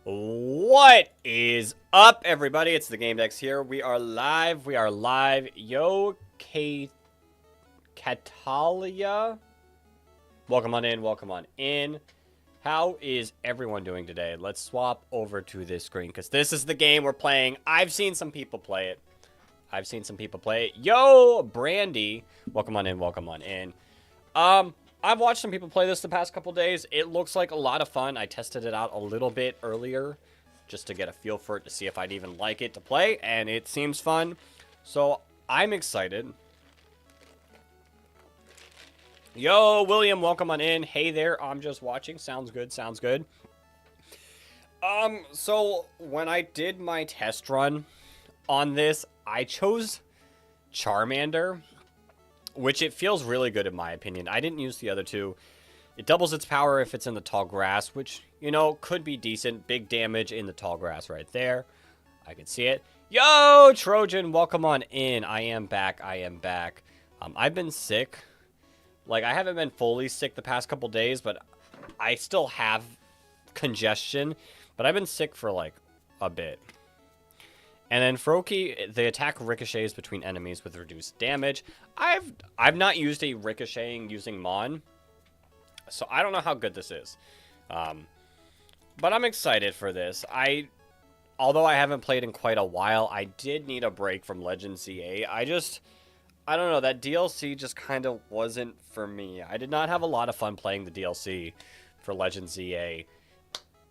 What is up, everybody? It's the Game Dex here. We are live. Yo, Catalia. Welcome on in. How is everyone doing today? Let's swap over to this screen because this is the game we're playing. I've seen some people play it. Yo, Brandy. Welcome on in. I've watched some people play this the past couple days. It looks like a lot of fun. I tested it out a little bit earlier just to get a feel for it to see if I'd even like it to play, and it seems fun. So I'm excited. Yo, William, welcome on in. Hey there, I'm just watching. Sounds good. So when I did my test run on this, I chose Charmander, which it feels really good in my opinion. I didn't use the other two. It doubles its power if it's in the tall grass, which, you know, could be decent. Big damage in the tall grass right there. I can see it. Yo, Trojan, welcome on in. I am back. I've been sick. Like, I haven't been fully sick the past couple days, but I still have congestion. But I've been sick for, like, a bit. And then Froakie, the attack ricochets between enemies with reduced damage. I've not used a ricocheting using Mon, so I don't know how good this is. But I'm excited for this. Although I haven't played in quite a while, I did need a break from Legend ZA. I don't know, that DLC just kind of wasn't for me. I did not have a lot of fun playing the DLC for Legend ZA.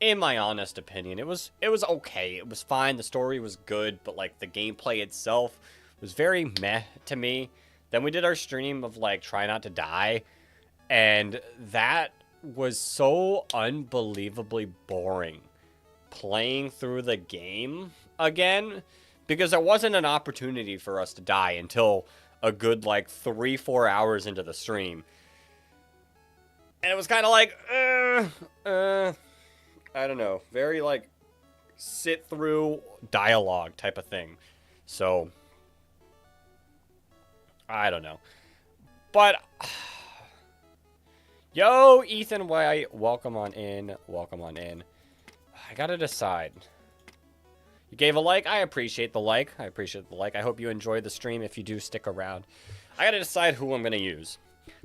In my honest opinion, it was okay. It was fine. The story was good, but like the gameplay itself was very meh to me. Then we did our stream of like Try Not to Die, and that was so unbelievably boring playing through the game again, because there wasn't an opportunity for us to die until a good like 3-4 hours into the stream. And it was kind of like I don't know, very, like, sit-through dialogue type of thing. So, I don't know. But, yo, Ethan White, welcome on in. I gotta decide. You gave a like? I appreciate the like. I hope you enjoyed the stream if you do stick around. I gotta decide who I'm gonna use.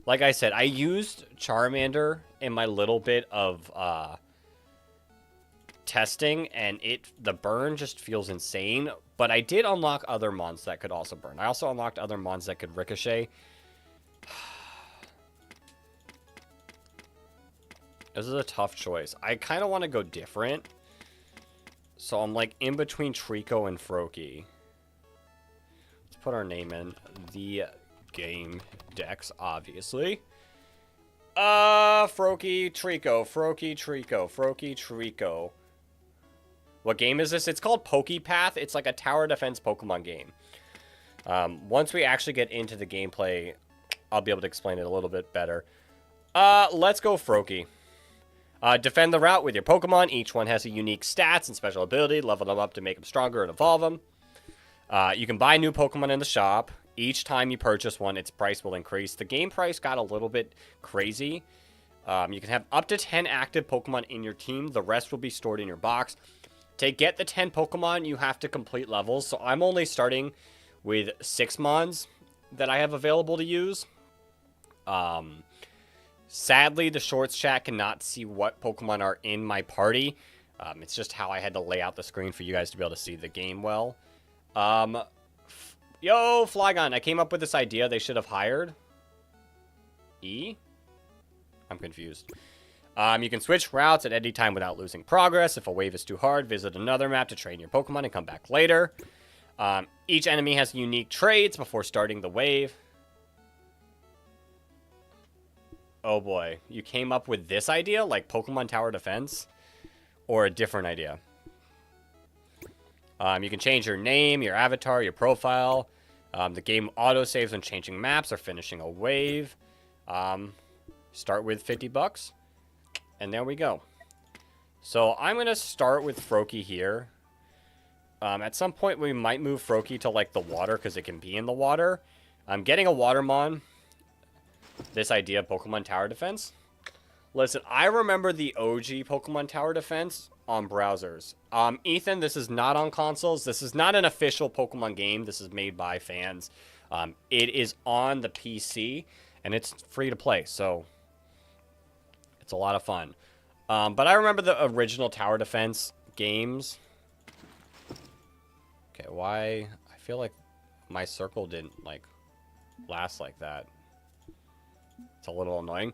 Like I said, I used Charmander in my little bit of, testing, and the burn just feels insane. But I did unlock other mons that could also burn. I also unlocked other mons that could ricochet. This is a tough choice. I kind of want to go different, so I'm like in between Trico and Froakie. Let's put our name in the Game Dex, obviously. Froakie, Trico. What game is this? It's called PokePath. It's like a tower defense Pokemon game. Once we actually get into the gameplay, I'll be able to explain it a little bit better. Let's go Froakie. Defend the route with your Pokemon. Each one has a unique stats and special ability. Level them up to make them stronger and evolve them. You can buy new Pokemon in the shop. Each time you purchase one, its price will increase. The game price got a little bit crazy. You can have up to 10 active Pokemon in your team. The rest will be stored in your box. To get the 10 Pokemon, you have to complete levels. So I'm only starting with 6 Mons that I have available to use. Sadly, the Shorts chat cannot see what Pokemon are in my party. It's just how I had to lay out the screen for you guys to be able to see the game well. Yo, Flygon, I came up with this idea they should have hired. I'm confused. You can switch routes at any time without losing progress. If a wave is too hard, visit another map to train your Pokemon and come back later. Each enemy has unique traits before starting the wave. Oh boy, you came up with this idea? Like Pokemon Tower Defense? Or a different idea? You can change your name, your avatar, your profile. The game auto-saves when changing maps or finishing a wave. Start with $50. And there we go. So I'm going to start with Froakie here. At some point, we might move Froakie to, like, the water, because it can be in the water. I'm getting a Watermon. This idea of Pokemon Tower Defense. Listen, I remember the OG Pokemon Tower Defense on browsers. Ethan, this is not on consoles. This is not an official Pokemon game. This is made by fans. It is on the PC, and it's free to play, so it's a lot of fun. But I remember the original Tower Defense games. Okay, why? I feel like my circle didn't, like, last like that. It's a little annoying.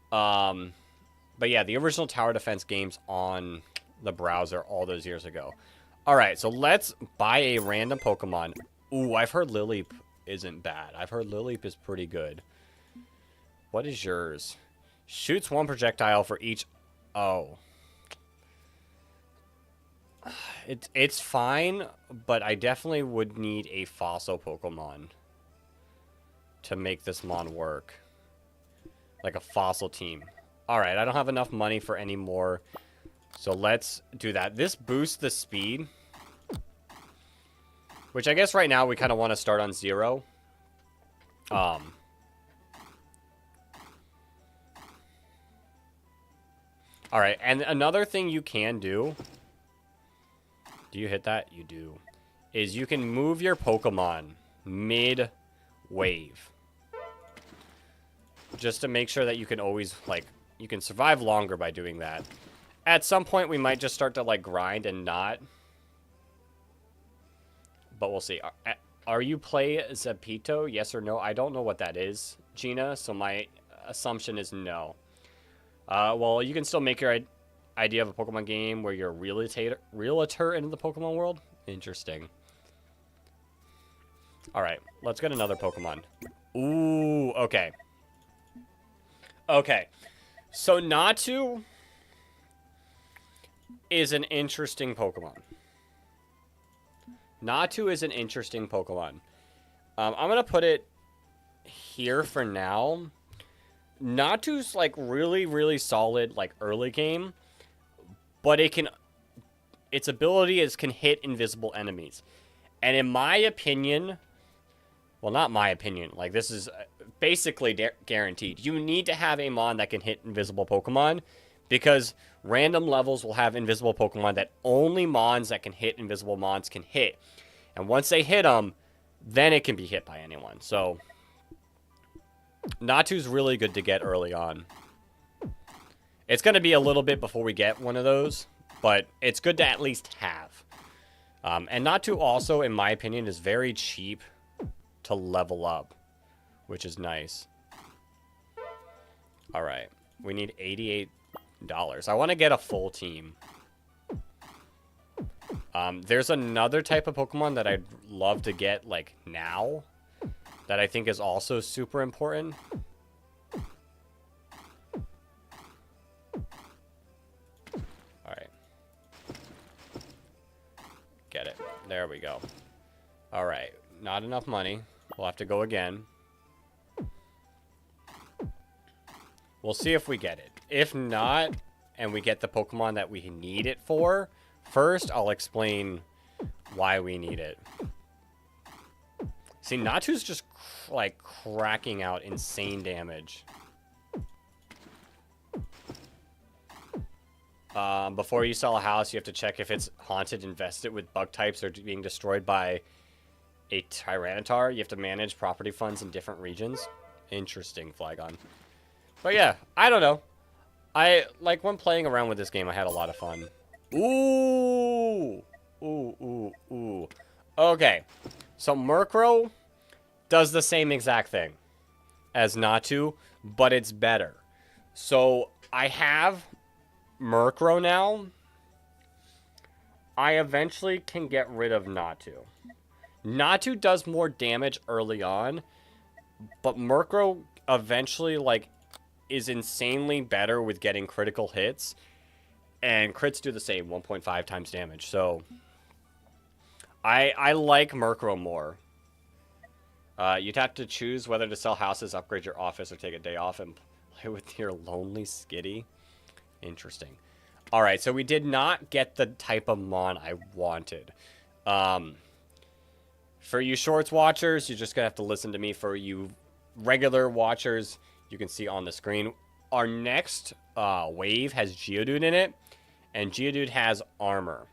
But yeah, the original Tower Defense games on the browser all those years ago. Alright, so let's buy a random Pokemon. Ooh, I've heard Lileep isn't bad. I've heard Lileep is pretty good. What is yours? Shoots one projectile for each... Oh. It's fine, but I definitely would need a fossil Pokemon to make this mon work. Like a fossil team. Alright, I don't have enough money for any more. So let's do that. This boosts the speed. Which I guess right now we kind of want to start on 0. Alright, and another thing you can do... Do you hit that? You do. Is you can move your Pokemon mid-wave. Just to make sure that you can always, like, you can survive longer by doing that. At some point, we might just start to, like, grind and not. But we'll see. Are you play Zapito? Yes or no? I don't know what that is, Gina, so my assumption is no. Well, you can still make your idea of a Pokemon game where you're a realtor into the Pokemon world. Interesting. Alright, let's get another Pokemon. Ooh, okay. Okay, so Natu is an interesting Pokemon. Natu is an interesting Pokemon. I'm going to put it here for now. Natu's, like, really, really solid, like, early game. But it can... Its ability is can hit invisible enemies. And in my opinion... Well, not my opinion. Like, this is basically guaranteed. You need to have a mon that can hit invisible Pokemon. Because random levels will have invisible Pokemon that only mons that can hit invisible mons can hit. And once they hit them, then it can be hit by anyone. So, Natu's really good to get early on. It's going to be a little bit before we get one of those. But it's good to at least have. And Natu also, in my opinion, is very cheap to level up, which is nice. All right, we need $88. I want to get a full team. There's another type of Pokemon that I'd love to get, like, now, that I think is also super important. All right. Get it. There we go. All right, not enough money. We'll have to go again. We'll see if we get it. If not, and we get the Pokemon that we need it for, first I'll explain why we need it. See, Natu's just, like, cracking out insane damage. Before you sell a house, you have to check if it's haunted, infested with bug types, or being destroyed by a Tyranitar. You have to manage property funds in different regions. Interesting, Flygon. But yeah, I don't know. Like, when playing around with this game, I had a lot of fun. Ooh! Ooh. Okay. So, Murkrow does the same exact thing as Natu, but it's better. So, I have Murkrow now. I eventually can get rid of Natu. Natu does more damage early on, but Murkrow eventually, like, is insanely better with getting critical hits, and crits do the same, 1.5 times damage. So I like Murkrow more. You'd have to choose whether to sell houses, upgrade your office, or take a day off and play with your lonely Skitty. Interesting. All right, so we did not get the type of mon I wanted. For you shorts watchers, you're just gonna have to listen to me. For you regular watchers, you can see on the screen. our next wave has Geodude in it, and Geodude has armor.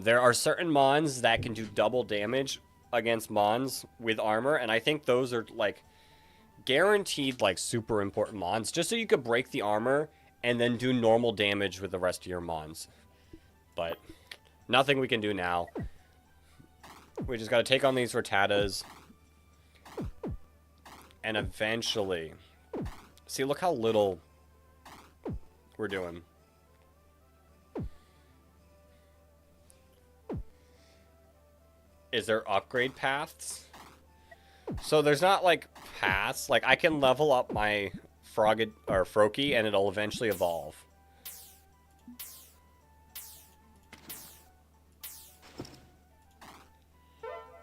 There are certain mons that can do double damage against mons with armor, and I think those are like guaranteed like super important mons, just so you could break the armor and then do normal damage with the rest of your mons. But nothing we can do now. We just got to take on these Rattatas. And eventually... See, look how little we're doing. Is there upgrade paths? So there's not, like, paths. Like, I can level up my Froakie, and it'll eventually evolve.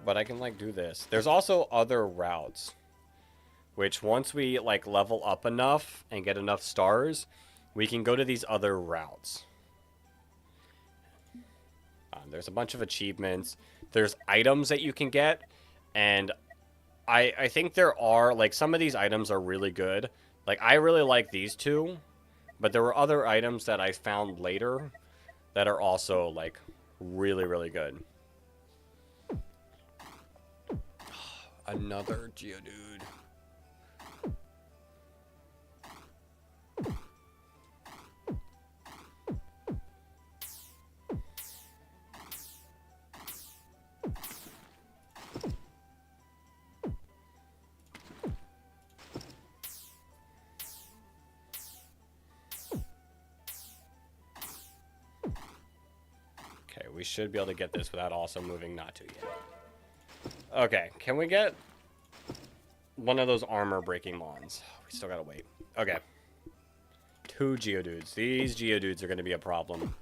But I can, like, do this. There's also other routes. Which, once we, like, level up enough and get enough stars, we can go to these other routes. There's a bunch of achievements. There's items that you can get. And I think there are, like, some of these items are really good. Like, I really like these two. But there were other items that I found later that are also, like, really, really good. Another Geodude. Okay, we should be able to get this without also moving not to yet. Okay, can we get one of those armor breaking mons? We still gotta wait. Okay. 2 Geodudes. These Geodudes are gonna be a problem.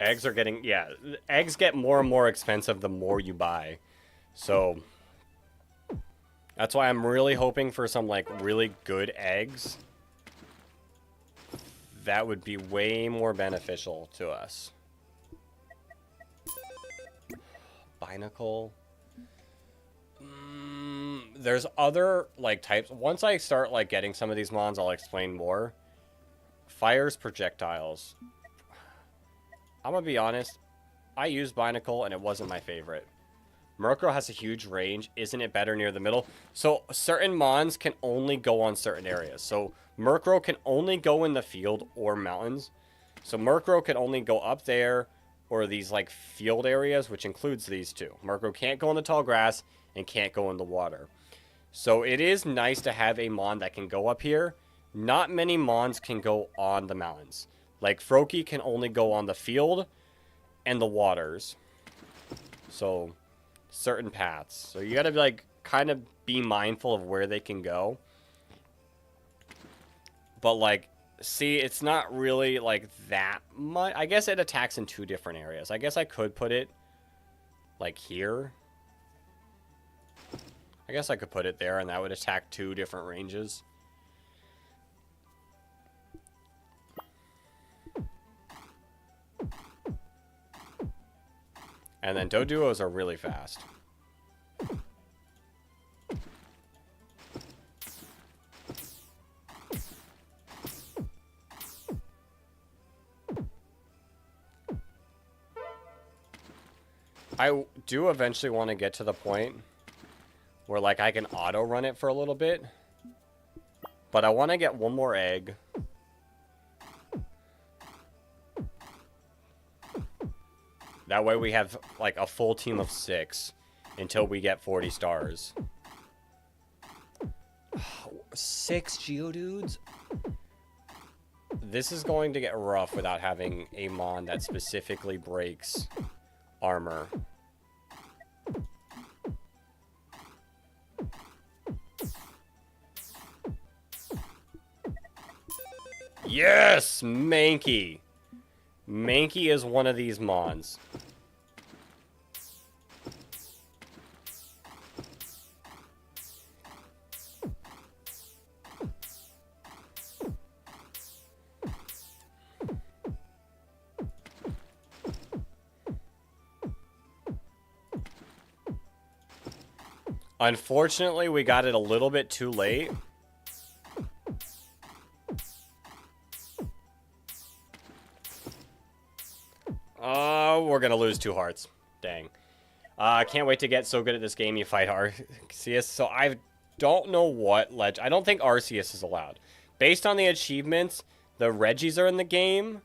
Eggs are getting, yeah, eggs get more and more expensive the more you buy. So, that's why I'm really hoping for some, like, really good eggs. That would be way more beneficial to us. Binacle. There's other, like, types. Once I start, like, getting some of these mons, I'll explain more. Fire's projectiles. I'm gonna be honest, I used Binacle and it wasn't my favorite. Murkrow has a huge range. Isn't it better near the middle? So certain mons can only go on certain areas. So Murkrow can only go in the field or mountains. So Murkrow can only go up there or these like field areas, which includes these two. Murkrow can't go in the tall grass and can't go in the water. So it is nice to have a mon that can go up here. Not many mons can go on the mountains. Like, Froakie can only go on the field and the waters. So, certain paths. So, you gotta, like, kind of be mindful of where they can go. But, like, see, it's not really, like, that much. I guess it attacks in 2 different areas. I guess I could put it, like, here. I guess I could put it there, and that would attack 2 different ranges. And then Doduos are really fast. I do eventually want to get to the point where, like, I can auto-run it for a little bit. But I want to get one more egg. That way we have, like, a full team of 6 until we get 40 stars. 6 Geodudes? This is going to get rough without having a mon that specifically breaks armor. Yes! Mankey. Mankey is one of these mons. Unfortunately, we got it a little bit too late. We're gonna lose 2 hearts. Dang. I can't wait to get so good at this game you fight Arceus. So I don't know what I don't think Arceus is allowed. Based on the achievements, the Reggies are in the game,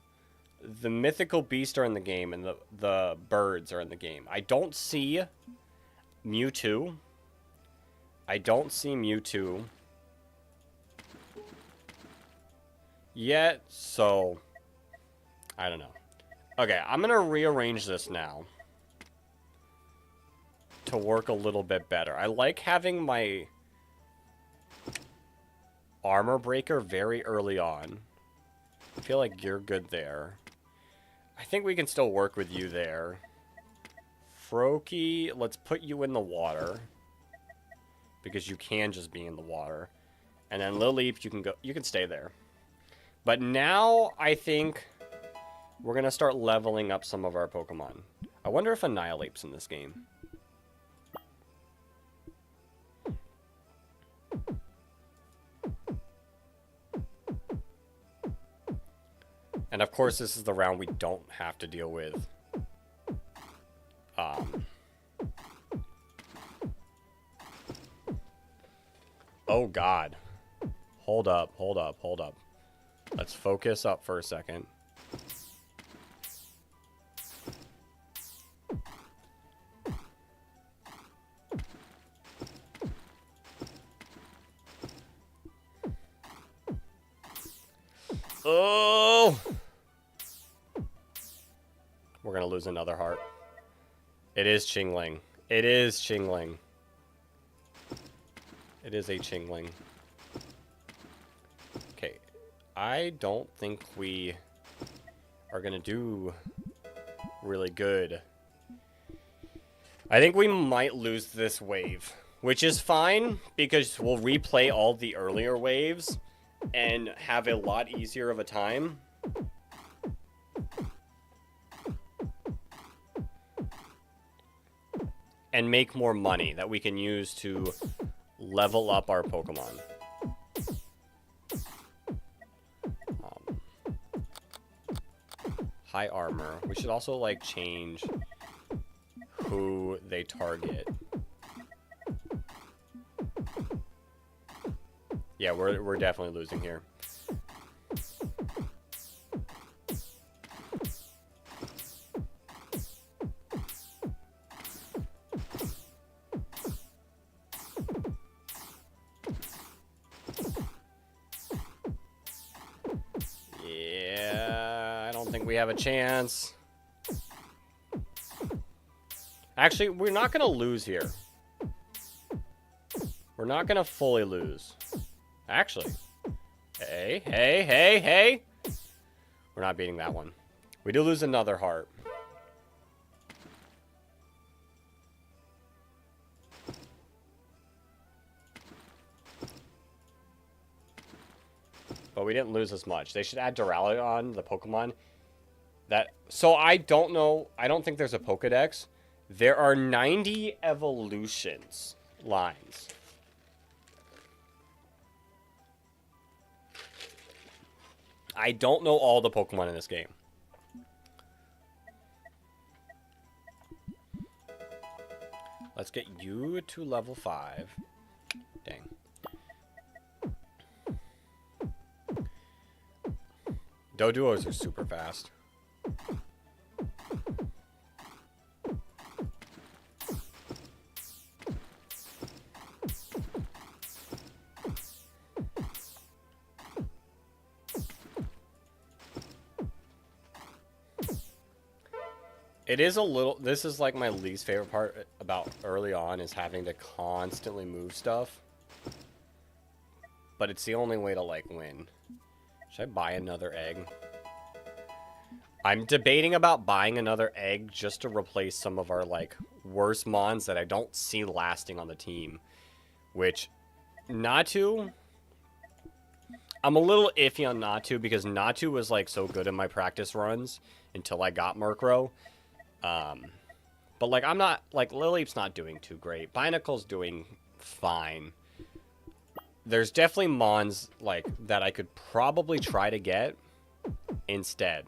the mythical beasts are in the game, and the birds are in the game. I don't see Mewtwo. I don't see Mewtwo yet, so I don't know. Okay, I'm going to rearrange this now to work a little bit better. I like having my armor breaker very early on. I feel like you're good there. I think we can still work with you there. Froakie, let's put you in the water, because you can just be in the water. And then Lilip, you can stay there. But now I think we're going to start leveling up some of our Pokemon. I wonder if Annihilape's in this game. And of course, this is the round we don't have to deal with. Oh God. Hold up. Let's focus up for a second. Oh! We're gonna lose another heart. It is Chingling. It is Chingling. It is a Chingling. Okay. I don't think we are gonna do really good. I think we might lose this wave, which is fine because we'll replay all the earlier waves and have a lot easier of a time. And make more money that we can use to level up our Pokemon. High armor. We should also, like, change who they target. Yeah, we're definitely losing here. Yeah, I don't think we have a chance. Actually, we're not going to lose here. We're not going to fully lose. Actually. Hey. We're not beating that one. We do lose another heart. But we didn't lose as much. They should add Duraludon, the Pokemon. So I don't know. I don't think there's a Pokedex. There are 90 evolutions lines. I don't know all the Pokemon in this game. Let's get you to level 5. Dang. Doduos are super fast. It is a little... This is like my least favorite part about early on, is having to constantly move stuff. But it's the only way to, like, win. Should I buy another egg? I'm debating about buying another egg just to replace some of our, like, worst mons that I don't see lasting on the team. Which, Natu... I'm a little iffy on Natu because Natu was, like, so good in my practice runs until I got Murkrow. But, like, I'm not... Like, Lileep's not doing too great. Binacle's doing fine. There's definitely mons, like, that I could probably try to get instead.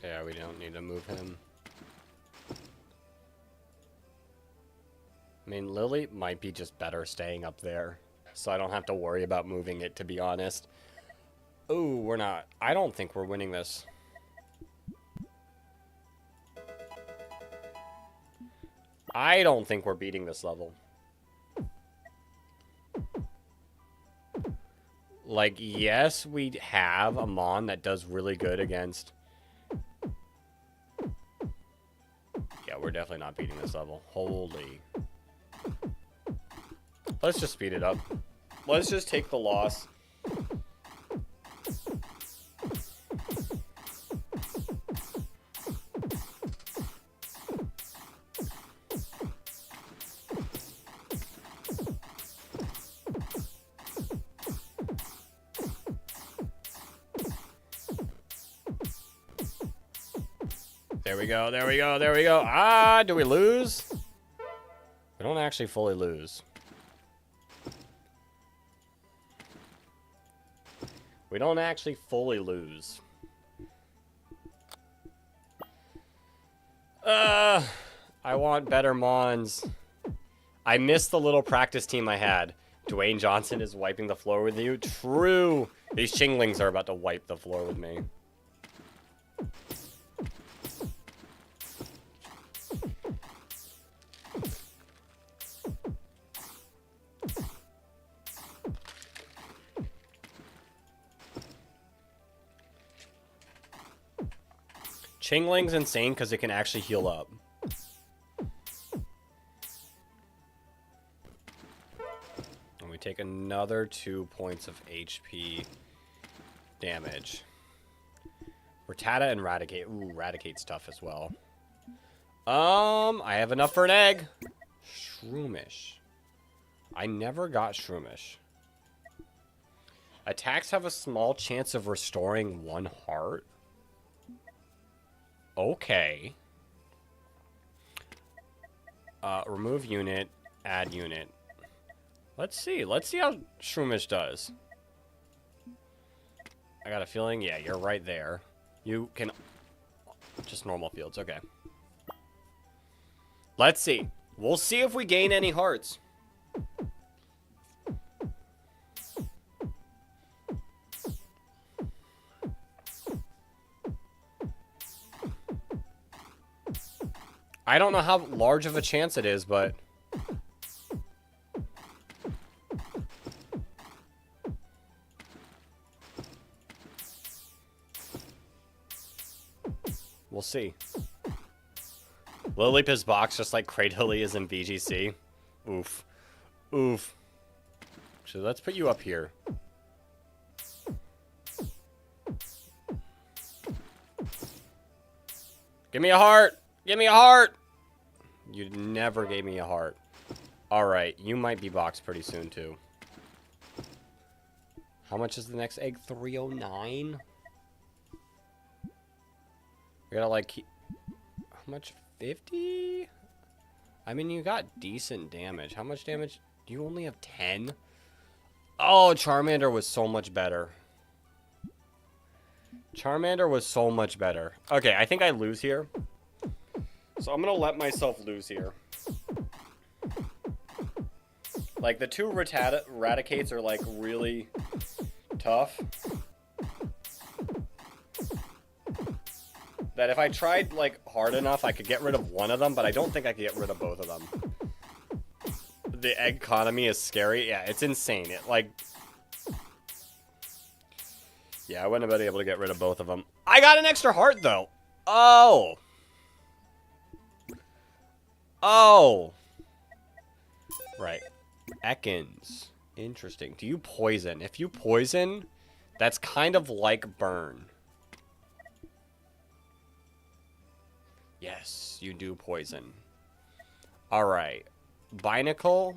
Yeah, we don't need to move him. I mean, Lily might be just better staying up there. So I don't have to worry about moving it, to be honest. Ooh, we're not. I don't think we're winning this. I don't think we're beating this level. Like, yes, we have a Mon that does really good against... Yeah, we're definitely not beating this level. Holy. Let's just speed it up. Let's just take the loss. There we go, there we go, there we go. Ah, do we lose? We don't actually fully lose. We don't actually fully lose. I want better Mons. I missed the little practice team I had. Dwayne Johnson is wiping the floor with you. True. These Chinglings are about to wipe the floor with me. Chingling's insane because it can actually heal up. And we take another 2 points of HP damage. Rattata and Raticate. Ooh, Raticate's tough as well. I have enough for an egg. Shroomish. I never got Shroomish. Attacks have a small chance of restoring 1 heart. Okay. Remove unit, add unit. Let's see. Let's see how Shroomish does. I got a feeling, yeah, you're right there. You can... Just normal fields, okay. Let's see. We'll see if we gain any hearts. I don't know how large of a chance it is, but... We'll see. Lileep is box just like Cradily is in VGC. Oof. Oof. So let's put you up here. Give me a heart! Give me a heart! You never gave me a heart. Alright, you might be boxed pretty soon, too. How much is the next egg? 309? We gotta, like, keep... How much? 50? I mean, you got decent damage. How much damage? Do you only have 10? Oh, Charmander was so much better. Charmander was so much better. Okay, I think I lose here. So I'm gonna let myself lose here. Like, the two Raticates are, like, really tough. That if I tried, like, hard enough, I could get rid of one of them, but I don't think I could get rid of both of them. The egg economy is scary. Yeah, it's insane. It, like... Yeah, I wouldn't have been able to get rid of both of them. I got an extra heart, though. Oh. Oh. Right. Ekans. Interesting. Do you poison? If you poison, that's kind of like burn. Yes, you do poison. Alright. Binacle.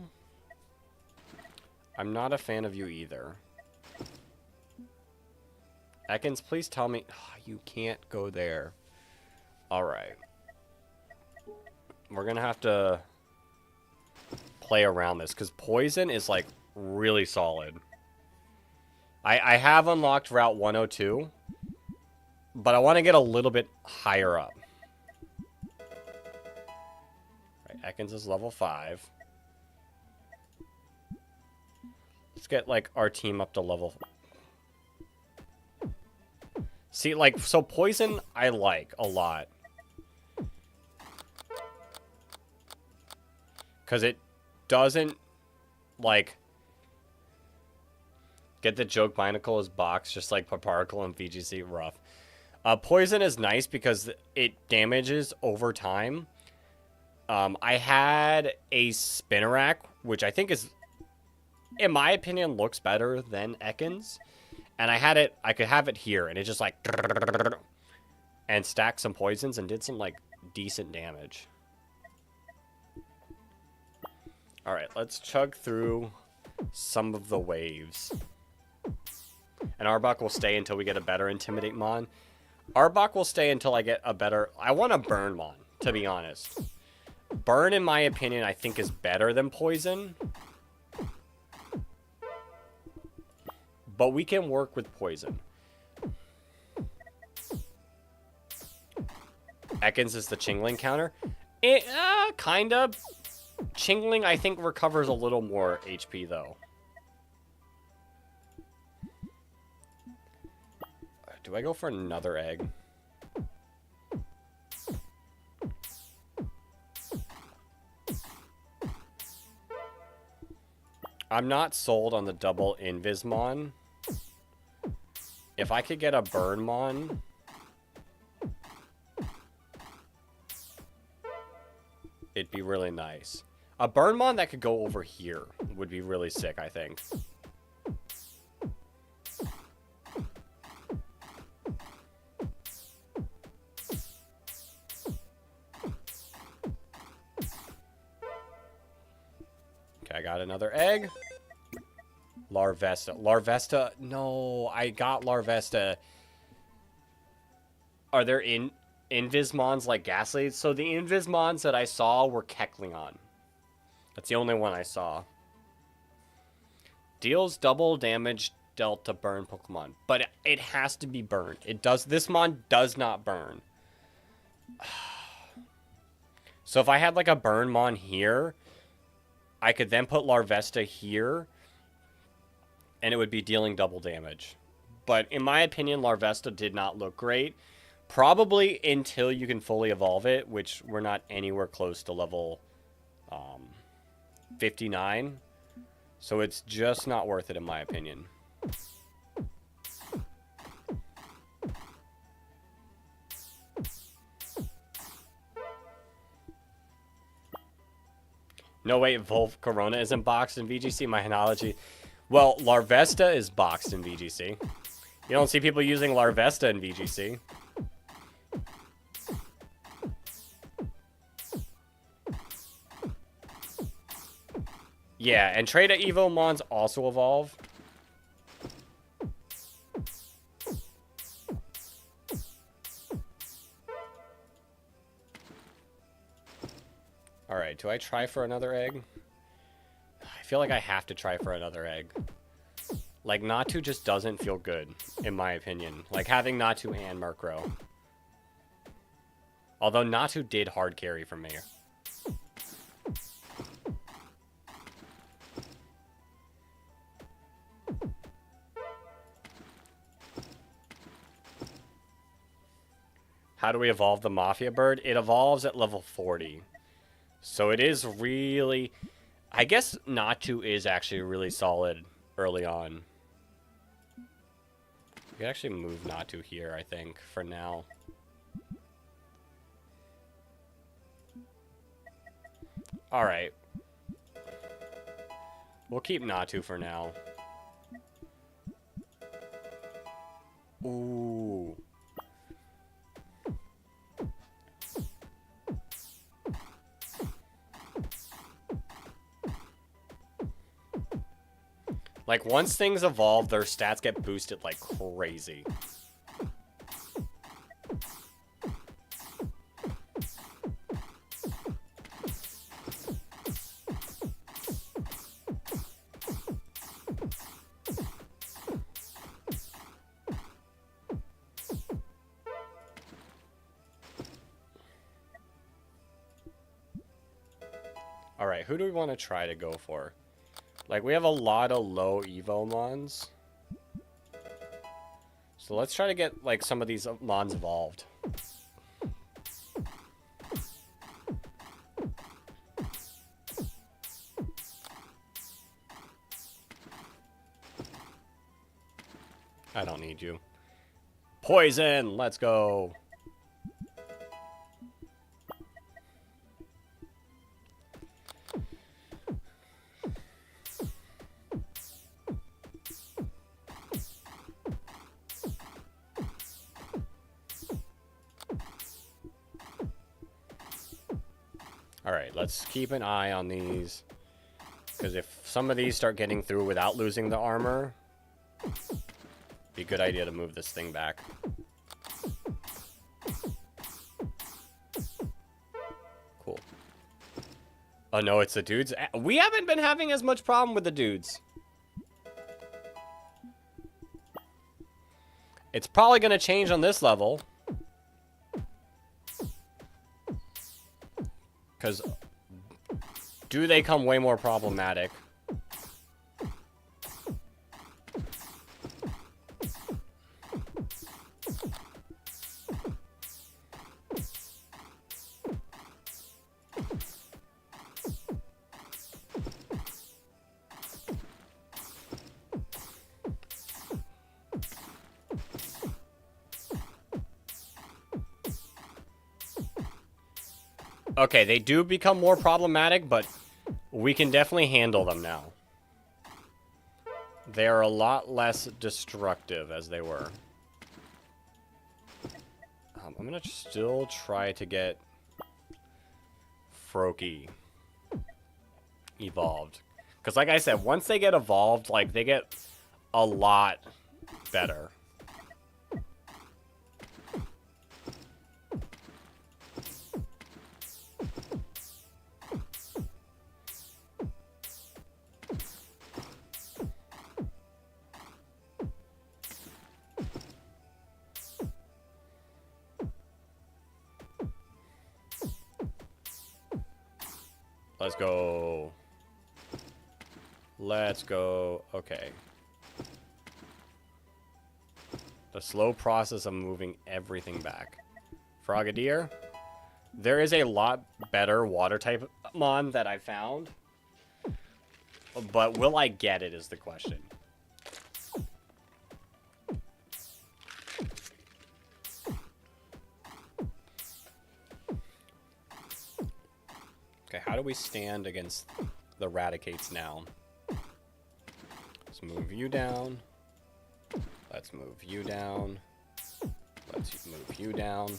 I'm not a fan of you either. Ekans, please tell me... Oh, you can't go there. Alright. We're gonna have to play around this, because poison is, like, really solid. I have unlocked Route 102, but I want to get a little bit higher up. Right, Ekans is level 5. Let's get, like, our team up to level... See, like, so poison I like a lot. Because it doesn't, like... Get the joke, Binacle is box, just like Paparkle and VGC, rough. Poison is nice because it damages over time. I had a Spinarak, which I think is, in my opinion, looks better than Ekans. And I had it, I could have it here, and it just like, and stacked some poisons and did some like decent damage. Alright, let's chug through some of the waves. And Arbok will stay until we get a better Intimidate Mon. Arbok will stay until I get a better... I want a Burn Mon, to be honest. Burn, in my opinion, I think is better than Poison. But we can work with Poison. Ekans is the Chingling counter. Kind of. Chingling, I think, recovers a little more HP, though. Do I go for another egg? I'm not sold on the double Invismon. If I could get a Burnmon... it'd be really nice. A Burnmon that could go over here would be really sick, I think. Okay, I got another egg. Larvesta. Larvesta. No, I got Larvesta. Are there Invismons like Ghastly? So the Invismons that I saw were Kecleon. That's the only one I saw. Deals double damage dealt to burn Pokemon. But it has to be burned. It does. This Mon does not burn. So if I had like a burn Mon here, I could then put Larvesta here, and it would be dealing double damage. But in my opinion, Larvesta did not look great. Probably until you can fully evolve it, which we're not anywhere close to level 59. So it's just not worth it, in my opinion. No, wait, Corona isn't boxed in VGC? My analogy. Well, Larvesta is boxed in VGC. You don't see people using Larvesta in VGC. Yeah, and Trade Evo Mons also evolve. Alright, do I try for another egg? I feel like I have to try for another egg. Like, Natu just doesn't feel good, in my opinion. Like, having Natu and Murkrow. Although Natu did hard carry for me. How do we evolve the Mafia Bird? It evolves at level 40. So it is really... I guess Natu is actually really solid early on. We can actually move Natu here, I think, for now. Alright. We'll keep Natu for now. Ooh. Like, once things evolve, their stats get boosted like crazy. Alright, who do we want to try to go for? Like, we have a lot of low Evo Mons. So let's try to get, like, some of these Mons evolved. I don't need you. Poison! Let's go! Alright, let's keep an eye on these. Because if some of these start getting through without losing the armor, be a good idea to move this thing back. Cool. Oh no, it's the dudes. We haven't been having as much problem with the dudes. It's probably going to change on this level. Because do they come way more problematic? Okay, they do become more problematic, but we can definitely handle them now. They are a lot less destructive as they were. I'm going to still try to get Froakie evolved. Because like I said, once they get evolved, like, they get a lot better. Let's go. Let's go. Okay. The slow process of moving everything back. Frogadier. There is a lot better water type mon that I found. But will I get it is the question. Okay, how do we stand against the Raticates now? Let's move you down. Let's move you down. Let's move you down.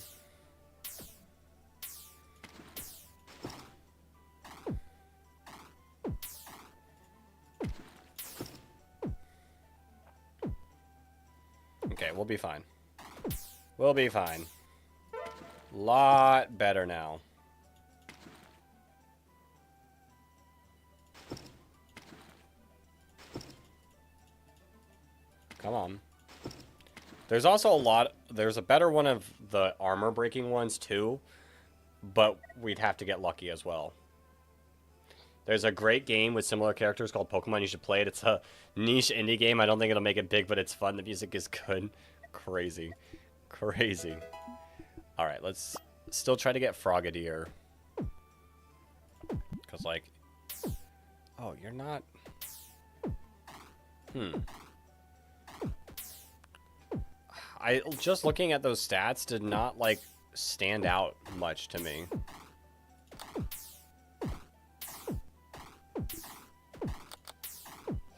Okay, we'll be fine. We'll be fine. Lot better now. Come on. There's also a lot... There's a better one of the armor-breaking ones, too. But we'd have to get lucky as well. There's a great game with similar characters called Pokemon. You should play it. It's a niche indie game. I don't think it'll make it big, but it's fun. The music is good. Crazy. Crazy. Alright, let's still try to get Frogadier. Because, like... Oh, you're not... Just looking at those stats did not, like, stand out much to me.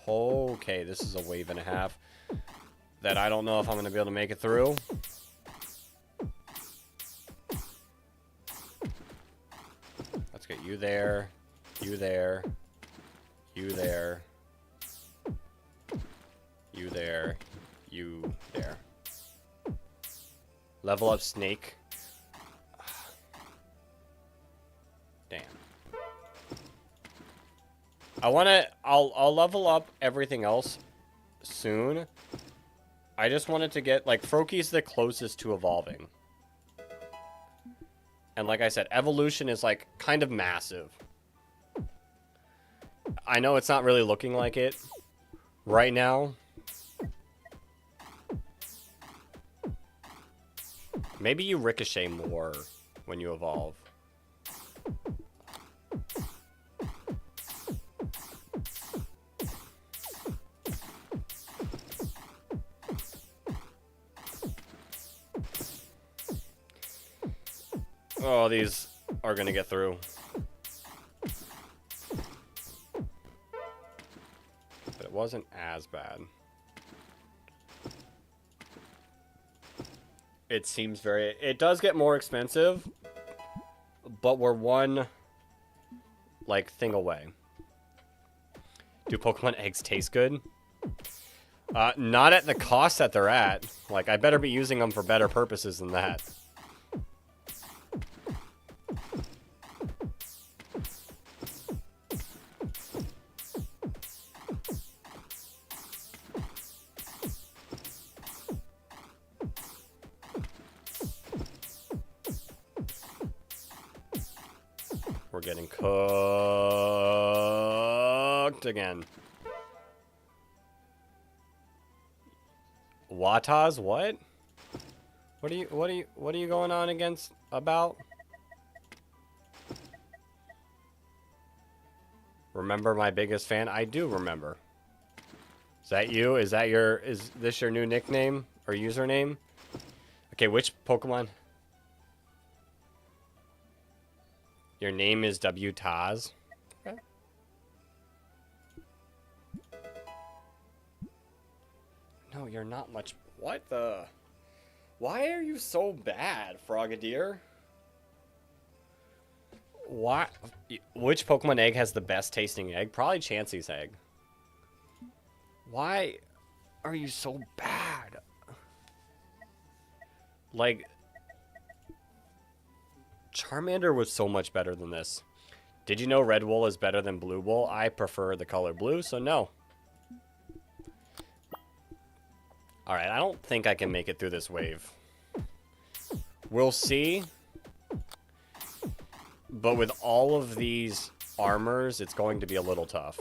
Okay, this is a wave and a half that I don't know if I'm going to be able to make it through. Let's get you there, you there, you there, you there, you there. Level up Snake. Damn. I'll level up everything else soon. I just wanted to get, like, Froakie's the closest to evolving. And like I said, evolution is, like, kind of massive. I know it's not really looking like it right now. Maybe you ricochet more when you evolve. Oh, these are gonna get through. But it wasn't as bad. It seems very... It does get more expensive, but we're one, like, thing away. Do Pokemon eggs taste good? Not at the cost that they're at. Like, I better be using them for better purposes than that. We're getting cooked again. Wataz, what? What are you going on against about? Remember my biggest fan? I do remember. Is that you? Is this your new nickname or username? Okay, which Pokemon? Your name is W Taz. Okay. No, you're not much. What the? Why are you so bad, Frogadier? Why? Which Pokemon egg has the best tasting egg? Probably Chansey's egg. Why are you so bad? Like, Charmander was so much better than this. Did you know Red Wool is better than Blue Wool? I prefer the color blue, so no. Alright, I don't think I can make it through this wave. We'll see. But with all of these armors, it's going to be a little tough.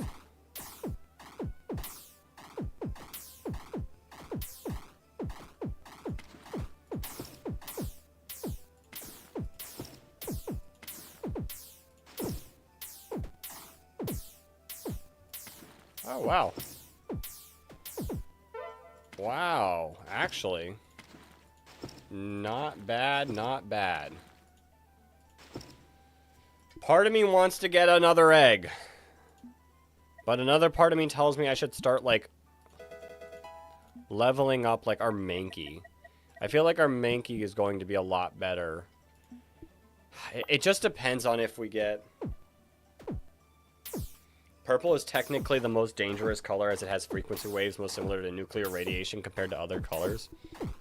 Oh, wow. Wow, actually. Not bad, not bad. Part of me wants to get another egg. But another part of me tells me I should start, like, leveling up, like, our Mankey. I feel like our Mankey is going to be a lot better. It just depends on if we get... Purple is technically the most dangerous color as it has frequency waves most similar to nuclear radiation compared to other colors.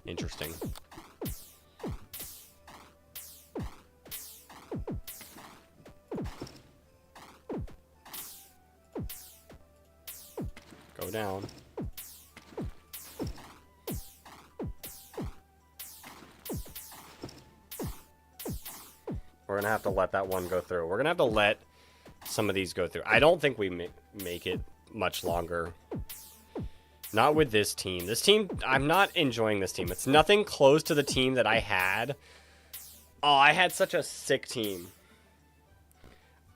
Interesting. Go down. We're going to have to let that one go through. We're going to have to let some of these go through. I don't think we make it much longer. Not with this team. This team, I'm not enjoying this team. It's nothing close to the team that I had. Oh, I had such a sick team.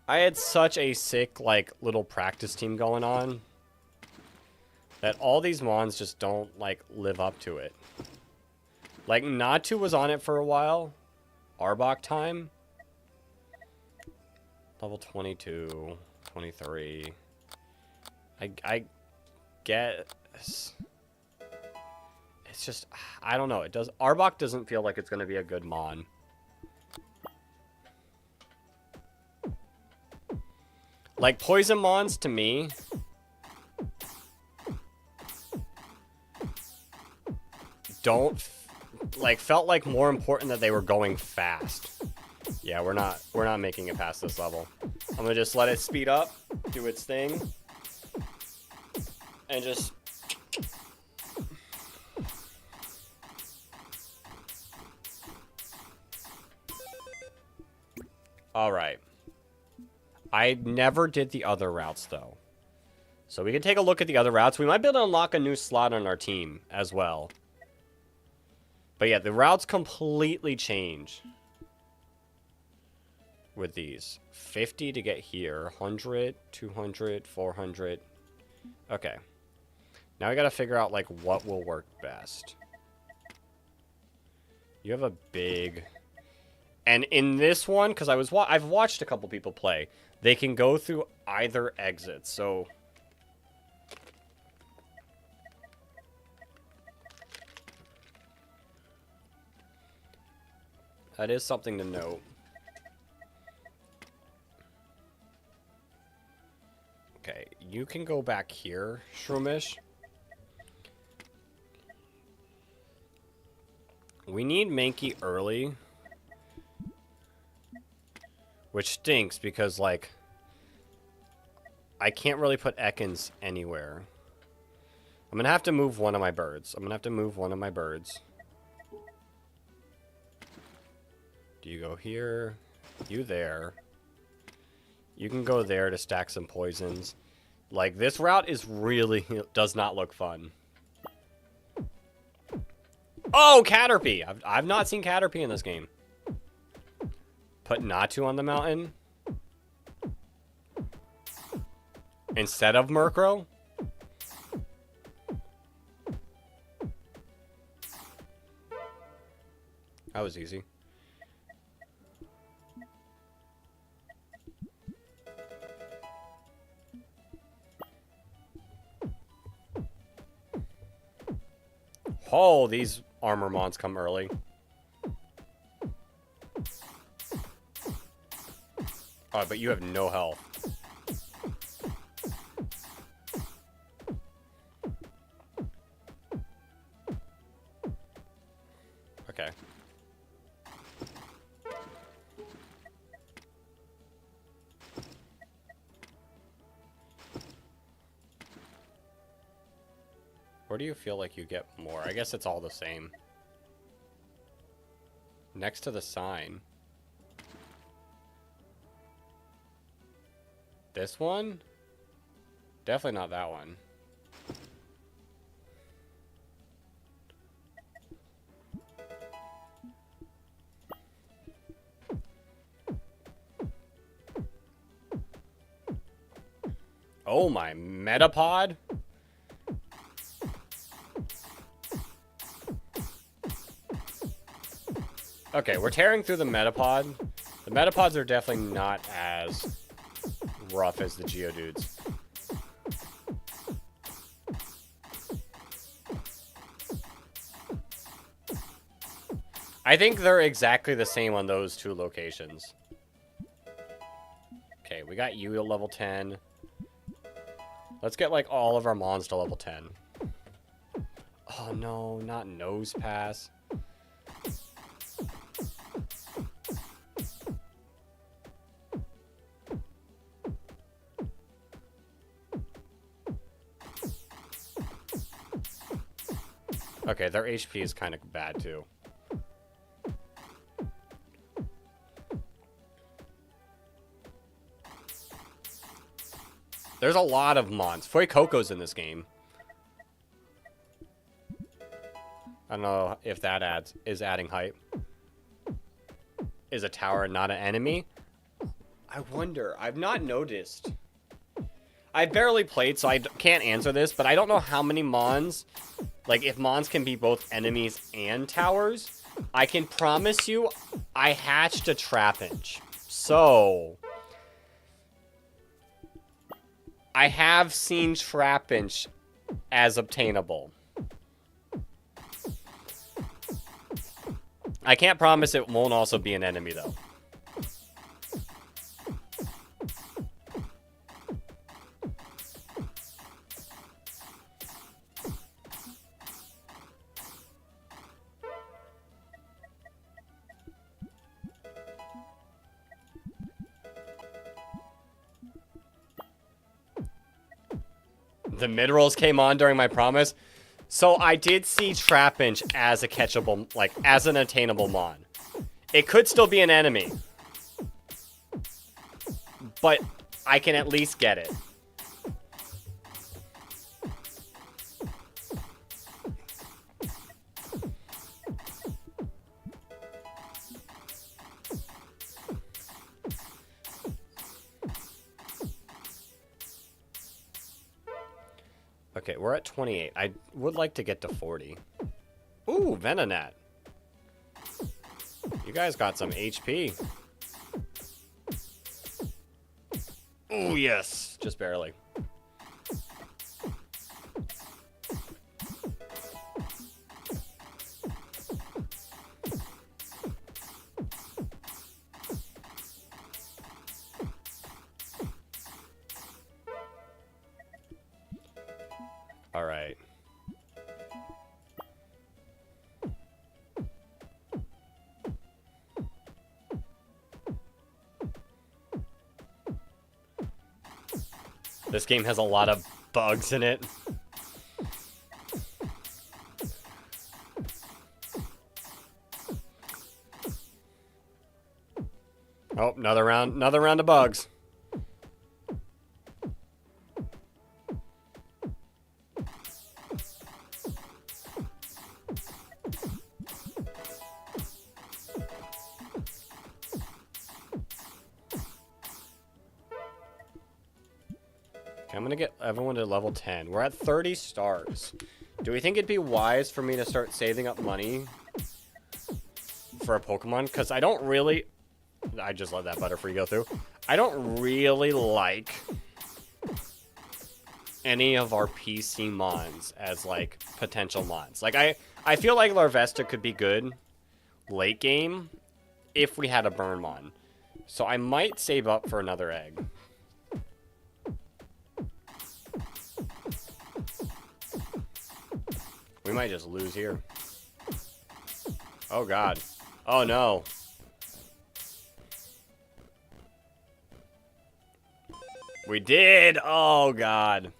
I had such a sick, like, little practice team going on that all these mons just don't, like, live up to it. Like, Natu was on it for a while. Arbok time. Level 22, 23. I guess. It's just, I don't know. Arbok doesn't feel like it's going to be a good mon. Like, poison mons, to me, felt like more important that they were going fast. Yeah, we're not making it past this level. I'm gonna just let it speed up, do its thing, and just... Alright. I never did the other routes, though. So we can take a look at the other routes. We might be able to unlock a new slot on our team as well. But yeah, the routes completely change with these. 50 to get here. 100, 200, 400. Okay. Now we gotta figure out, like, what will work best. You have a big... And in this one, because I've watched a couple people play, they can go through either exit, so... That is something to note. Okay, you can go back here, Shroomish. We need Mankey early. Which stinks because, like, I can't really put Ekans anywhere. I'm going to have to move one of my birds. Do you go here? You there. You can go there to stack some poisons. Like, this route is really... does not look fun. Oh, Caterpie! I've not seen Caterpie in this game. Put Natu on the mountain. Instead of Murkrow. That was easy. Oh, these armor mons come early. Oh, but you have no health. Okay. Where do you feel like you get more? I guess it's all the same. Next to the sign. This one? Definitely not that one. Oh my, Metapod? Okay, we're tearing through the Metapod. The Metapods are definitely not as rough as the Geodudes. I think they're exactly the same on those two locations. Okay, we got you at level 10. Let's get, like, all of our mons to level 10. Oh, no, not Nose Pass. Okay, their HP is kind of bad, too. There's a lot of mons. Fuecoco's in this game. I don't know if that is adding hype. Is a tower not an enemy? I wonder. I've not noticed. I barely played, so I can't answer this, but I don't know how many mons, like if mons can be both enemies and towers. I can promise you, I hatched a Trapinch. So, I have seen Trapinch as obtainable. I can't promise it won't also be an enemy, though. The mid-rolls came on during my promise. So I did see Trapinch as a catchable, like, as an attainable mon. It could still be an enemy. But I can at least get it. Okay, we're at 28. I would like to get to 40. Ooh, Venonat. You guys got some HP. Ooh, yes. Just barely. All right. This game has a lot of bugs in it. Oh, another round of bugs. I'm gonna get everyone to level 10. We're at 30 stars. Do we think it'd be wise for me to start saving up money for a Pokemon? Because I don't really... I just let that Butterfree go through. I don't really like any of our PC mons as, like, potential mons. Like, I feel like Larvesta could be good late game if we had a burn mon. So I might save up for another egg. We might just lose here. Oh, God. Oh, no. We did! Oh, God.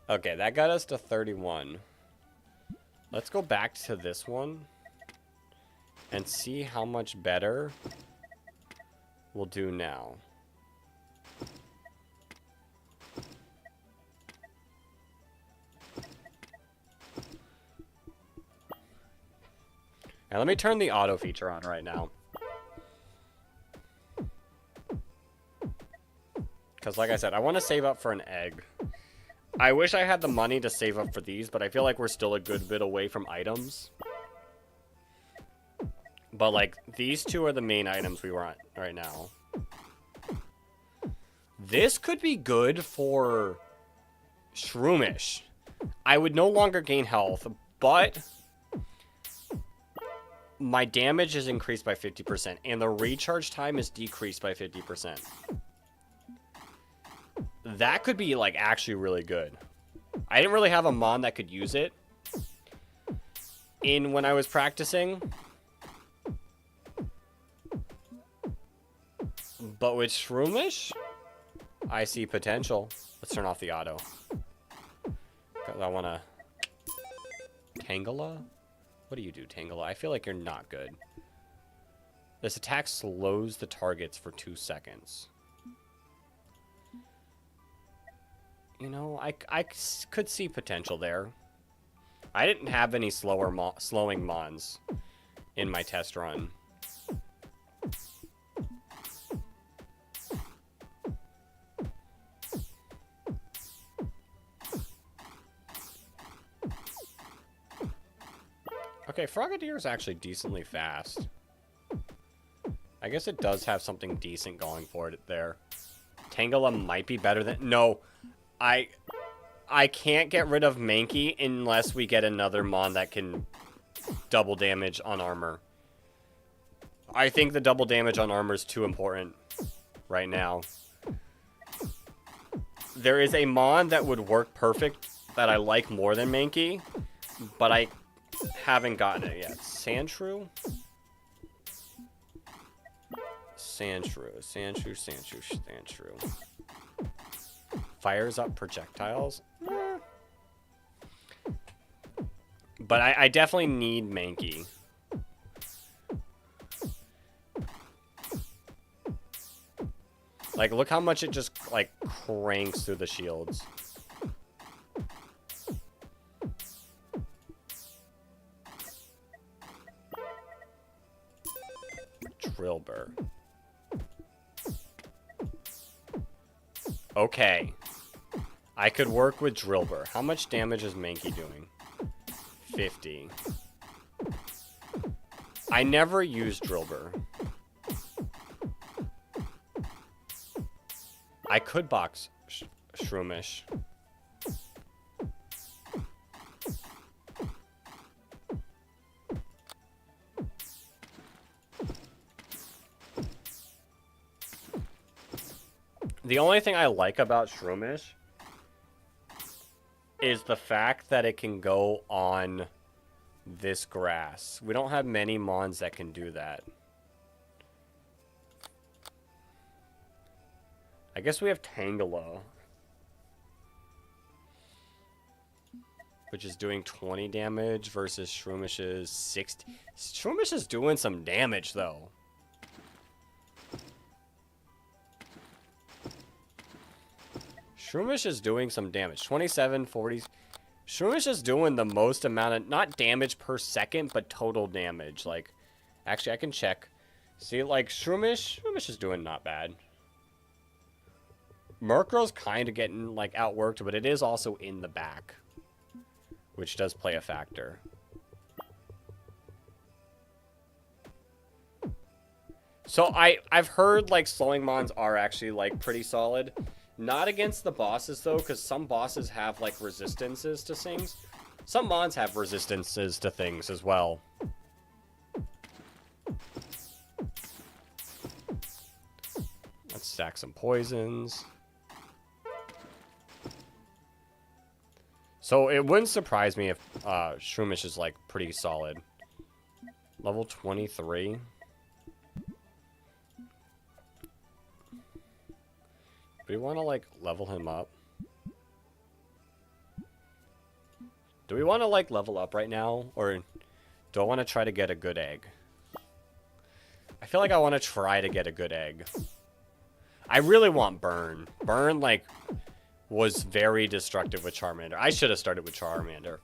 Okay, that got us to 31. Let's go back to this one and see how much better we'll do now. Now, let me turn the auto feature on right now. Because, like I said, I want to save up for an egg. I wish I had the money to save up for these, but I feel like we're still a good bit away from items. But, like, these two are the main items we want right now. This could be good for Shroomish. I would no longer gain health, but my damage is increased by 50%, and the recharge time is decreased by 50%. That could be, like, actually really good. I didn't really have a mon that could use it when I was practicing. But with Shroomish, I see potential. Let's turn off the auto. Because I want to... Tangela? What do you do, Tangela? I feel like you're not good. This attack slows the targets for 2 seconds. You know, could see potential there. I didn't have any slowing mons in my test run. Okay, Frogadier is actually decently fast. I guess it does have something decent going for it there. Tangela might be better than... No, I can't get rid of Mankey unless we get another Mon that can double damage on armor. I think the double damage on armor is too important right now. There is a Mon that would work perfect that I like more than Mankey, but I haven't gotten it yet. Sandshrew? Sandshrew. Fires up projectiles? But I definitely need Mankey. Like, look how much it just, like, cranks through the shields. Drillbur. Okay. I could work with Drillbur. How much damage is Mankey doing? 50. I never use Drillbur. I could box Shroomish. The only thing I like about Shroomish is the fact that it can go on this grass. We don't have many Mons that can do that. I guess we have Tangela, which is doing 20 damage versus Shroomish's 60. Shroomish is doing some damage, though. Shroomish is doing some damage. 27, 40. Shroomish is doing the most amount of, not damage per second, but total damage. Like, actually, I can check. See, like, Shroomish is doing not bad. Murkrow's kind of getting, like, outworked, but it is also in the back, which does play a factor. So I've heard, like, slowing Mons are actually, like, pretty solid. Not against the bosses, though, because some bosses have, like, resistances to things. Some Mons have resistances to things as well. Let's stack some poisons. So it wouldn't surprise me if Shroomish is, like, pretty solid. Level 23. Do we want to, like, level him up? Do we want to, like, level up right now? Or do I want to try to get a good egg? I feel like I want to try to get a good egg. I really want Burn. Burn, like, was very destructive with Charmander. I should have started with Charmander.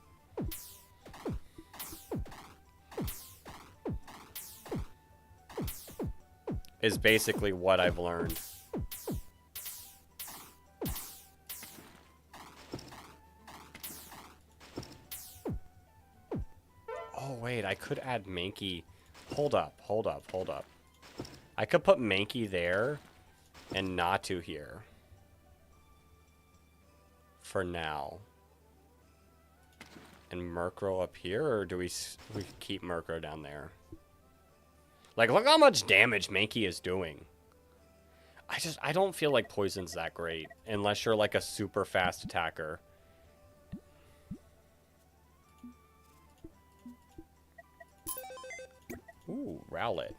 Is basically what I've learned. Oh, wait, I could add Mankey. Hold up. I could put Mankey there and Natu here. For now. And Murkrow up here, or do we keep Murkrow down there? Like, look how much damage Mankey is doing. I don't feel like Poison's that great, unless you're like a super fast attacker. Ooh, Rowlet.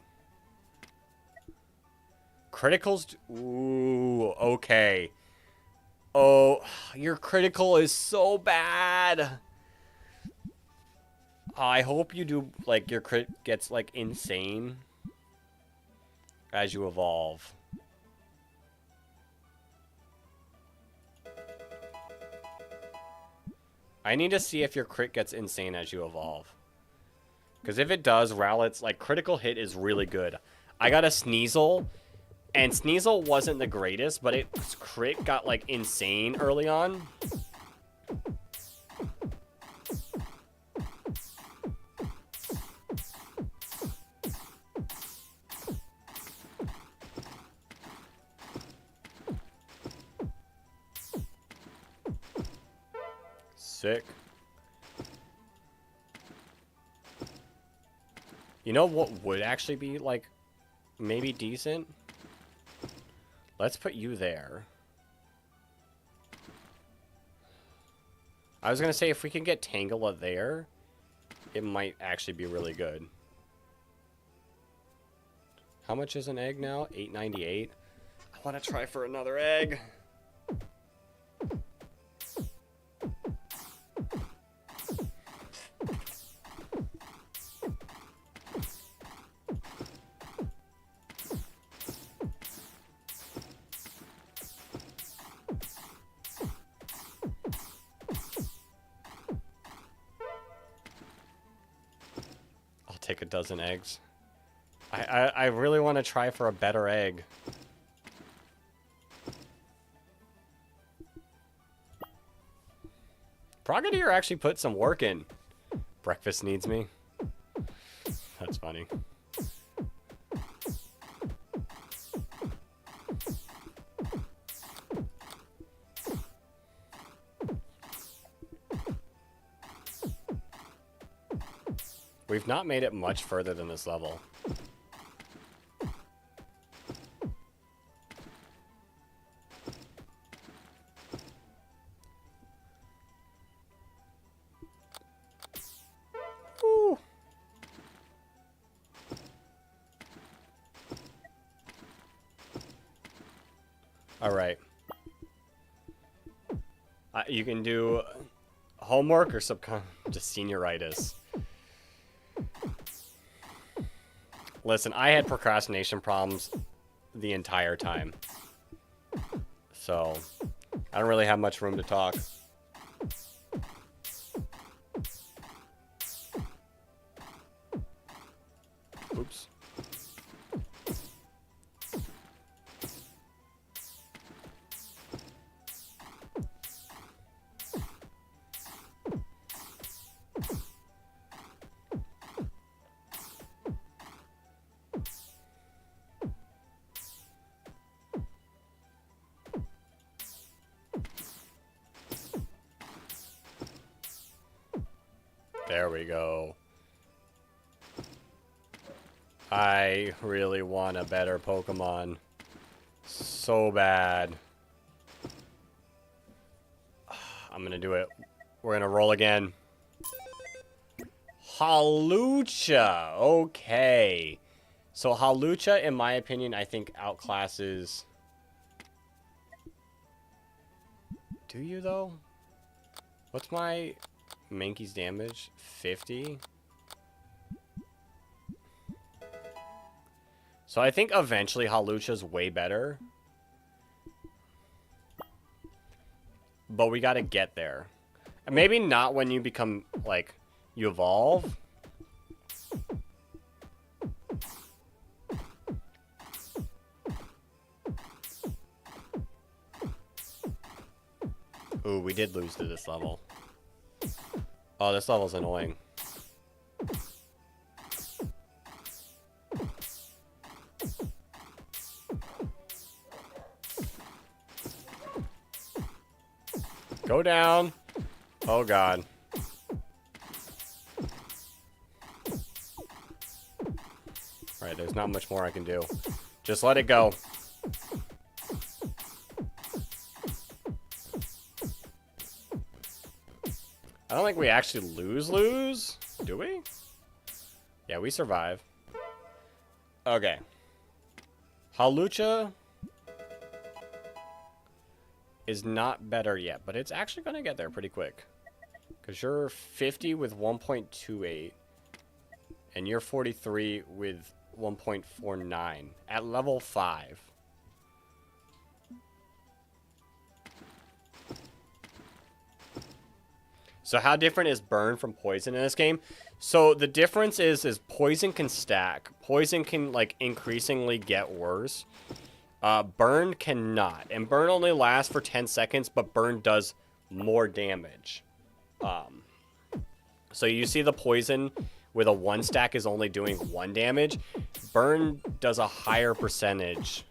Criticals? Ooh, okay. Oh, your critical is so bad. I hope you do, like, your crit gets, like, insane as you evolve. I need to see if your crit gets insane as you evolve. Because if it does, Rowlet's, like, critical hit is really good. I got a Sneasel, and Sneasel wasn't the greatest, but its crit got, like, insane early on. Sick. You know what would actually be, like, maybe decent? Let's put you there. I was going to say, if we can get Tangela there, it might actually be really good. How much is an egg now? $8.98. I want to try for another egg. Take a dozen eggs. I really want to try for a better egg. Frogadier actually put some work in. Breakfast needs me. That's funny. We've not made it much further than this level. Woo. All right. You can do homework or just senioritis. Listen, I had procrastination problems the entire time. So, I don't really have much room to talk. Oops. There we go. I really want a better Pokemon. So bad. I'm gonna do it. We're gonna roll again. Hawlucha. Okay. So Hawlucha, in my opinion, I think outclasses... Do you, though? What's my Mankey's damage? 50? So I think eventually Hawlucha's way better. But we gotta get there. And maybe not when you become, like, you evolve. Ooh, we did lose to this level. Oh, this level's annoying. Go down. Oh, God. Alright, there's not much more I can do. Just let it go. I don't think we actually lose. Do we? Yeah, we survive. Okay. Hawlucha is not better yet, but it's actually going to get there pretty quick. Because you're 50 with 1.28. And you're 43 with 1.49 at level 5. So how different is burn from poison in this game? So the difference is poison can stack. Poison can like increasingly get worse. Burn cannot. And burn only lasts for 10 seconds, but burn does more damage. So you see the poison with a 1 stack is only doing 1 damage. Burn does a higher percentage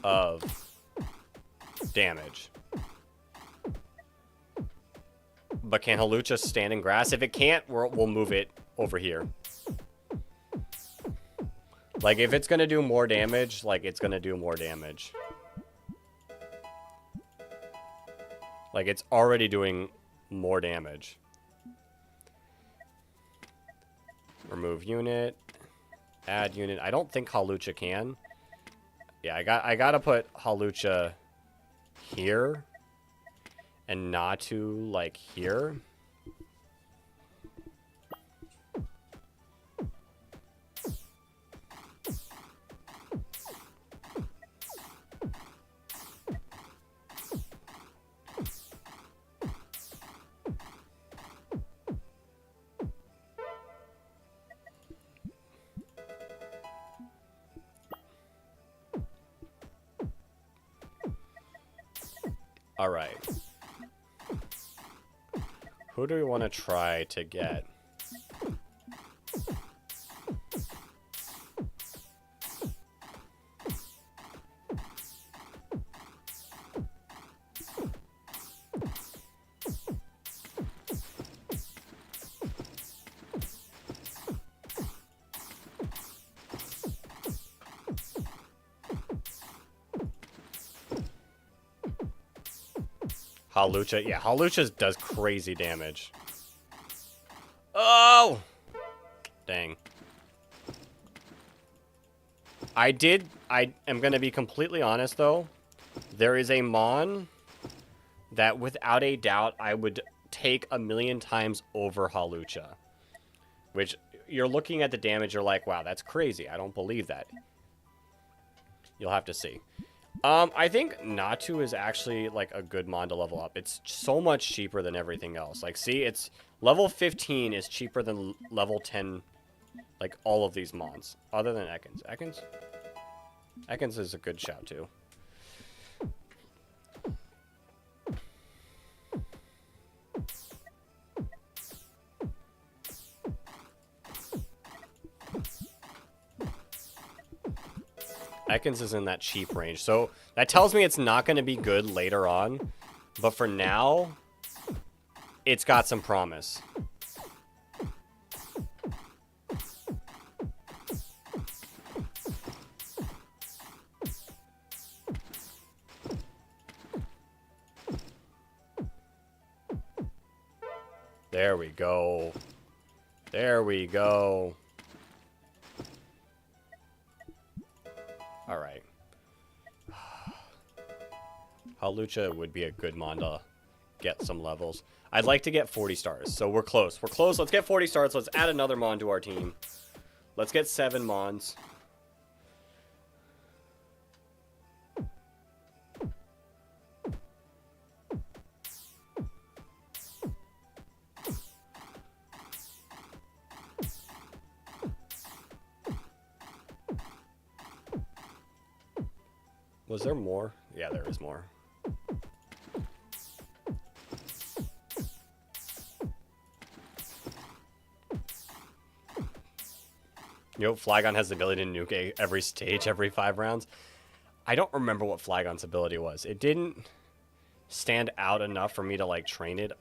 of damage. But can Halucha stand in grass? If it can't, we'll move it over here. Like, if it's going to do more damage, like, it's going to do more damage. Like, it's already doing more damage. Remove unit. Add unit. I don't think Halucha can. Yeah, I gotta put Halucha here. And Natu, like, here. All right. Who do we want to try to get? Halucha. Yeah, Halucha does crazy damage. Oh! Dang. I am going to be completely honest, though. There is a Mon that, without a doubt, I would take 1,000,000 times over Halucha. Which, you're looking at the damage, you're like, wow, that's crazy. I don't believe that. You'll have to see. I think Natu is actually, like, a good Mon to level up. It's so much cheaper than everything else. Like, see, it's... Level 15 is cheaper than level 10, like, all of these Mons. Other than Ekans. Ekans? Ekans is a good shout, too. Ekans is in that cheap range. So that tells me it's not going to be good later on. But for now, it's got some promise. There we go. There we go. Alright. Halucha would be a good Mon to get some levels. I'd like to get 40 stars, so we're close. We're close. Let's get 40 stars. Let's add another Mon to our team. Let's get 7 Mons. Was there more? Yeah, there is more. You know, Flygon has the ability to nuke every stage every 5 rounds. I don't remember what Flygon's ability was. It didn't stand out enough for me to, like, train it.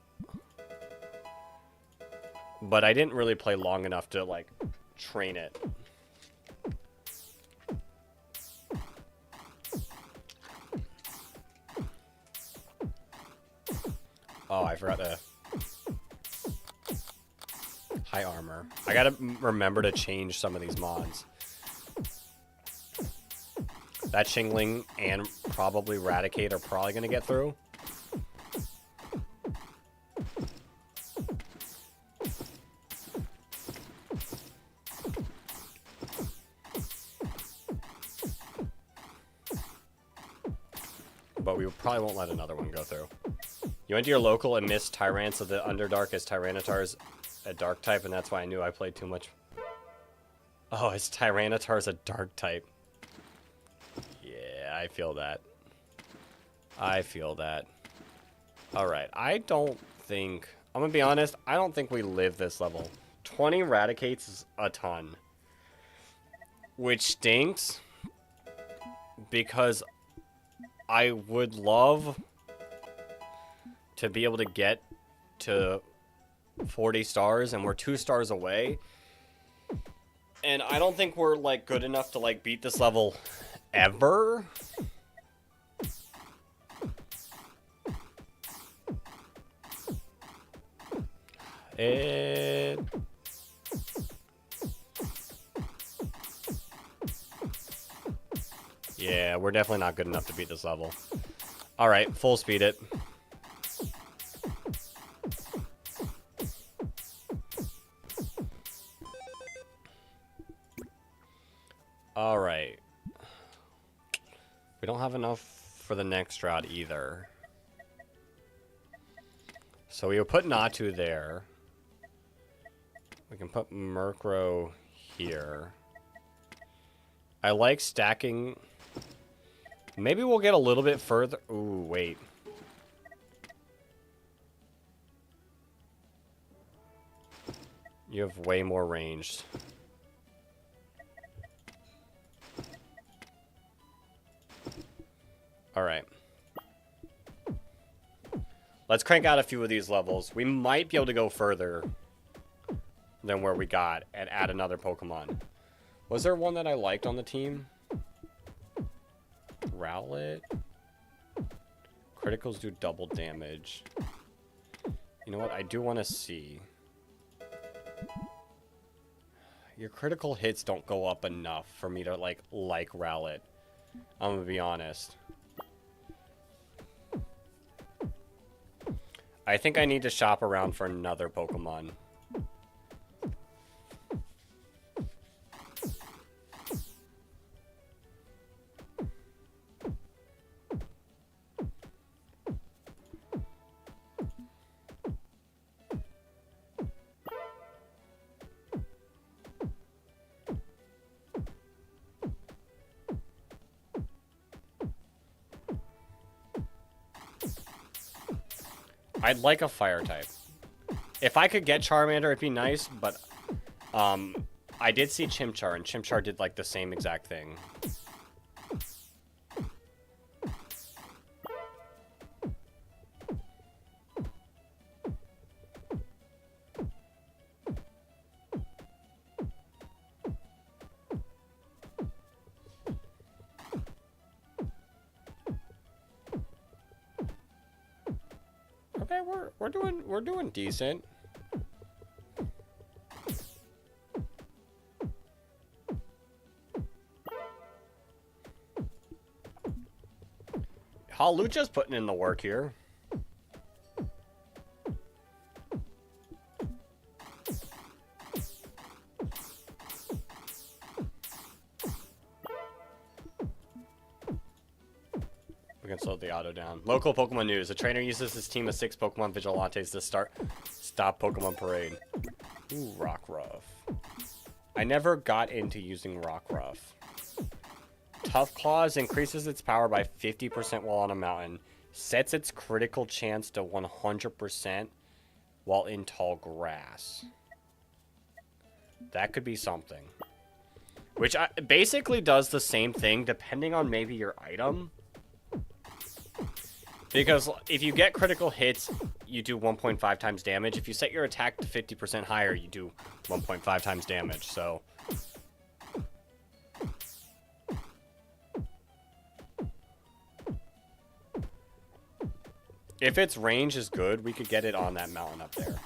But I didn't really play long enough to, like, train it. Oh, I forgot to... High armor. I gotta remember to change some of these mods. That Shingling and probably Raticate are probably gonna get through. But we probably won't let another one go through. You went to your local and missed Tyrant, so the Underdark is Tyranitar's a dark type, and that's why I knew I played too much. Oh, it's Tyranitar's a dark type. Yeah, I feel that. I feel that. Alright, I don't think... I'm gonna be honest, I don't think we live this level. 20 Raticates is a ton. Which stinks. Because I would love to be able to get to 40 stars, and we're 2 stars away. And I don't think we're, like, good enough to, like, beat this level ever. Yeah, we're definitely not good enough to beat this level. Alright, full speed it. Alright. We don't have enough for the next route either. So we'll put Natu there. We can put Murkrow here. I like stacking. Maybe we'll get a little bit further. Ooh, wait. You have way more ranged. Alright. Let's crank out a few of these levels. We might be able to go further than where we got and add another Pokemon. Was there one that I liked on the team? Rowlet? Criticals do double damage. You know what? I do want to see. Your critical hits don't go up enough for me to like Rowlet. I'm gonna be honest. I think I need to shop around for another Pokemon. I'd like a fire type. If I could get Charmander, it'd be nice, but I did see Chimchar, and Chimchar did like the same exact thing. Okay, we're doing decent. Halucha's putting in the work here. We can slow the auto down. Local Pokemon news. A trainer uses his team of 6 Pokemon Vigilantes to stop Pokemon Parade. Ooh, Rockruff. I never got into using Rockruff. Tough Claws increases its power by 50% while on a mountain. Sets its critical chance to 100% while in tall grass. That could be something. Which basically does the same thing depending on maybe your item. Because if you get critical hits, you do 1.5 times damage. If you set your attack to 50% higher, you do 1.5 times damage. So if its range is good, we could get it on that mountain up there.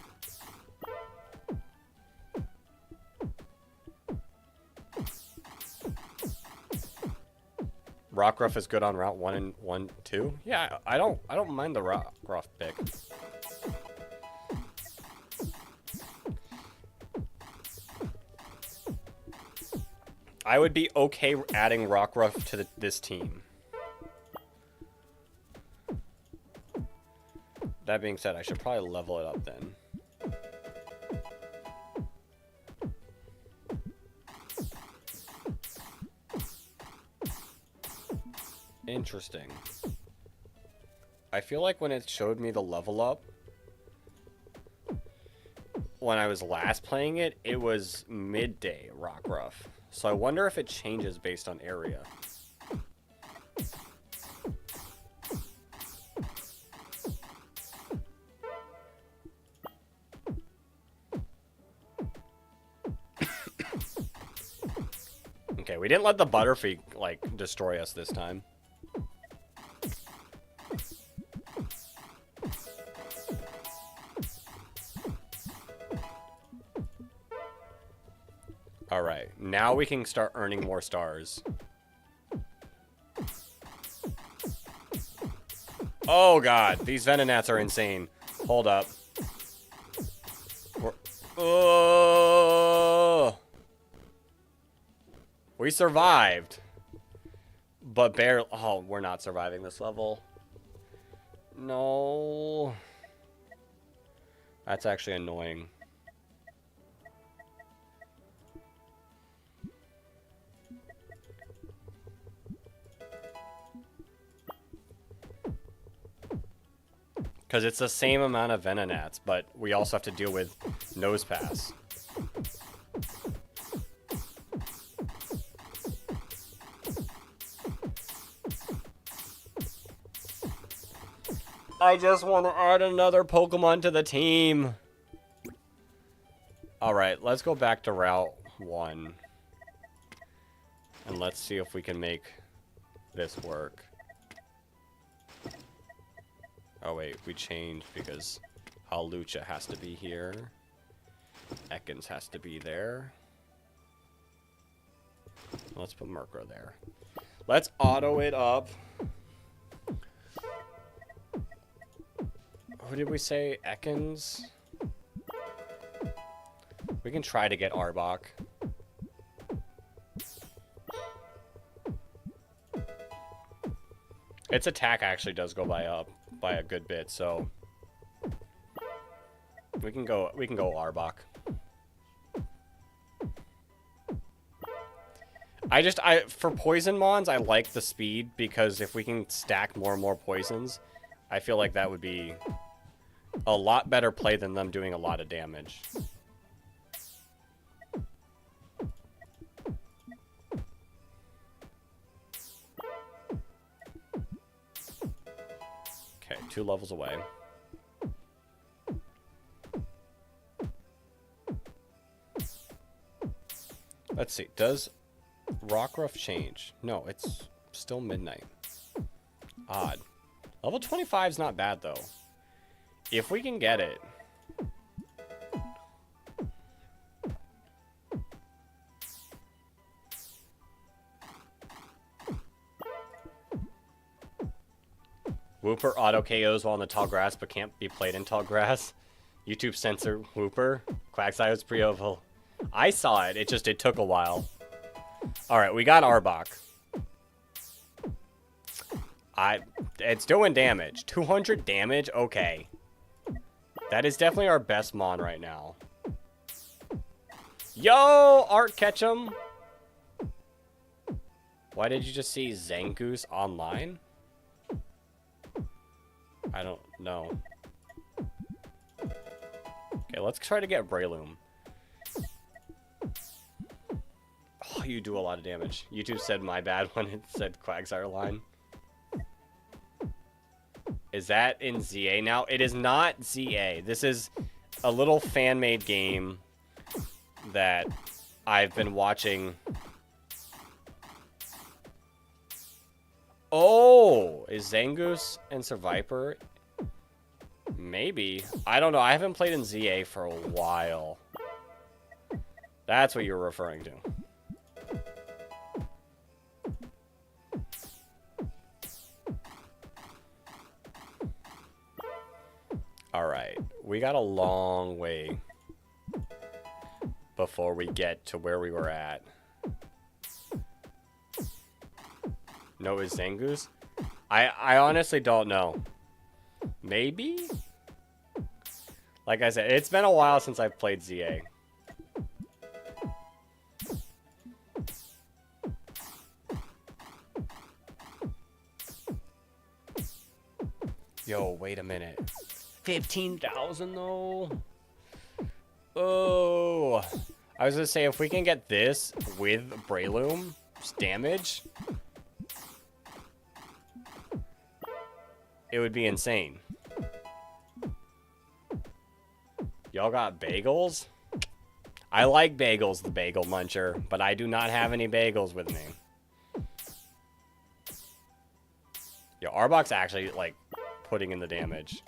Rockruff is good on Route 1 and 1, 2. Yeah, I don't mind the Rockruff pick. I would be okay adding Rockruff to this team. That being said, I should probably level it up then. Interesting. I feel like when it showed me the level up, when I was last playing it, it was midday Rockruff. So I wonder if it changes based on area. Okay, we didn't let the Butterfree, like, destroy us this time. Alright, now we can start earning more stars. Oh god, these Venonats are insane. Hold up. Oh! We survived. But barely. Oh, we're not surviving this level. No. That's actually annoying. Because it's the same amount of Venonats, but we also have to deal with Nose Pass. I just want to add another Pokemon to the team. Alright, let's go back to Route 1. And let's see if we can make this work. Oh wait, we changed because Hawlucha has to be here. Ekans has to be there. Let's put Murkrow there. Let's auto it up. Who did we say? Ekans? We can try to get Arbok. Its attack actually does go by a good bit, so we can go Arbok. For poison mons, I like the speed because if we can stack more and more poisons, I feel like that would be a lot better play than them doing a lot of damage. Okay, 2 levels away. Let's see, does Rockruff change? No, it's still midnight. Odd. Level 25 is not bad, though. If we can get it. Wooper auto KOs while in the tall grass but can't be played in tall grass. YouTube censor Wooper. Quagsire pre-oval. I saw it, it took a while. Alright, we got Arbok. It's doing damage. 200 damage? Okay. That is definitely our best mon right now. Yo, Art Ketchum. Why did you just see Zangoose online? I don't know. Okay, let's try to get Breloom. Oh, you do a lot of damage. YouTube said my bad when it said Quagsire line. Is that in ZA now? It is not ZA. This is a little fan-made game that I've been watching. Oh, is Zangoose and Survivor? Maybe. I don't know. I haven't played in ZA for a while. That's what you're referring to. Alright, we got a long way before we get to where we were at. No, is Zangoose? I honestly don't know. Maybe? Like I said, it's been a while since I've played ZA. Yo, wait a minute. 15,000 though? Oh. I was gonna say, if we can get this with Breloom's damage, it would be insane. Y'all got bagels? I like bagels, the bagel muncher, but I do not have any bagels with me. Yo, Arbok's actually, like, putting in the damage.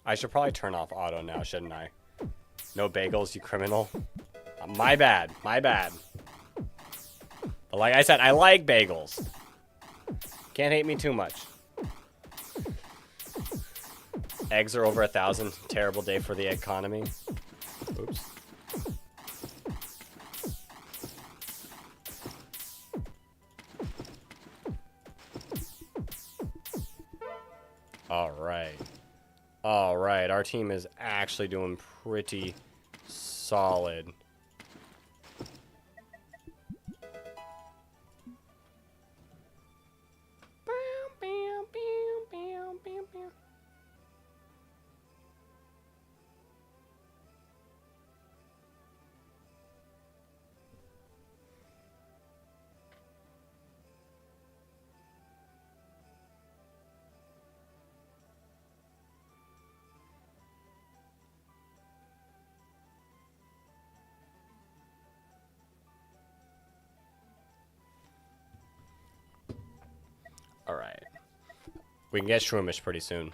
I should probably turn off auto now, shouldn't I? No bagels, you criminal. My bad, my bad. But like I said, I like bagels. Can't hate me too much. Eggs are over 1,000. Terrible day for the economy. Oops. All right. All right, our team is actually doing pretty solid. Alright. We can get Shroomish pretty soon.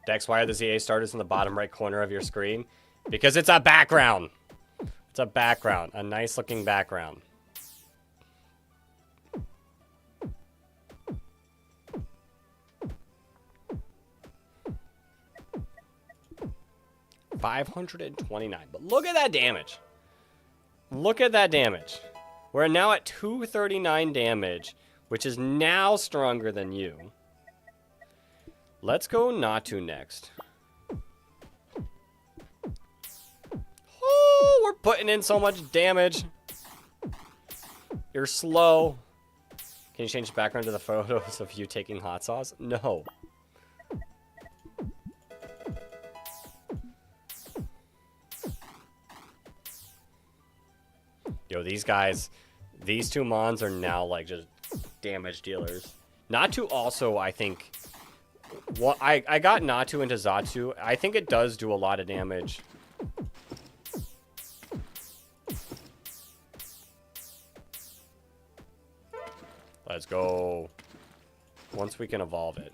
Dex, why are the ZA starters in the bottom right corner of your screen? Because it's a background. It's a background. A nice looking background. $529. But look at that damage. Look at that damage. We're now at 239 damage, which is now stronger than you. Let's go Natu next. Oh, we're putting in so much damage. You're slow. Can you change the background to the photos of you taking hot sauce? No. Yo, these guys, these two Mons are now like just damage dealers. Natu also, I think, I got Natu into Zatsu. I think it does do a lot of damage. Let's go. Once we can evolve it.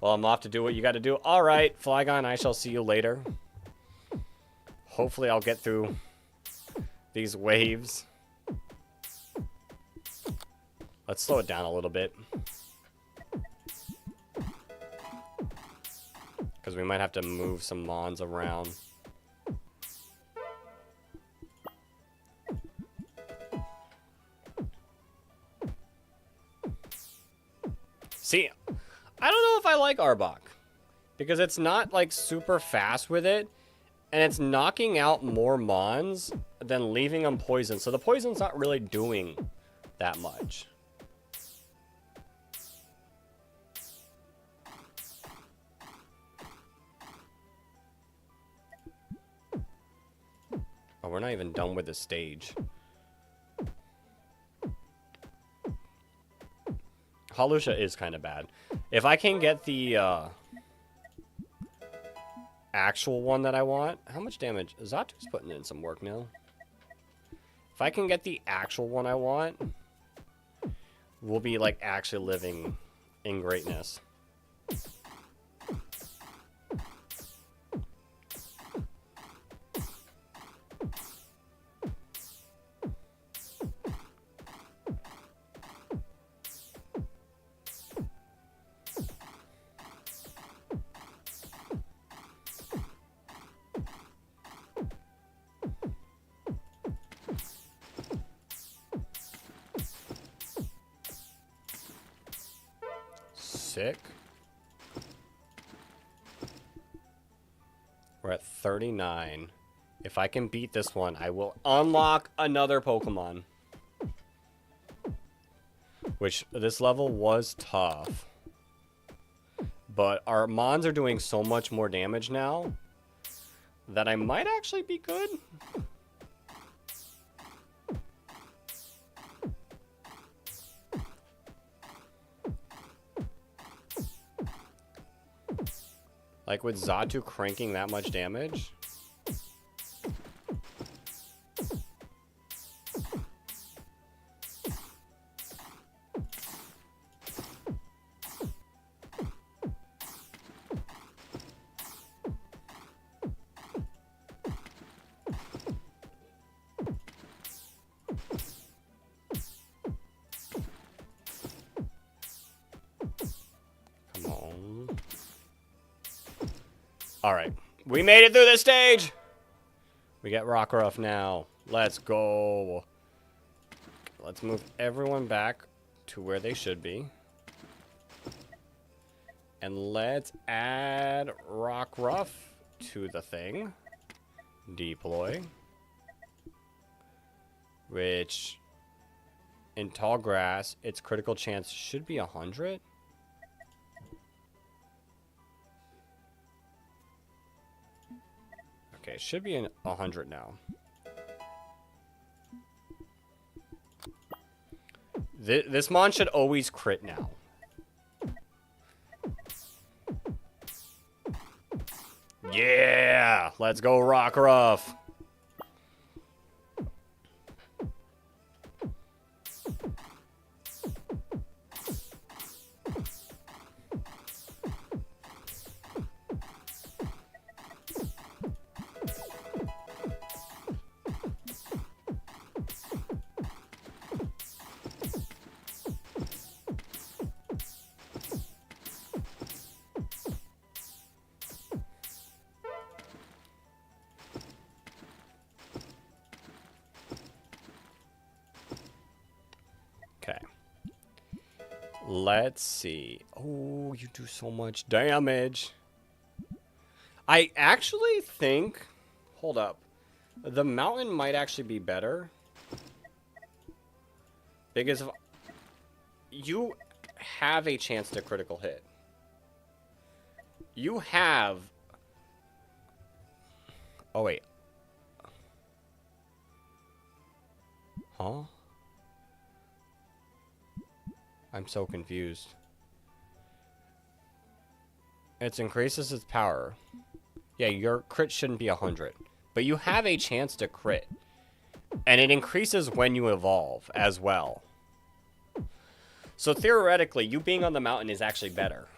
Well, I'm off to do what you got to do. All right, Flygon, I shall see you later. Hopefully I'll get through these waves. Let's slow it down a little bit. Because we might have to move some Mons around. See, I don't know if I like Arbok. Because it's not like super fast with it. And it's knocking out more Mons than leaving them poisoned. So the poison's not really doing that much. Oh, we're not even done with the stage. Halusha is kind of bad. If I can get the actual one that I want, how much damage? Zatu's putting in some work now. If I can get the actual one I want, we'll be like actually living in greatness. sick. We're at 39. If I can beat this one, I will unlock another Pokemon. Which, this level was tough. But our Mons are doing so much more damage now that I might actually be good. Like with Xatu cranking that much damage. Alright, we made it through this stage! We get Rockruff now. Let's go. Let's move everyone back to where they should be. And let's add Rockruff to the thing. Deploy. Which, in tall grass, its critical chance should be 100. Okay, it should be in 100 now. This mon should always crit now. Yeah! Let's go, Rockruff! Okay. Let's see. Oh, you do so much damage. I actually think... Hold up. The mountain might actually be better. Because you have a chance to critical hit. You have... Oh, wait. Huh? I'm so confused. It increases its power. Yeah, your crit shouldn't be 100. But you have a chance to crit. And it increases when you evolve as well. So theoretically, you being on the mountain is actually better.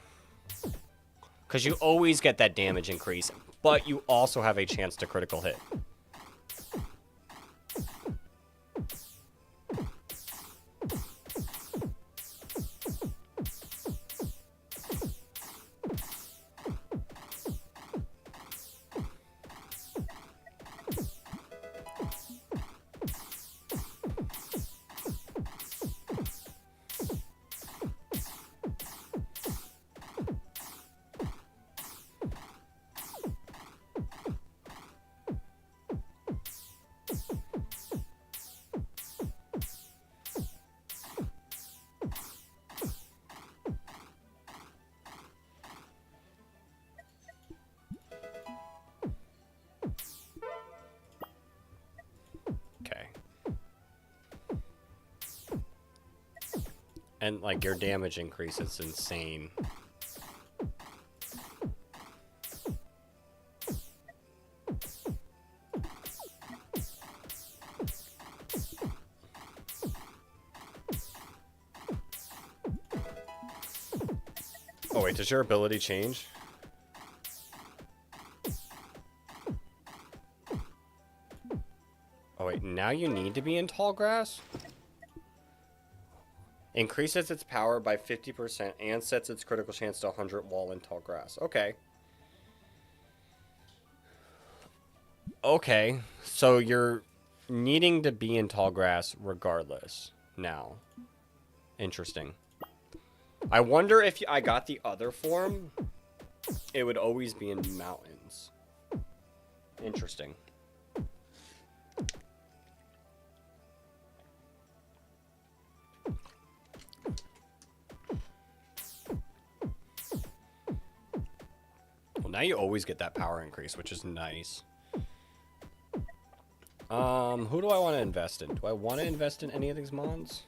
Because you always get that damage increase. But you also have a chance to critical hit. And, like, your damage increase is insane. Oh, wait, does your ability change? Oh, wait, now you need to be in tall grass? Increases its power by 50% and sets its critical chance to 100 while in tall grass. Okay. Okay, so you're needing to be in tall grass regardless now. Interesting. I wonder if I got the other form, it would always be in mountains. Interesting. Well, now you always get that power increase, which is nice. Who do I want to invest in? Do I want to invest in any of these mons?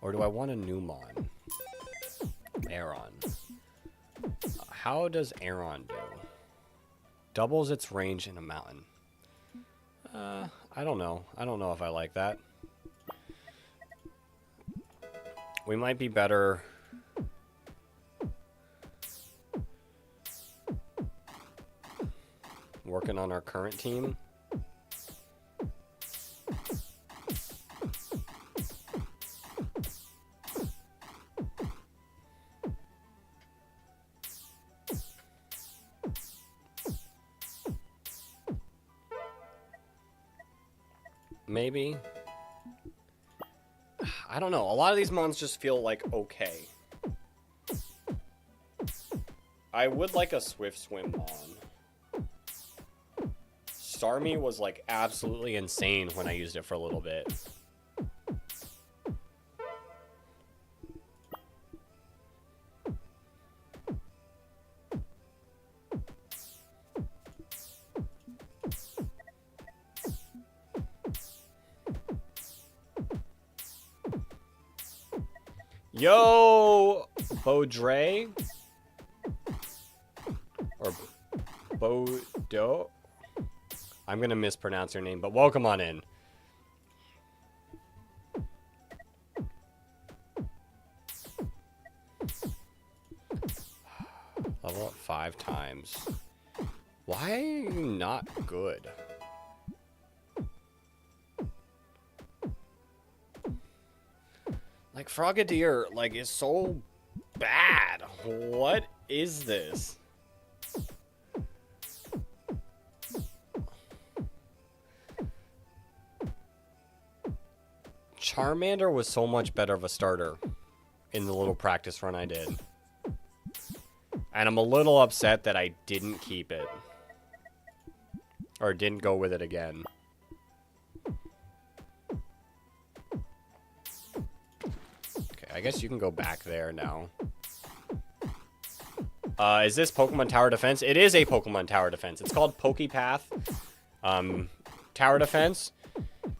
Or do I want a new mon? Aeron. How does Aeron do? Doubles its range in a mountain. I don't know. I don't know if I like that. We might be better... working on our current team. Maybe. I don't know. A lot of these mons just feel like okay. I would like a Swift Swim mon. Starmie was like absolutely insane when I used it for a little bit. Yo, Baudre? Or Bodo? I'm going to mispronounce your name, but welcome on in. Level up 5 times. Why are you not good? Like, Frogadier, like, is so bad. What is this? Charmander was so much better of a starter in the little practice run I did. And I'm a little upset that I didn't keep it. Or didn't go with it again. Okay, I guess you can go back there now. Is this Pokemon Tower Defense? It is a Pokemon Tower Defense. It's called PokePath Tower Defense.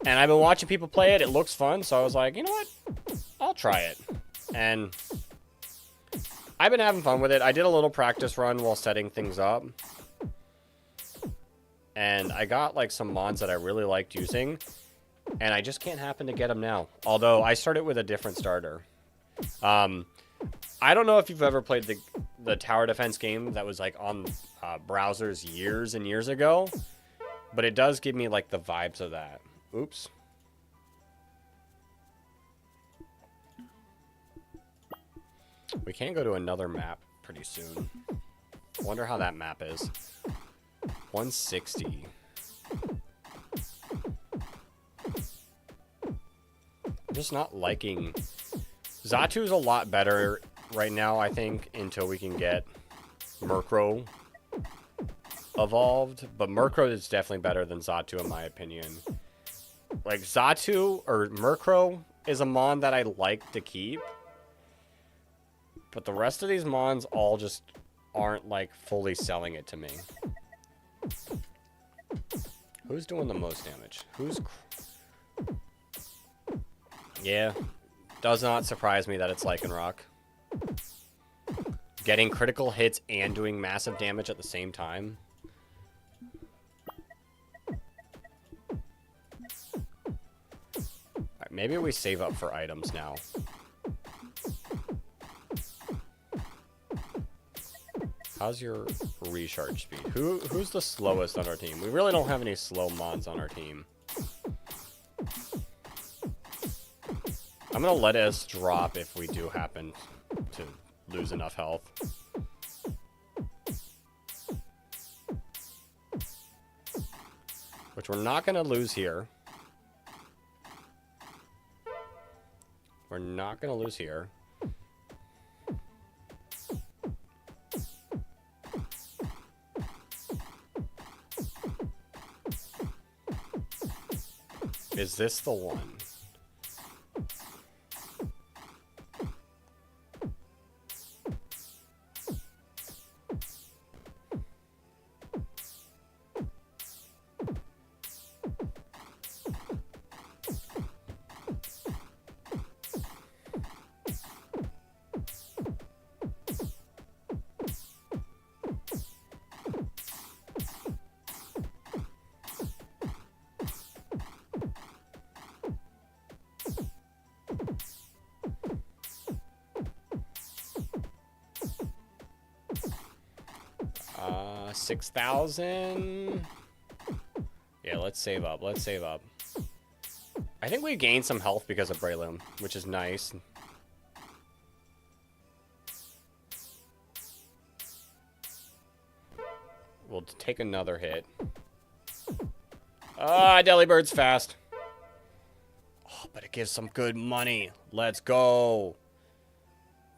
And I've been watching people play it. It looks fun. So I was like, you know what? I'll try it. And I've been having fun with it. I did a little practice run while setting things up. And I got like some mons that I really liked using. And I just can't happen to get them now. Although I started with a different starter. I don't know if you've ever played the tower defense game that was like on browsers years and years ago. But it does give me like the vibes of that. Oops. We can go to another map pretty soon. Wonder how that map is. 160. I'm just not liking... Xatu's a lot better right now, I think, until we can get Murkrow evolved. But Murkrow is definitely better than Xatu in my opinion. Like, Xatu or Murkrow is a mon that I like to keep. But the rest of these mons all just aren't, like, fully selling it to me. Who's doing the most damage? Who's... Yeah. Does not surprise me that it's Lycanroc. Getting critical hits and doing massive damage at the same time. Alright, maybe we save up for items now. How's your recharge speed? Who's the slowest on our team? We really don't have any slow mons on our team. I'm gonna let us drop if we do happen to lose enough health. Which we're not gonna lose here. We're not going to lose here. Is this the one? Uh, 6,000. Yeah, let's save up. Let's save up. I think we gained some health because of Breloom, which is nice. We'll take another hit. Ah, Delibird's fast. Oh, but it gives some good money. Let's go.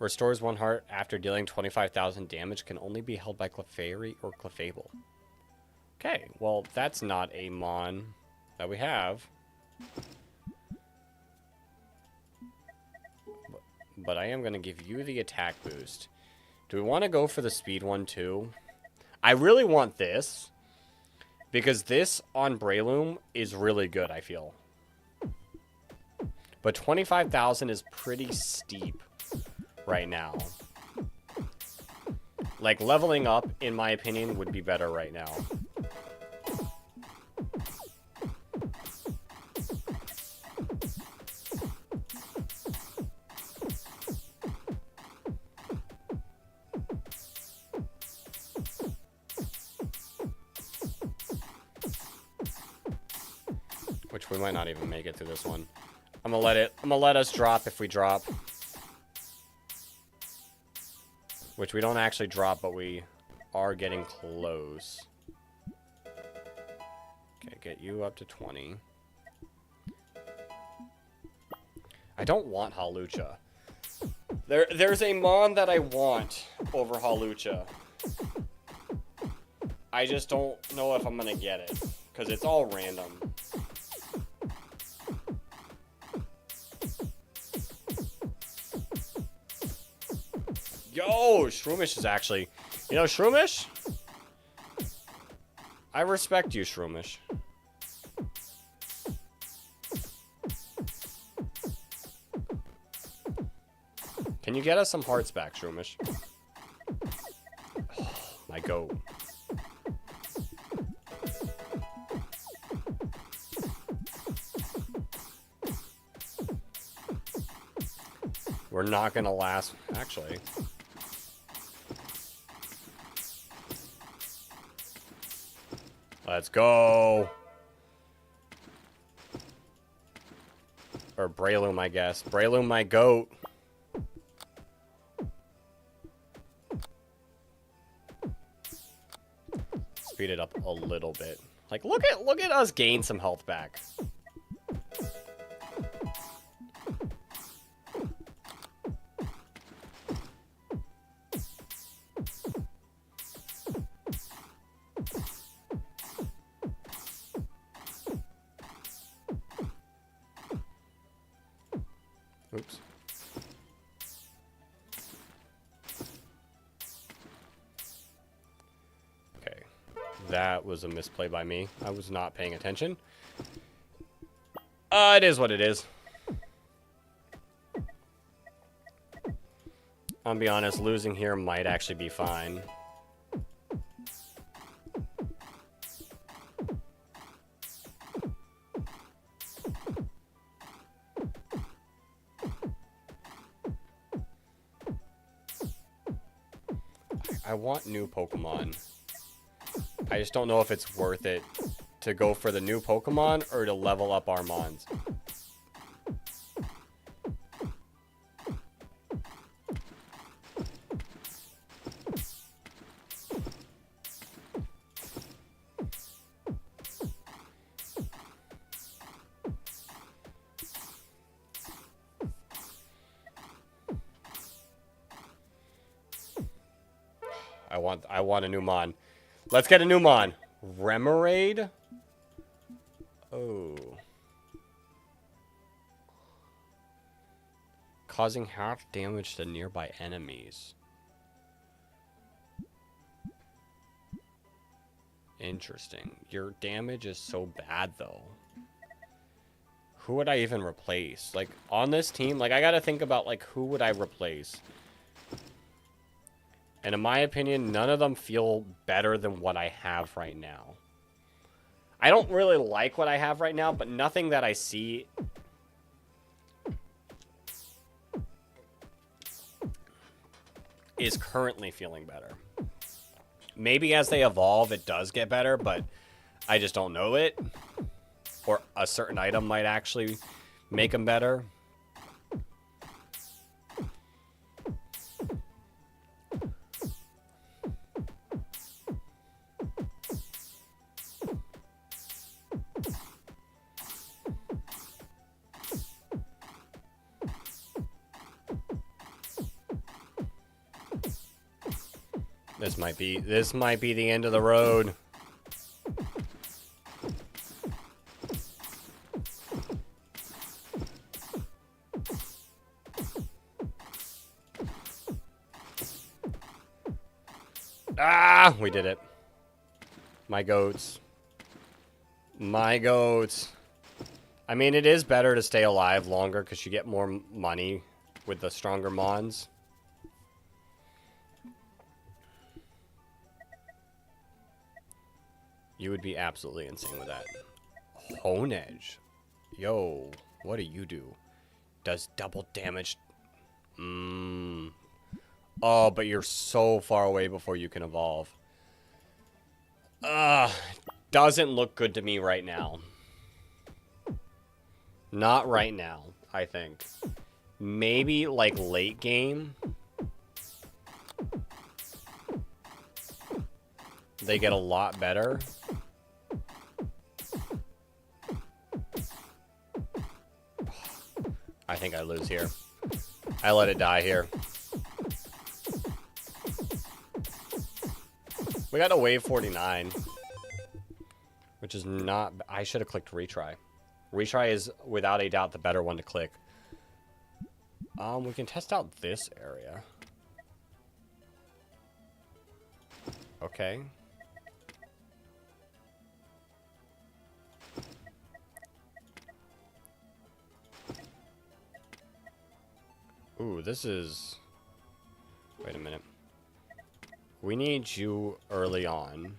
Restores 1 heart after dealing 25,000 damage. Can only be held by Clefairy or Clefable. Okay, well, that's not a Mon that we have. But I am going to give you the attack boost. Do we want to go for the speed one too? I really want this. Because this on Breloom is really good, I feel. But 25,000 is pretty steep right now. Like, leveling up, in my opinion, would be better right now. Which we might not even make it through this one. I'm gonna let us drop if we drop. Which we don't actually drop, but we are getting close. Okay, get you up to 20. I don't want Hawlucha. There's a Mon that I want over Hawlucha. I just don't know if I'm gonna get it. Because it's all random. Yo, Shroomish is actually... You know, Shroomish? I respect you, Shroomish. Can you get us some hearts back, Shroomish? Oh, my goat. We're not gonna last... Actually... Let's go. Or Breloom, I guess. Breloom, my goat. Speed it up a little bit. Like, look at us gain some health back. Oops. Okay. That was a misplay by me. I was not paying attention. It is what it is. I'll be honest, losing here might actually be fine. I want new Pokemon. I just don't know if it's worth it to go for the new Pokemon or to level up our Mons. I want a new mon. Let's get a new mon. Remoraid? Oh. Causing half damage to nearby enemies. Interesting. Your damage is so bad, though. Who would I even replace? Like, on this team, like, I gotta think about, like, who would I replace? And in my opinion, none of them feel better than what I have right now. I don't really like what I have right now, but nothing that I see is currently feeling better. Maybe as they evolve, it does get better, but I just don't know it. Or a certain item might actually make them better. This might be the end of the road. Ah, we did it. My goats. My goats. I mean, it is better to stay alive longer because you get more money with the stronger mons. You would be absolutely insane with that. Hone Edge. Yo, what do you do? Does double damage. Oh, but you're so far away before you can evolve. Doesn't look good to me right now. Not right now, I think. Maybe, like, late game. They get a lot better. I think I lose here. I let it die here. We got a wave 49. Which is not... I should have clicked retry. Retry is, without a doubt, the better one to click. We can test out this area. Okay. Ooh, this is... Wait a minute. We need you early on.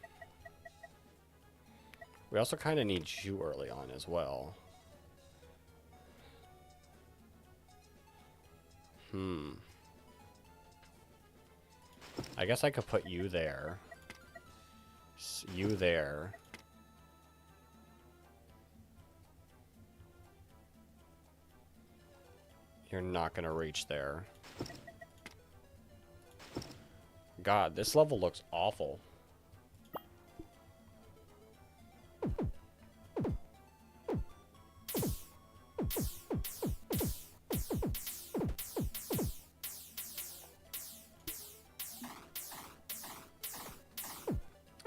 We also kind of need you early on as well. I guess I could put you there. You there. You're not gonna reach there. God, this level looks awful.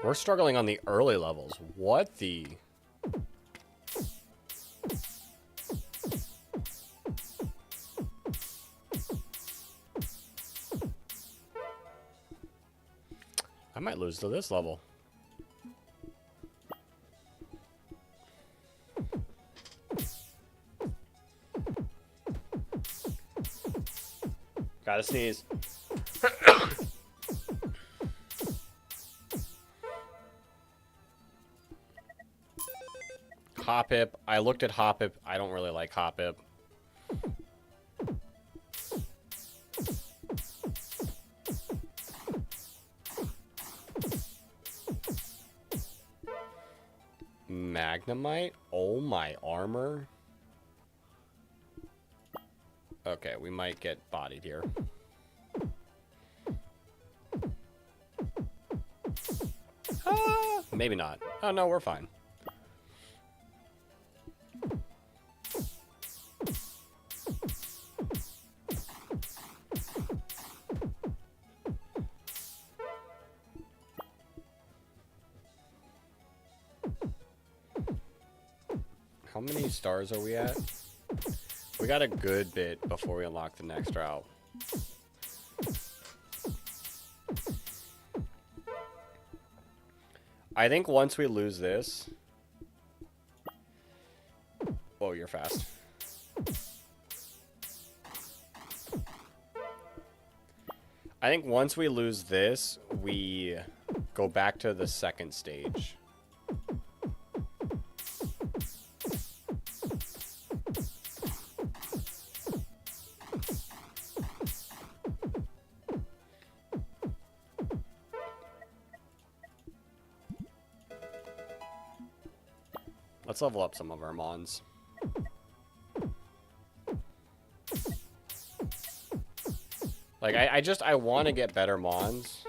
We're struggling on the early levels. What the... I might lose to this level. Gotta sneeze. Hoppip. I looked at Hoppip. I don't really like Hoppip. Magnemite? Oh my armor. Okay, we might get bodied here. Maybe not. Oh no, we're fine. How many stars are we at? We got a good bit before we unlock the next route. I think once we lose this... Oh, you're fast. I think once we lose this, we go back to the second stage. Let's level up some of our mons. Like, I want to get better mons.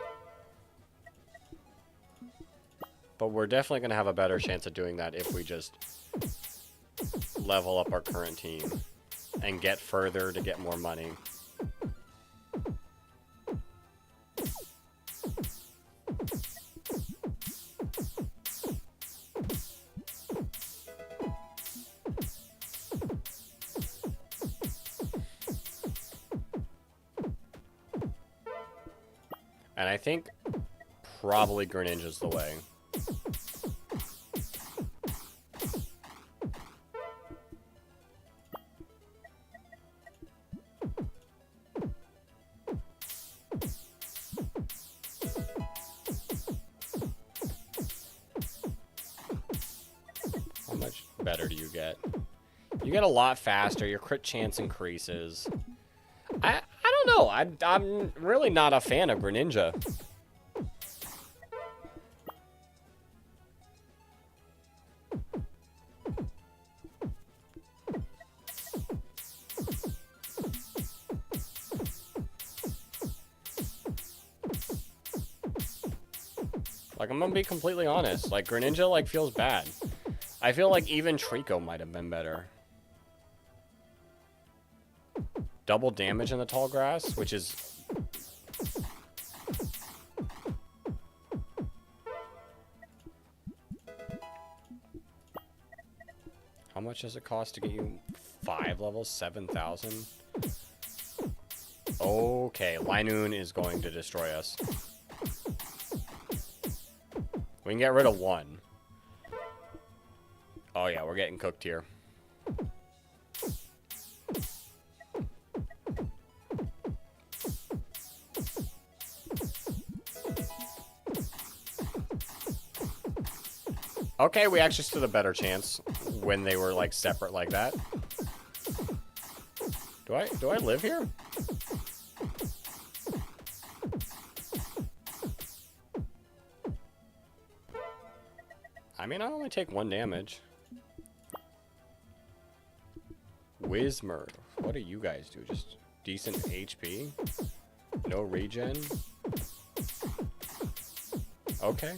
But we're definitely going to have a better chance of doing that if we just level up our current team and get further to get more money. And I think probably Greninja's the way. How much better do you get? You get a lot faster. Your crit chance increases. I don't know. I'm really not a fan of Greninja. Like, I'm gonna be completely honest. Like, Greninja, like, feels bad. I feel like even Trico might have been better. Double damage in the tall grass, which is... How much does it cost to get you 5 levels? 7,000? Okay, Linoon is going to destroy us. We can get rid of 1. Oh yeah, we're getting cooked here. Okay, we actually stood a better chance when they were, like, separate like that. Do I live here? I mean, I only take 1 damage. Whismur. What do you guys do? Just decent HP? No regen? Okay.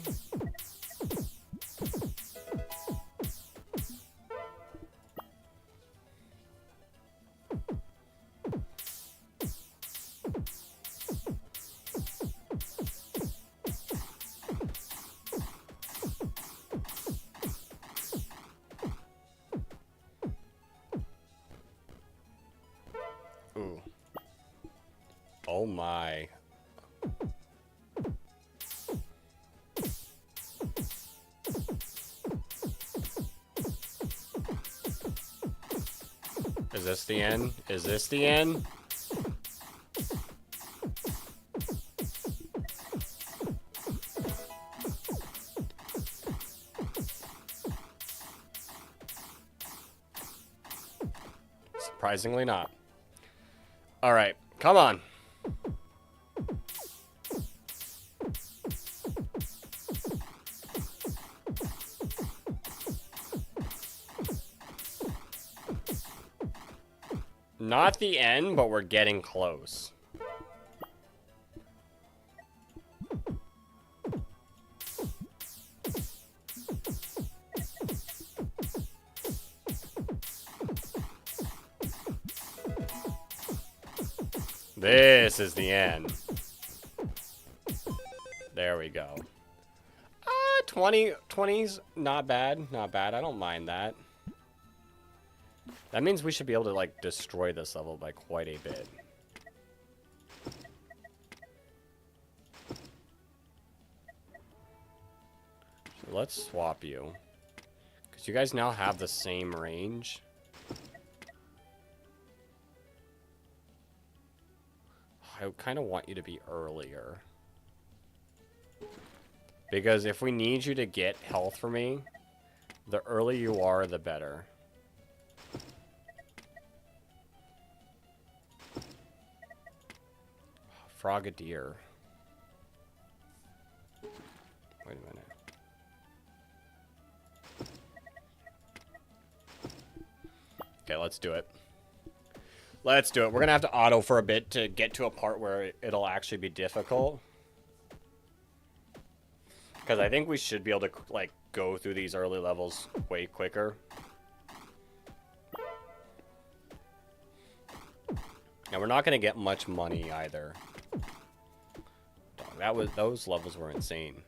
Ooh. Oh my. Is this the end? Is this the end? Surprisingly not. All right, come on. Not the end, but we're getting close. This is the end. There we go. 20's not bad. Not bad. I don't mind that. That means we should be able to, like, destroy this level by quite a bit. So let's swap you. Because you guys now have the same range. I kind of want you to be earlier. Because if we need you to get health for me, the earlier you are, the better. Frogadier. Wait a minute. Okay, let's do it. Let's do it. We're going to have to auto for a bit to get to a part where it'll actually be difficult. Because I think we should be able to, like, go through these early levels way quicker. And we're not going to get much money either. Those levels were insane.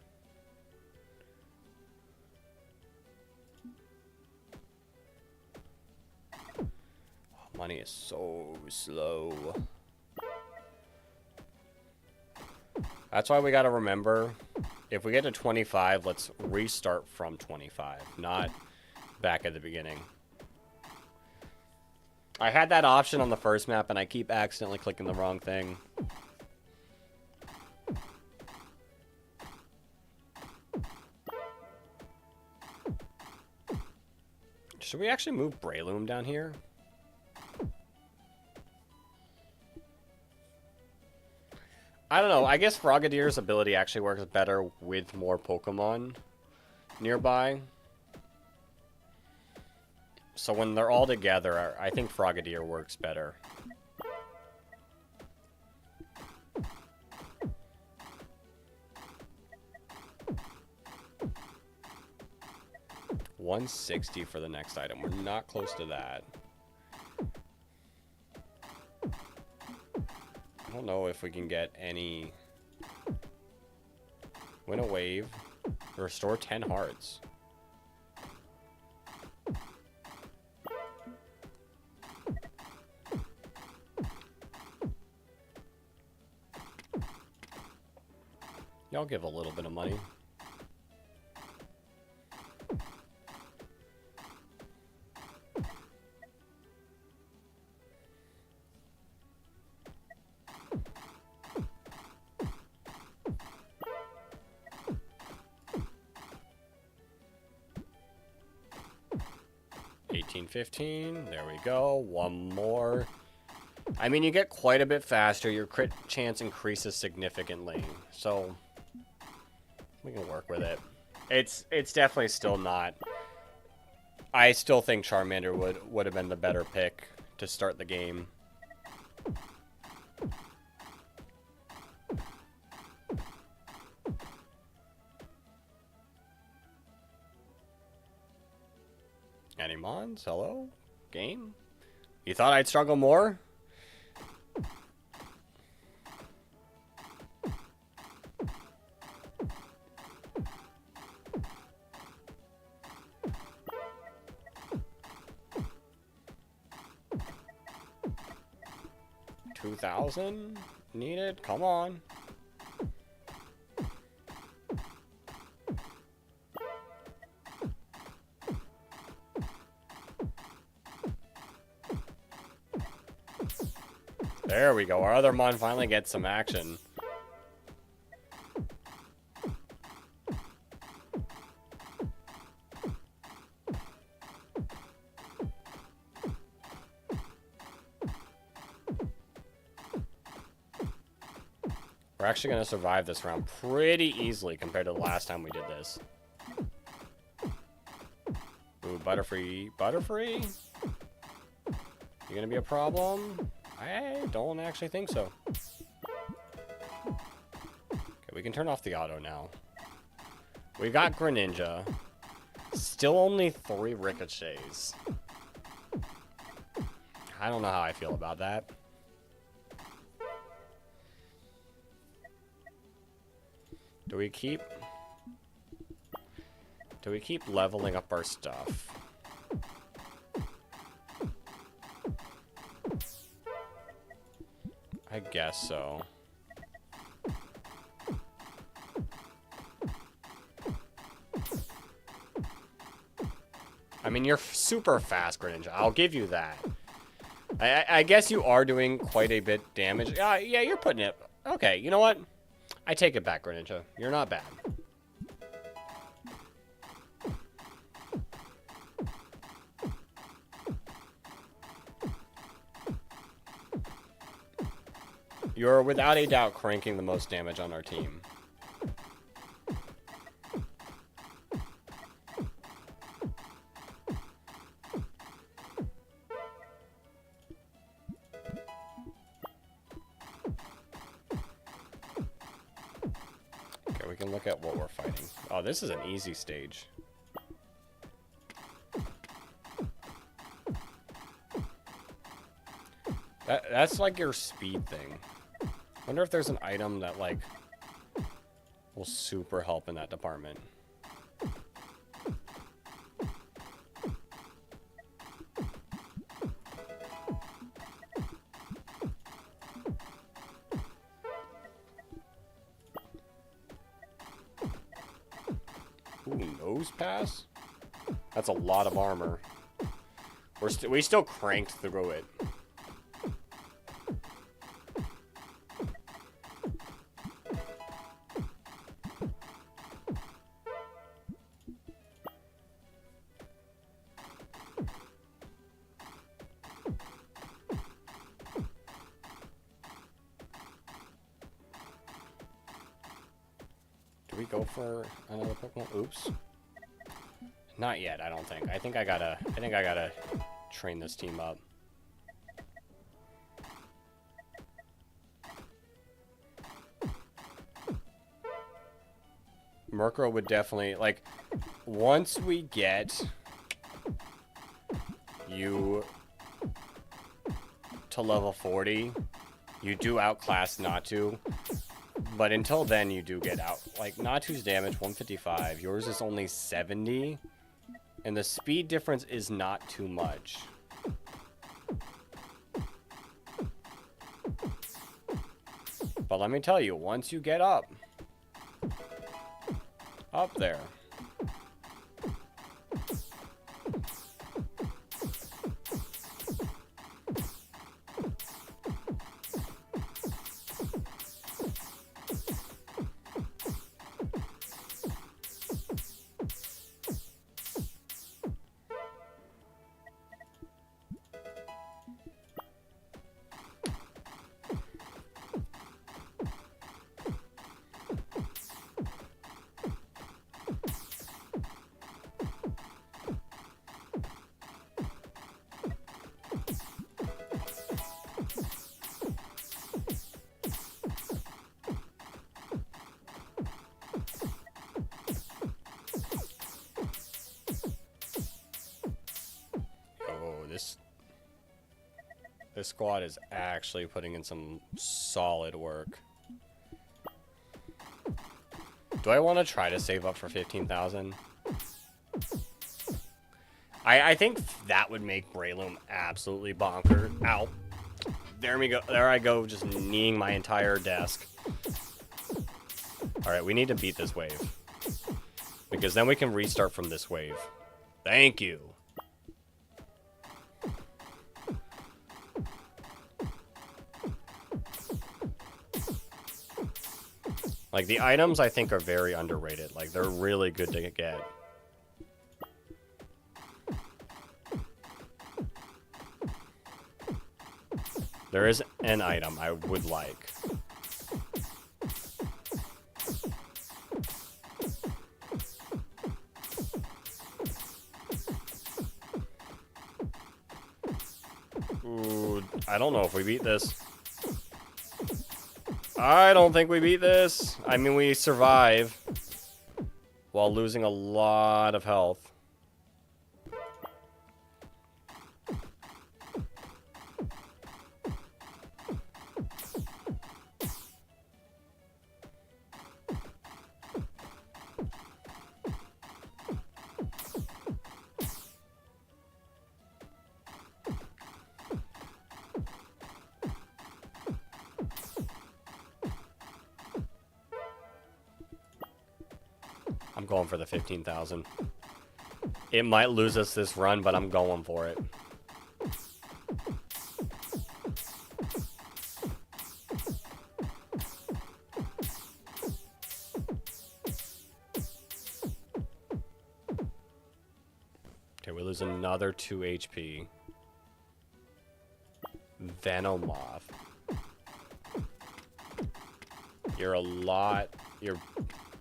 Money is so slow. That's why we gotta remember, if we get to 25, let's restart from 25, not back at the beginning. I had that option on the first map, and I keep accidentally clicking the wrong thing. Should we actually move Breloom down here? I don't know. I guess Frogadier's ability actually works better with more Pokemon nearby. So when they're all together, I think Frogadier works better. $160 for the next item. We're not close to that. I don't know if we can get any... Win a wave. Restore 10 hearts. Y'all give a little bit of money. $18.15. There we go. One more. I mean, you get quite a bit faster. Your crit chance increases significantly. So we can work with it. It's definitely still not. I still think Charmander would have been the better pick to start the game. Any mons? Hello? Game? You thought I'd struggle more? $2,000 needed? Come on. There we go. Our other mon finally gets some action. We're actually going to survive this round pretty easily compared to the last time we did this. Ooh, Butterfree. Butterfree? You going to be a problem? I don't actually think so. Okay, we can turn off the auto now. We got Greninja. Still only 3 ricochets. I don't know how I feel about that. Do we keep leveling up our stuff? guess so. I mean, you're super fast, Greninja. I'll give you that. I guess you are doing quite a bit damage. Yeah, you're putting it. Okay, you know what? I take it back, Greninja. You're not bad. You're without a doubt cranking the most damage on our team. Okay, we can look at what we're fighting. Oh, this is an easy stage. That's like your speed thing. Wonder if there's an item that, like, will super help in that department. Ooh, nose pass? That's a lot of armor. We still cranked through it. Do we go for another Pokemon? Oops. Not yet, I don't think. I think I gotta train this team up. Murkrow would definitely, like, once we get you to level 40, you do outclass Natu. But until then, you do get out. Like, Natu's damage, 155. Yours is only 70. And the speed difference is not too much. But let me tell you, once you get up there. This squad is actually putting in some solid work. Do I want to try to save up for 15,000? I think that would make Breloom absolutely bonkers. Ow. There we go. There I go, just kneeing my entire desk. Alright, we need to beat this wave. Because then we can restart from this wave. Thank you. Like, the items, I think, are very underrated. Like, they're really good to get. There is an item I would like. Ooh, I don't know if we beat this. I don't think we beat this. I mean, we survive while losing a lot of health. I'm going for the 15,000. It might lose us this run, but I'm going for it. Okay, we lose another 2 HP. Venomoth. You're a lot. You're...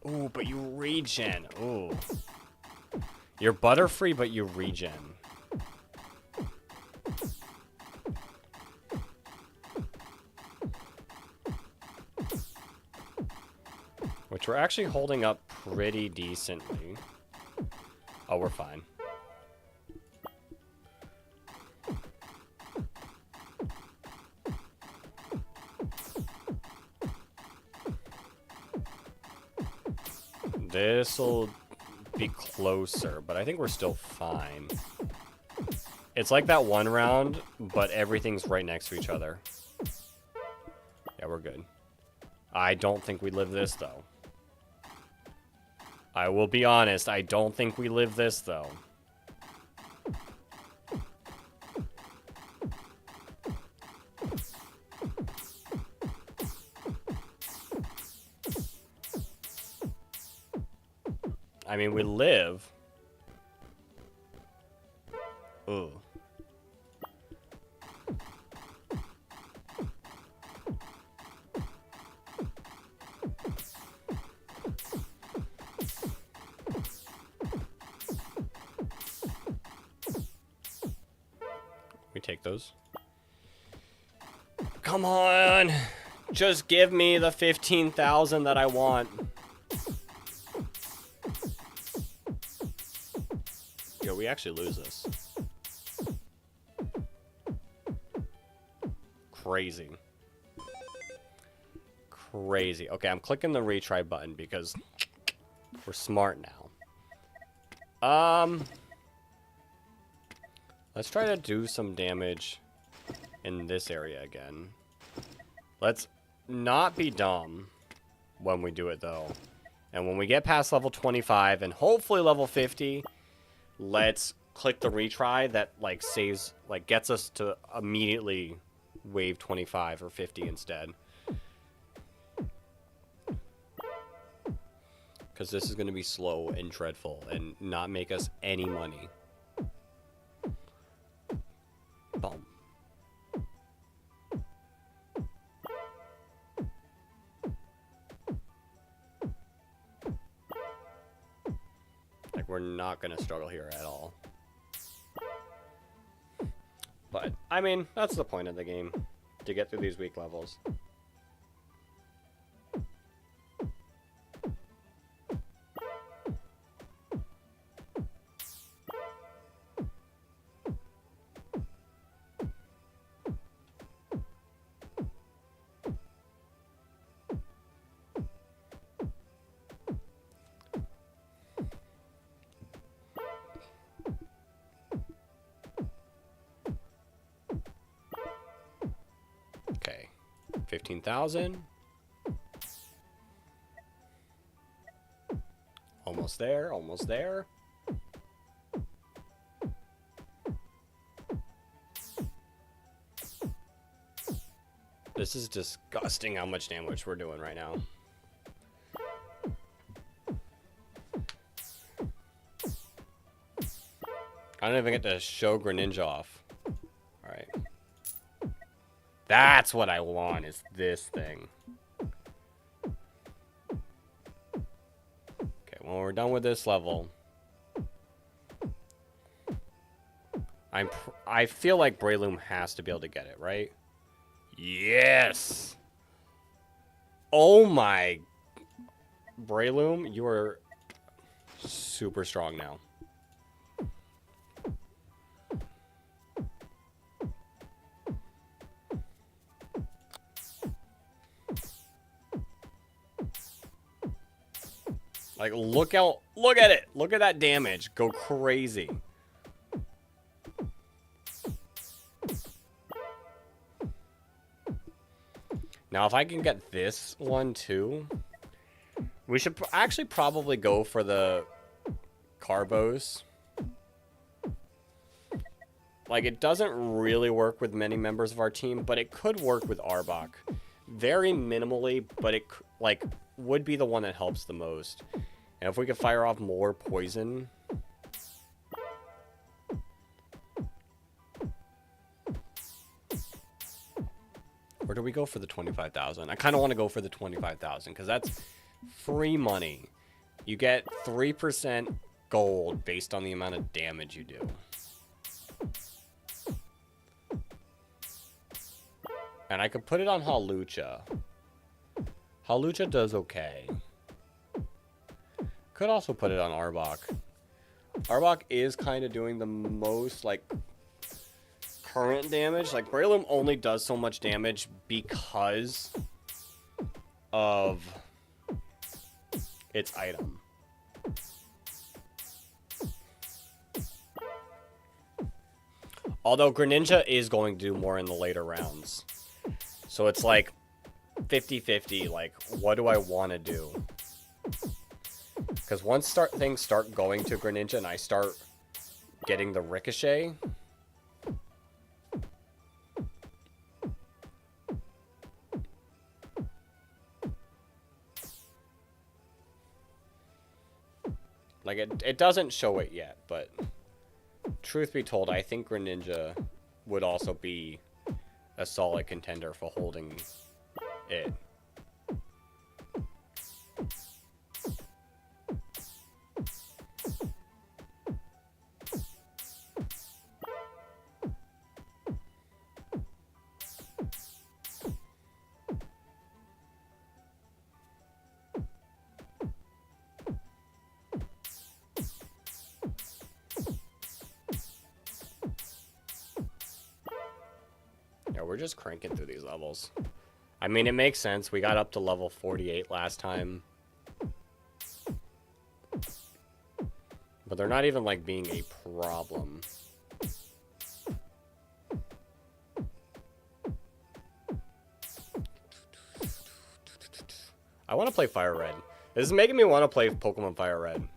Ooh, but you regen. Ooh. You're Butterfree, but you regen. Which we're actually holding up pretty decently. Oh, we're fine. This'll be closer, but I think we're still fine. It's like that one round, but everything's right next to each other. Yeah, we're good. I don't think we live this, though. I will be honest, I don't think we live this, though. I mean, we live. Ooh. We take those. Come on! Just give me the 15,000 that I want. Yo, we actually lose this. Crazy. Crazy. Okay, I'm clicking the retry button because we're smart now. Let's try to do some damage in this area again. Let's not be dumb when we do it, though. And when we get past level 25 and hopefully level 50... Let's click the retry that, like, saves, like, gets us to immediately wave 25 or 50 instead. Because this is going to be slow and dreadful and not make us any money. Boom. We're not going to struggle here at all. But, I mean, that's the point of the game. To get through these weak levels. Okay, 15,000. Almost there, almost there. This is disgusting how much damage we're doing right now. I don't even get to show Greninja off. Alright. That's what I want, is this thing. Okay, when we're done with this level, I feel like Breloom has to be able to get it, right? Yes! Oh my... Breloom, you are super strong now. Like, look at it. Look at that damage. Go crazy. Now, if I can get this one, too, We should actually probably go for the Carbos. Like, it doesn't really work with many members of our team, but it could work with Arbok. Very minimally, but it, like, would be the one that helps the most. And if we could fire off more poison... Or do we go for the 25,000? I kind of want to go for the 25,000, because that's free money. You get 3% gold based on the amount of damage you do. And I could put it on Hawlucha. Hawlucha does okay. Could also put it on Arbok. Arbok is kind of doing the most, like, current damage. Like, Breloom only does so much damage because of its item. Although Greninja is going to do more in the later rounds. So it's like 50-50, like, what do I want to do? Because once things start going to Greninja and I start getting the Ricochet... Like, it doesn't show it yet, but truth be told, I think Greninja would also be a solid contender for holding it. Yeah, we're just cranking through these levels. I mean, it makes sense. We got up to level 48 last time. But they're not even, like, being a problem. I want to play Fire Red. This is making me want to play Pokemon Fire Red.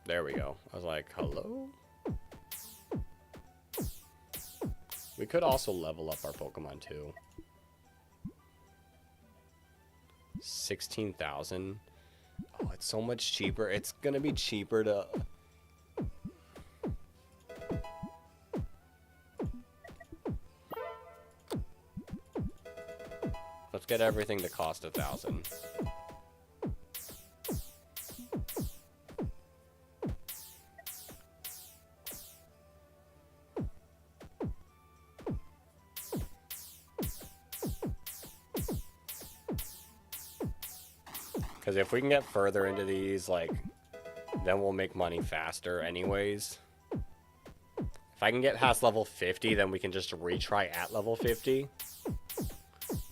There we go. I was like, hello? We could also level up our Pokemon too. 16,000. Oh, it's so much cheaper. It's gonna be cheaper to... Let's get everything to cost 1,000. Because if we can get further into these, like, then we'll make money faster anyways. If I can get past level 50, then we can just retry at level 50.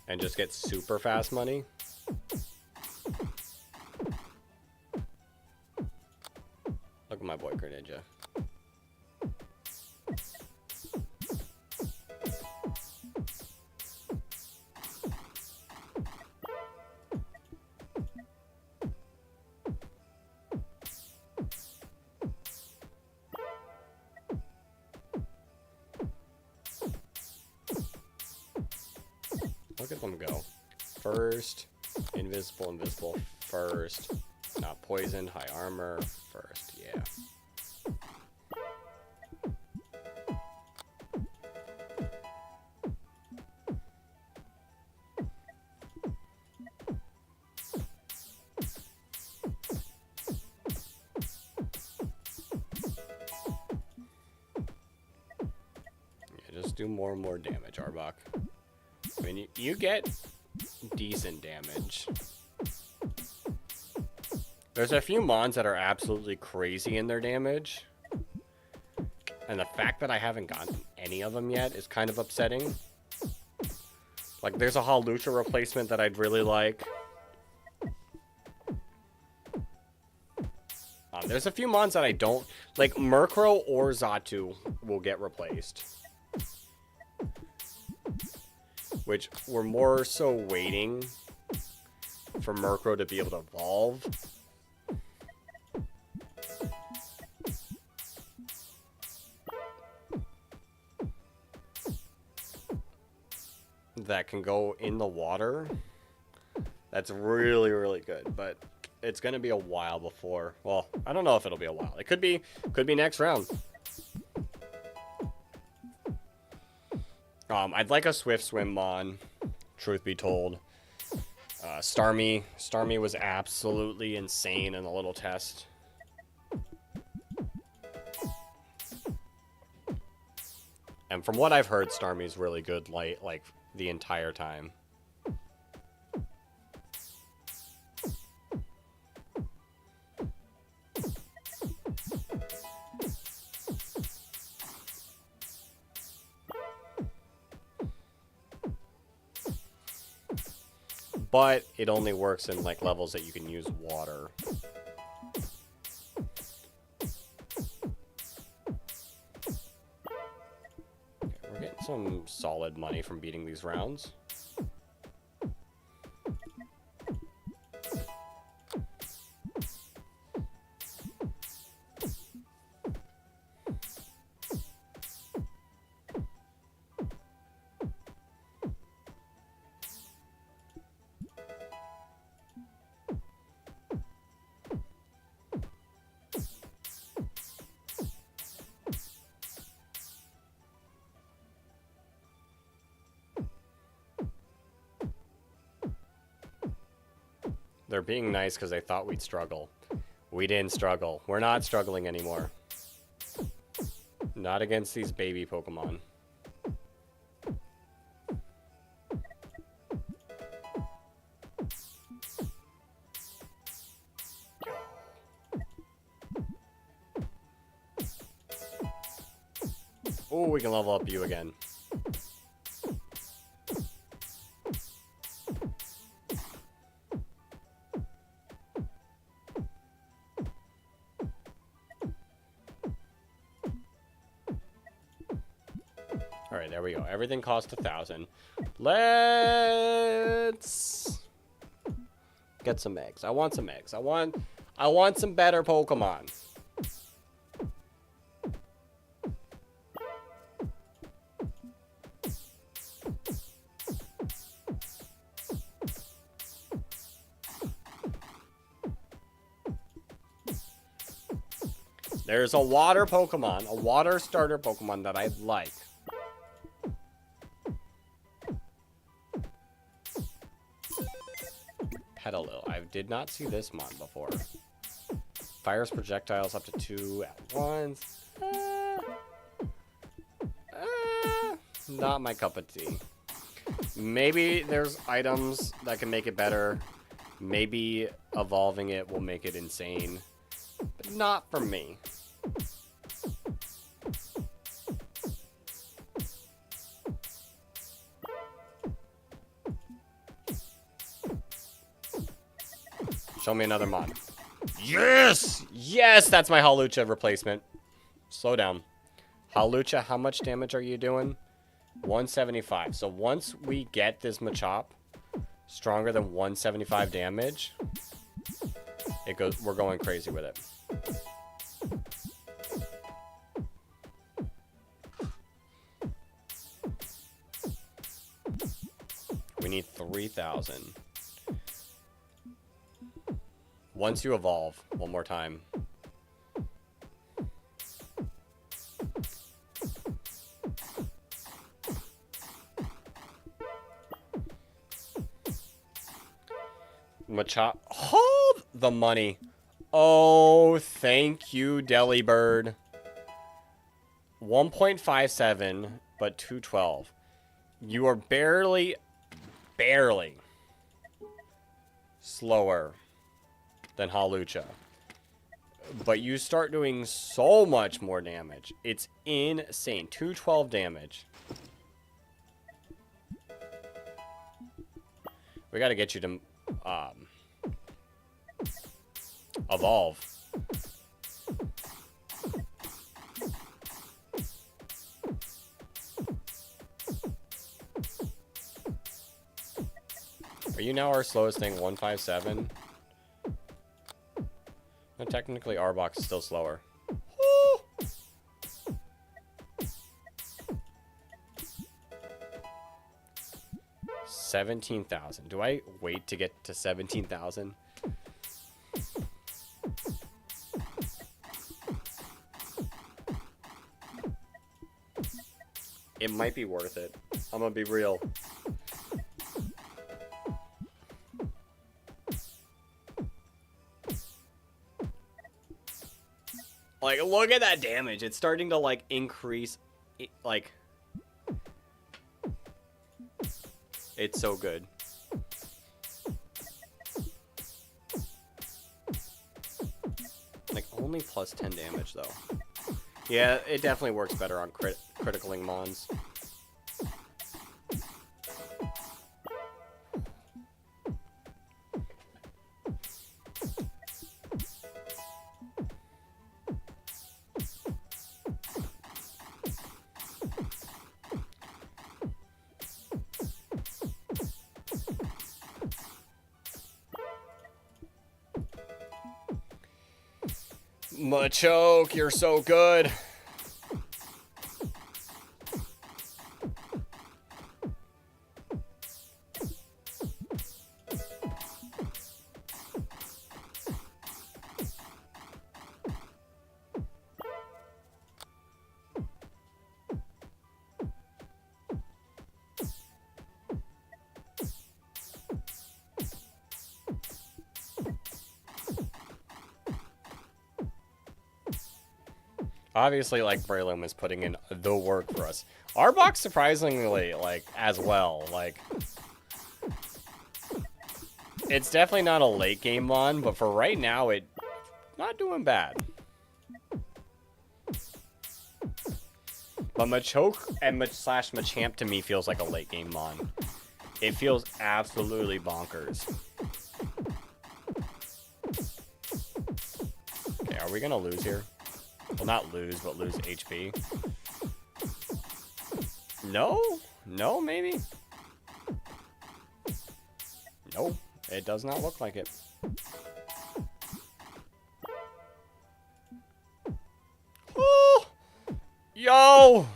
And just get super fast money. Look at my boy Greninja. Look at them go. First, invisible, invisible, first. Not poisoned, high armor, first, yeah. Yeah, just do more and more damage, Arbok. I mean, you get decent damage. There's a few mons that are absolutely crazy in their damage. And the fact that I haven't gotten any of them yet is kind of upsetting. Like, there's a Hawlucha replacement that I'd really like. There's a few mons that I don't... Like, Murkrow or Xatu will get replaced. which we're more so waiting for Murkrow to be able to evolve. That can go in the water. That's really, really good, but it's going to be a while before. Well, I don't know if it'll be a while. It could be next round. I'd like a Swift Swim Mon, truth be told. Starmie was absolutely insane in the little test. And from what I've heard, Starmie's really good like the entire time. But it only works in like levels that you can use water. Okay, we're getting some solid money from beating these rounds. They're being nice because they thought we'd struggle. We didn't struggle. We're not struggling anymore. Not against these baby Pokemon. Oh, we can level up you again. Alright, there we go. Everything costs 1,000. Let's get some eggs. I want some eggs. I want some better Pokemon. There's a water Pokemon, a water starter Pokemon that I'd like. Petalil. I did not see this mon before. Fires projectiles up to 2 at once. Not my cup of tea. Maybe there's items that can make it better. Maybe evolving it will make it insane. But not for me. Show me another mod. Yes! Yes, that's my Hawlucha replacement. Slow down. Hawlucha, how much damage are you doing? 175. So once we get this Machop stronger than 175 damage, it goes. We're going crazy with it. We need 3,000. Once you evolve, one more time. Machop. Hold the money. Oh, thank you, Delibird. 1.57, but 212. You are barely slower than Hawlucha. But you start doing so much more damage. It's insane. 212 damage. We gotta get you to evolve. Are you now our slowest thing, 157? No, technically Arbok is still slower. Woo! 17,000. Do I wait to get to 17,000? It might be worth it. I'm gonna be real. Like, look at that damage. It's starting to, like, increase. Like, it's so good. Like, only plus 10 damage, though. Yeah, it definitely works better on criticaling Mons. Machoke, you're so good. Obviously, like, Breloom is putting in the work for us. Arbok, surprisingly, like, as well. Like, it's definitely not a late game Mon, but for right now, it's not doing bad. But Machoke and slash Machamp to me feels like a late game Mon. It feels absolutely bonkers. Okay, are we gonna lose here? Well, not lose, but lose HP. No? No, maybe? No, it does not look like it. Oh! Yo!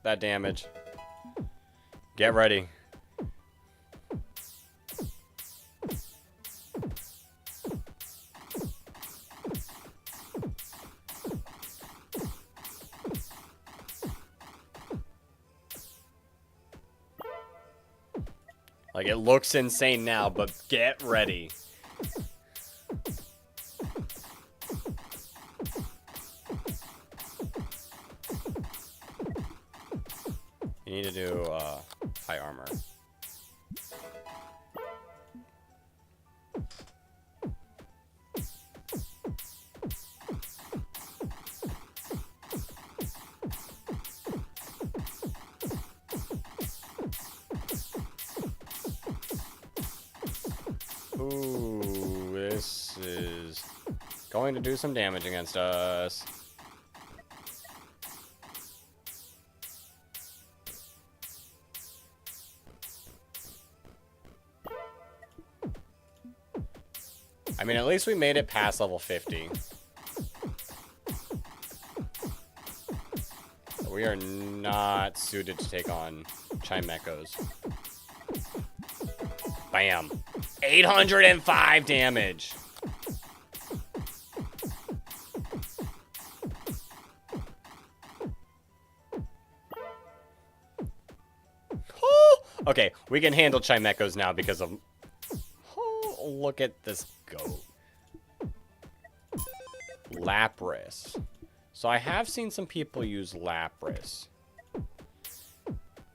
That damage. Get ready. Like, it looks insane now, but get ready. You need to do high armor. Ooh, this is going to do some damage against us. I mean, at least we made it past level 50. We are not suited to take on Chimechos. Bam. 805 damage. Okay, we can handle Chimechos now because of... Oh, look at this goat. Lapras. So I have seen some people use Lapras.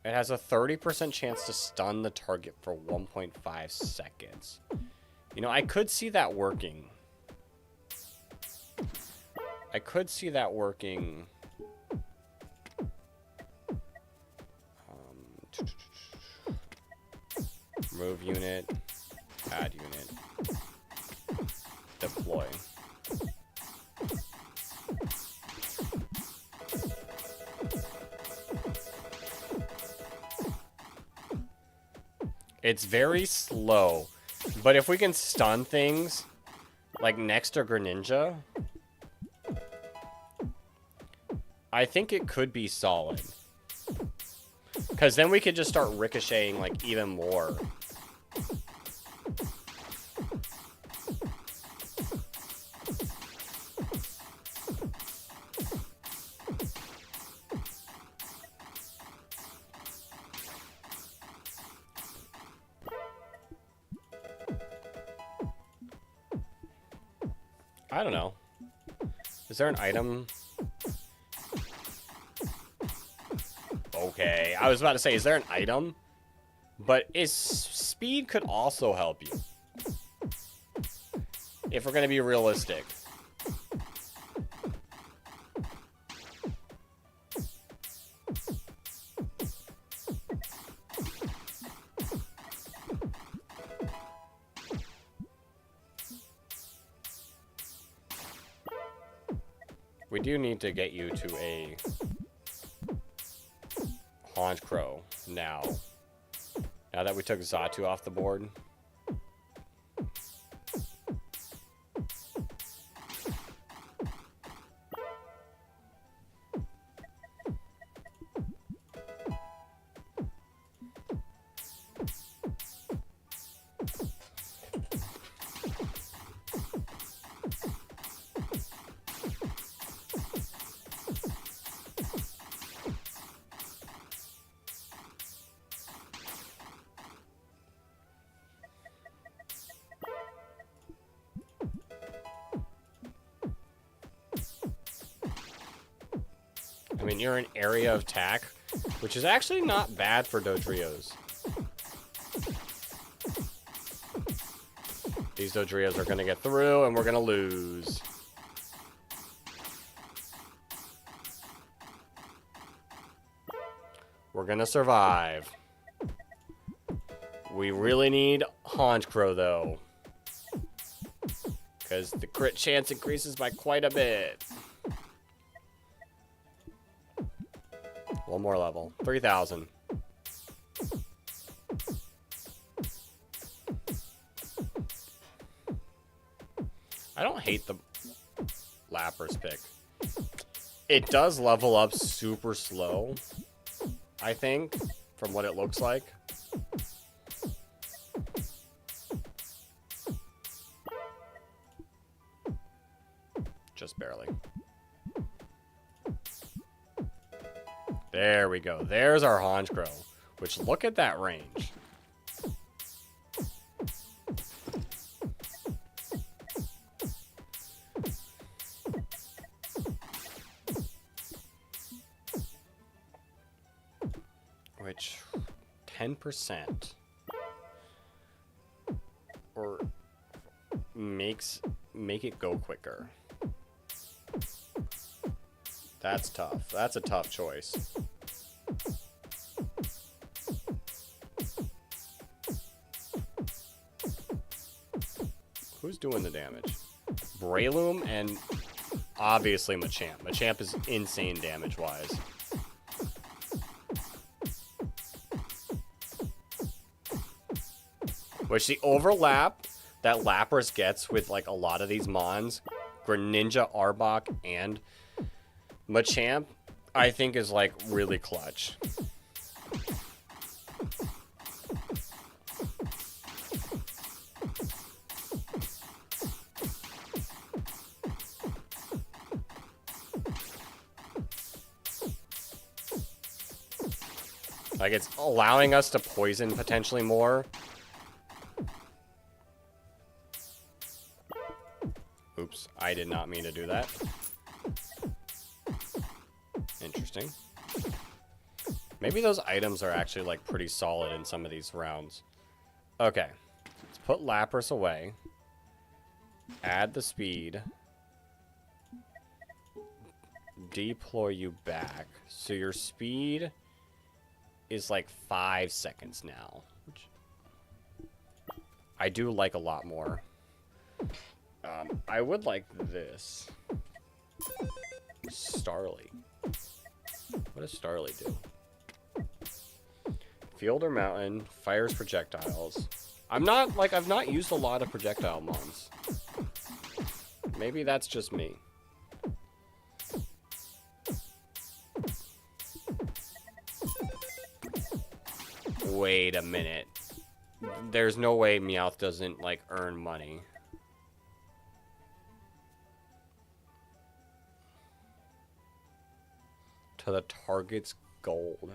It has a 30% chance to stun the target for 1.5 seconds. You know, I could see that working. I could see that working. Remove unit. Add unit. Deploy. It's very slow. But if we can stun things, like next to Greninja, I think it could be solid. Because then we could just start ricocheting, like, even more. I don't know. Is there an item? Okay, I was about to say, is there an item? But speed could also help you. If we're going to be realistic. We do need to get you to a Honchkrow now. Now that we took Xatu off the board. I mean, you're an area of attack, which is actually not bad for Dodrios. These Dodrios are going to get through, and we're going to lose. We're going to survive. We really need Honchkrow, though. Because the crit chance increases by quite a bit. One more level. 3,000. I don't hate the Lapras pick. It does level up super slow, I think, from what it looks like. Just barely. There we go. There's our Honchkrow. Which, look at that range. Which, 10%. Or make it go quicker. That's tough. That's a tough choice. Who's doing the damage? Breloom and obviously Machamp. Machamp is insane damage-wise. Which the overlap that Lapras gets with like a lot of these Mons, Greninja, Arbok, and Machamp, I think is like really clutch. Like, it's allowing us to poison potentially more. Oops, I did not mean to do that. Interesting. Maybe those items are actually, like, pretty solid in some of these rounds. Okay. Let's put Lapras away. Add the speed. Deploy you back. So your speed is like 5 seconds now, which I do like a lot more. I would like this. Starly. What does Starly do? Field or mountain, fires projectiles. I'm not, like, I've not used a lot of projectile mons. Maybe that's just me. Wait a minute. There's no way Meowth doesn't, like, earn money. To the target's gold.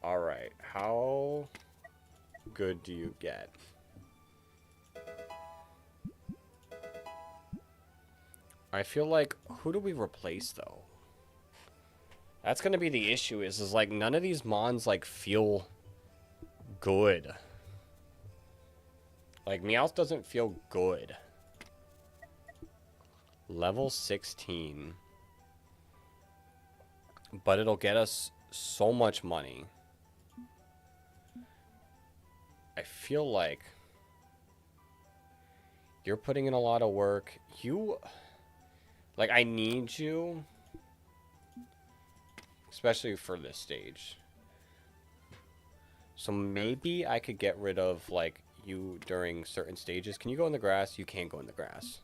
Alright, how good do you get? I feel like, who do we replace, though? That's gonna be the issue, is like, none of these mons, like, feel good. Like, Meowth doesn't feel good. Level 16. But it'll get us so much money. I feel like you're putting in a lot of work. Like, I need you. Especially for this stage. So maybe I could get rid of, like, you during certain stages. Can you go in the grass? You can't go in the grass.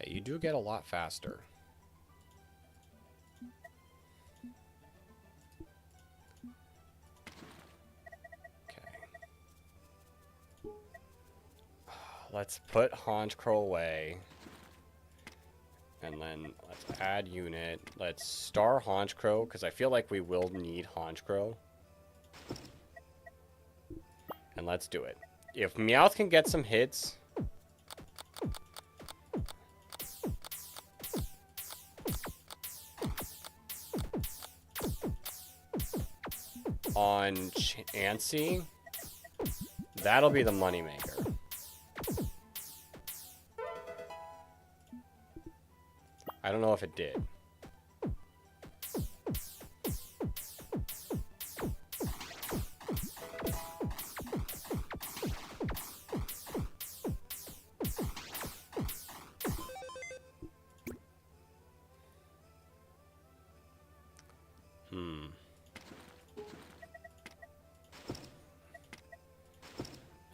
You do get a lot faster. Okay. Let's put Honchcrow away. And then let's add unit. Let's star Honchcrow, because I feel like we will need Honchcrow. And let's do it. If Meowth can get some hits... on Chansey, that'll be the moneymaker. I don't know if it did.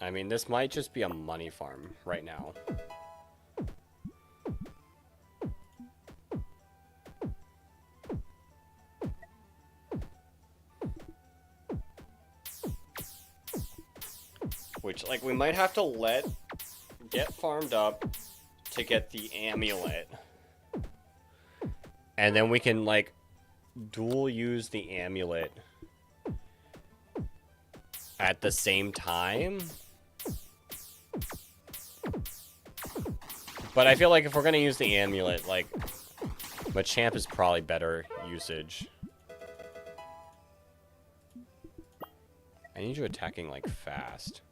I mean, this might just be a money farm right now. Which, like, we might have to get farmed up to get the amulet. And then we can, like, dual use the amulet at the same time. But I feel like if we're gonna use the amulet, like, Machamp is probably better usage. I need you attacking, like, fast.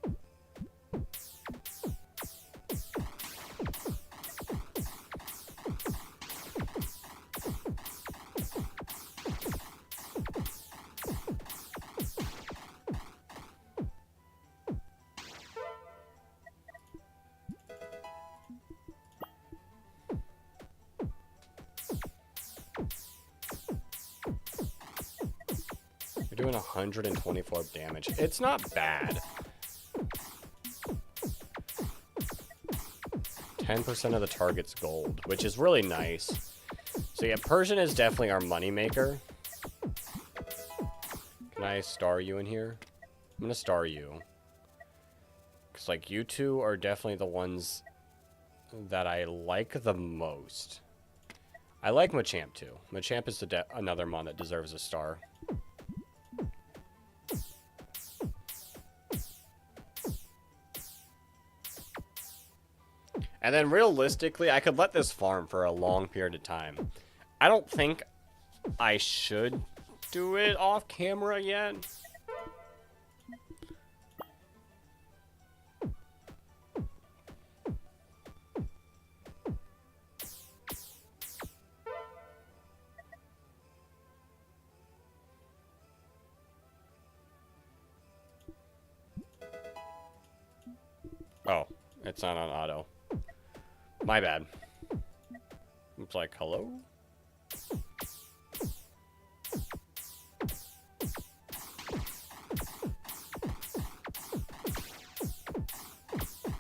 You're doing 124 damage. It's not bad. 10% of the target's gold, which is really nice. So yeah, Persian is definitely our moneymaker. Can I star you in here? I'm gonna star you. Because, like, you two are definitely the ones that I like the most. I like Machamp too. Machamp is another mon that deserves a star. And then realistically, I could let this farm for a long period of time. I don't think I should do it off camera yet. Oh, it's not on auto. My bad. It's like, hello?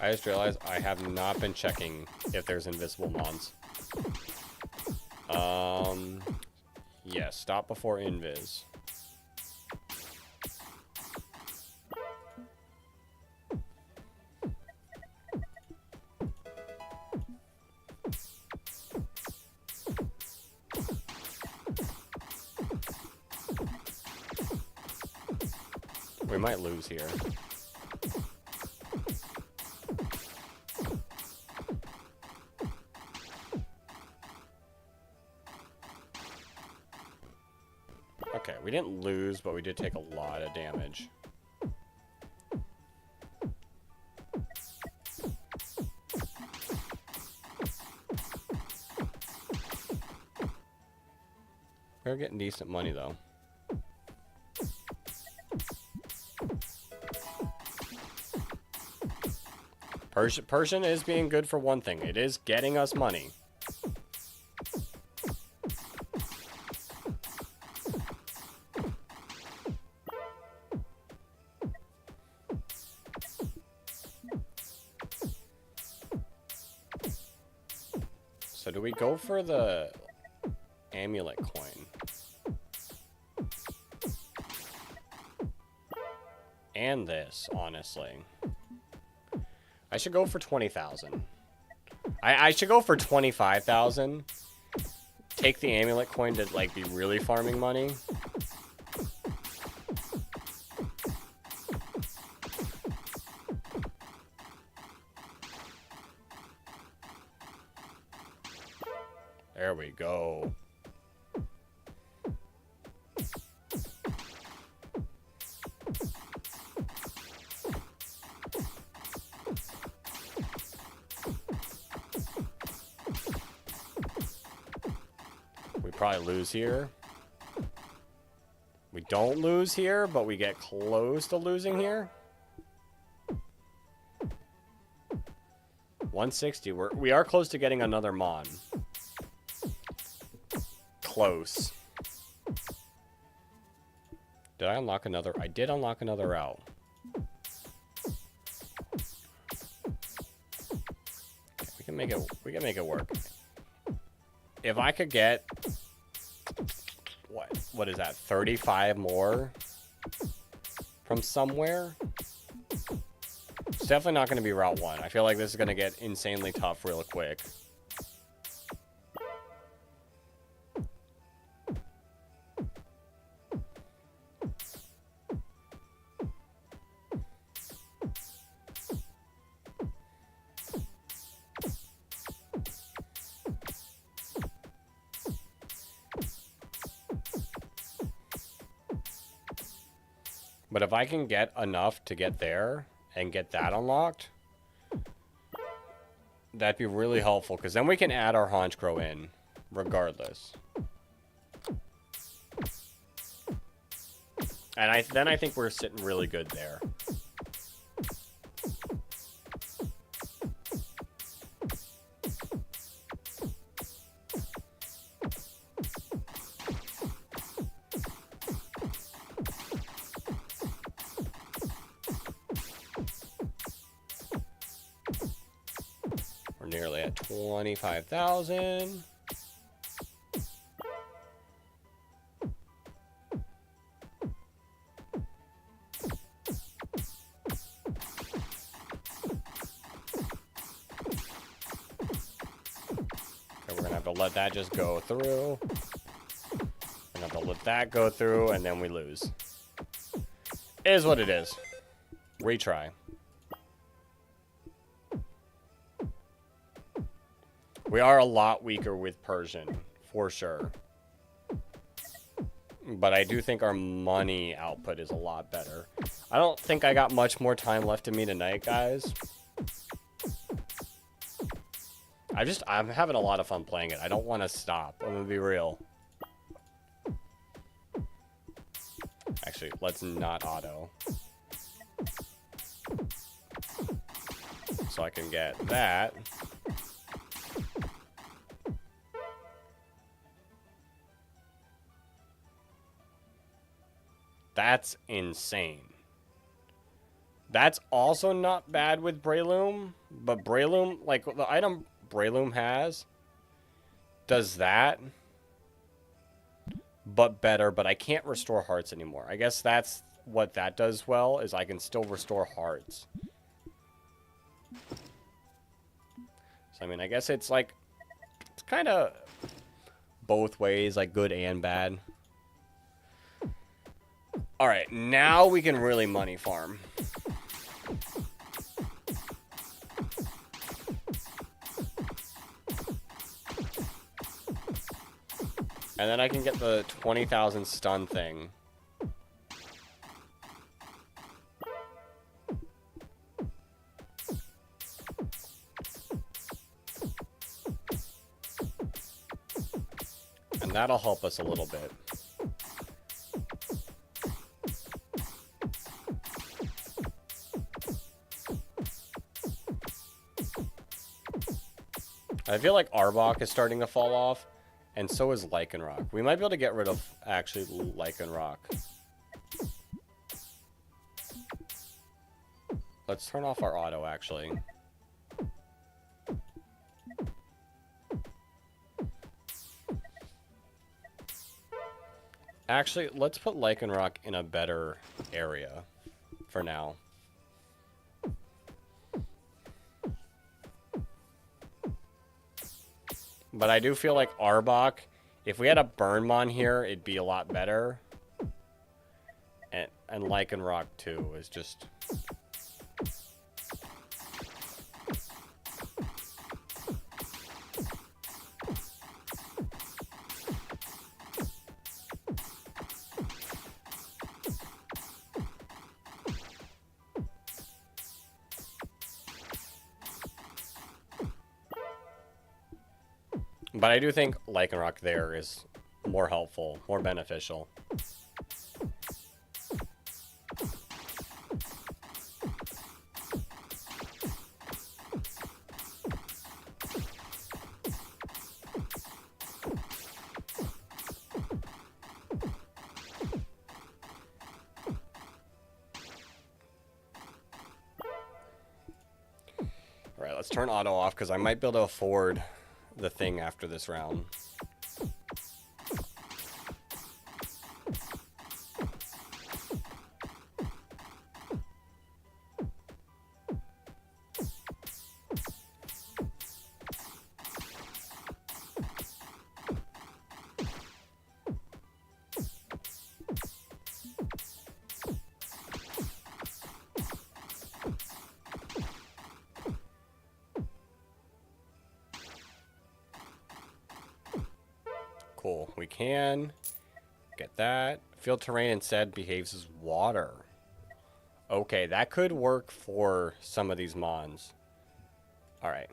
I just realized I have not been checking if there's invisible mons. Yeah, stop before invis. We might lose here. Okay, we didn't lose, but we did take a lot of damage. We're getting decent money, though. Persian is being good for one thing. It is getting us money. So do we go for the amulet coin? And this, honestly. I should go for 20,000. I should go for 25,000. Take the amulet coin to like be really farming money. There we go. Probably lose here. We don't lose here, but we get close to losing here. 160. We are close to getting another mon. Close. Did I unlock another? I did unlock another route. We can make it. We can make it work. If I could get what is that? 35 more from somewhere. It's definitely not going to be Route 1. I feel like this is going to get insanely tough real quick. But if I can get enough to get there and get that unlocked, that'd be really helpful, because then we can add our Honchkrow in, regardless. And then I think we're sitting really good there. Nearly at 25,000. Okay, we're gonna have to let that just go through. We're gonna have to let that go through, and then we lose. It is what it is. Retry. We are a lot weaker with Persian for sure. But I do think our money output is a lot better. I don't think I got much more time left in me tonight, guys. I'm having a lot of fun playing it. I don't want to stop. I'm gonna be real. Actually, let's not auto. So I can get that. That's insane. That's also not bad with Breloom, but Breloom, like the item Breloom has, does that, but better, but I can't restore hearts anymore. I guess that's what that does well, is I can still restore hearts. So, I mean, I guess it's like, it's kind of both ways, like good and bad. Alright, now we can really money farm. And then I can get the 20,000 stun thing. And that'll help us a little bit. I feel like Arbok is starting to fall off, and so is Lycanroc. We might be able to get rid of, actually, Lycanroc. Let's turn off our auto, actually. Actually, let's put Lycanroc in a better area for now. But I do feel like Arbok, if we had a Burnmon here, it'd be a lot better. And Lycanroc too is just... But I do think Lycanroc there is more helpful, more beneficial. All right, let's turn auto off because I might be able to afford the thing after this round. Cool. We can get that. Field terrain instead behaves as water. Okay, that could work for some of these mons. Alright.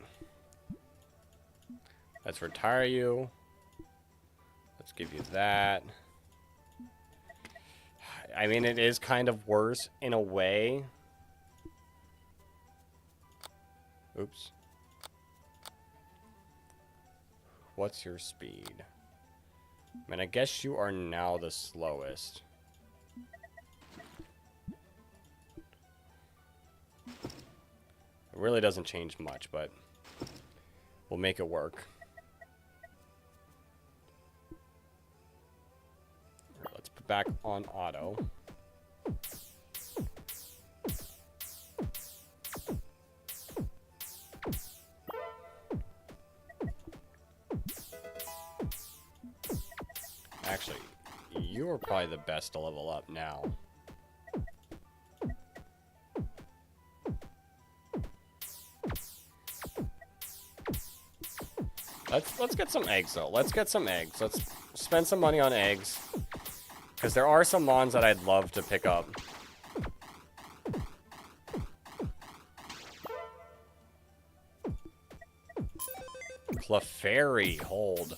Let's retire you. Let's give you that. I mean, it is kind of worse in a way. Oops. What's your speed? I mean, I guess you are now the slowest. It really doesn't change much, but we'll make it work. Right, let's put back on auto. Actually, you are probably the best to level up now. Let's get some eggs though. Let's get some eggs. Let's spend some money on eggs. Because there are some mons that I'd love to pick up. Clefairy, hold.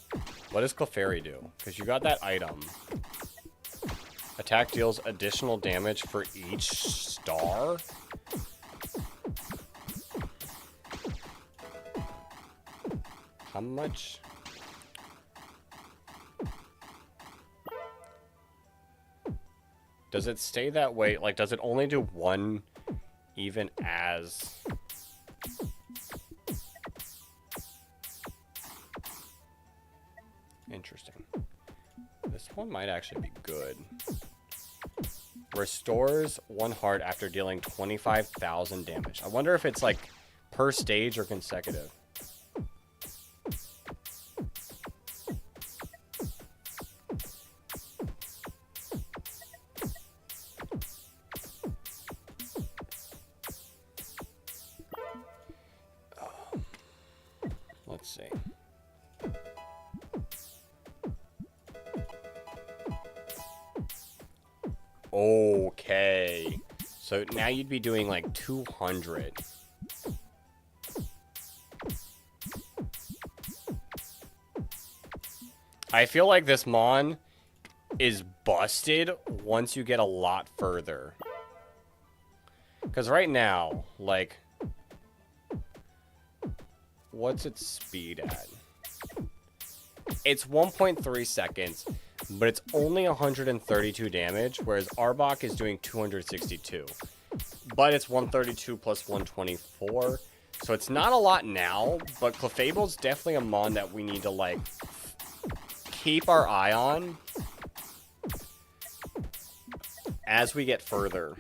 What does Clefairy do? Because you got that item. Attack deals additional damage for each star? How much? Does it stay that way? Like, does it only do one even as... Interesting. This one might actually be good. Restores 1 heart after dealing 25,000 damage. I wonder if it's like per stage or consecutive. Let's see. Okay. So now you'd be doing like 200. I feel like this mon is busted once you get a lot further. Because right now, like... What's its speed at? It's 1.3 seconds, but it's only 132 damage, whereas Arbok is doing 262. But it's 132 plus 124, so it's not a lot now, but Clefable's definitely a mon that we need to, like, keep our eye on as we get further.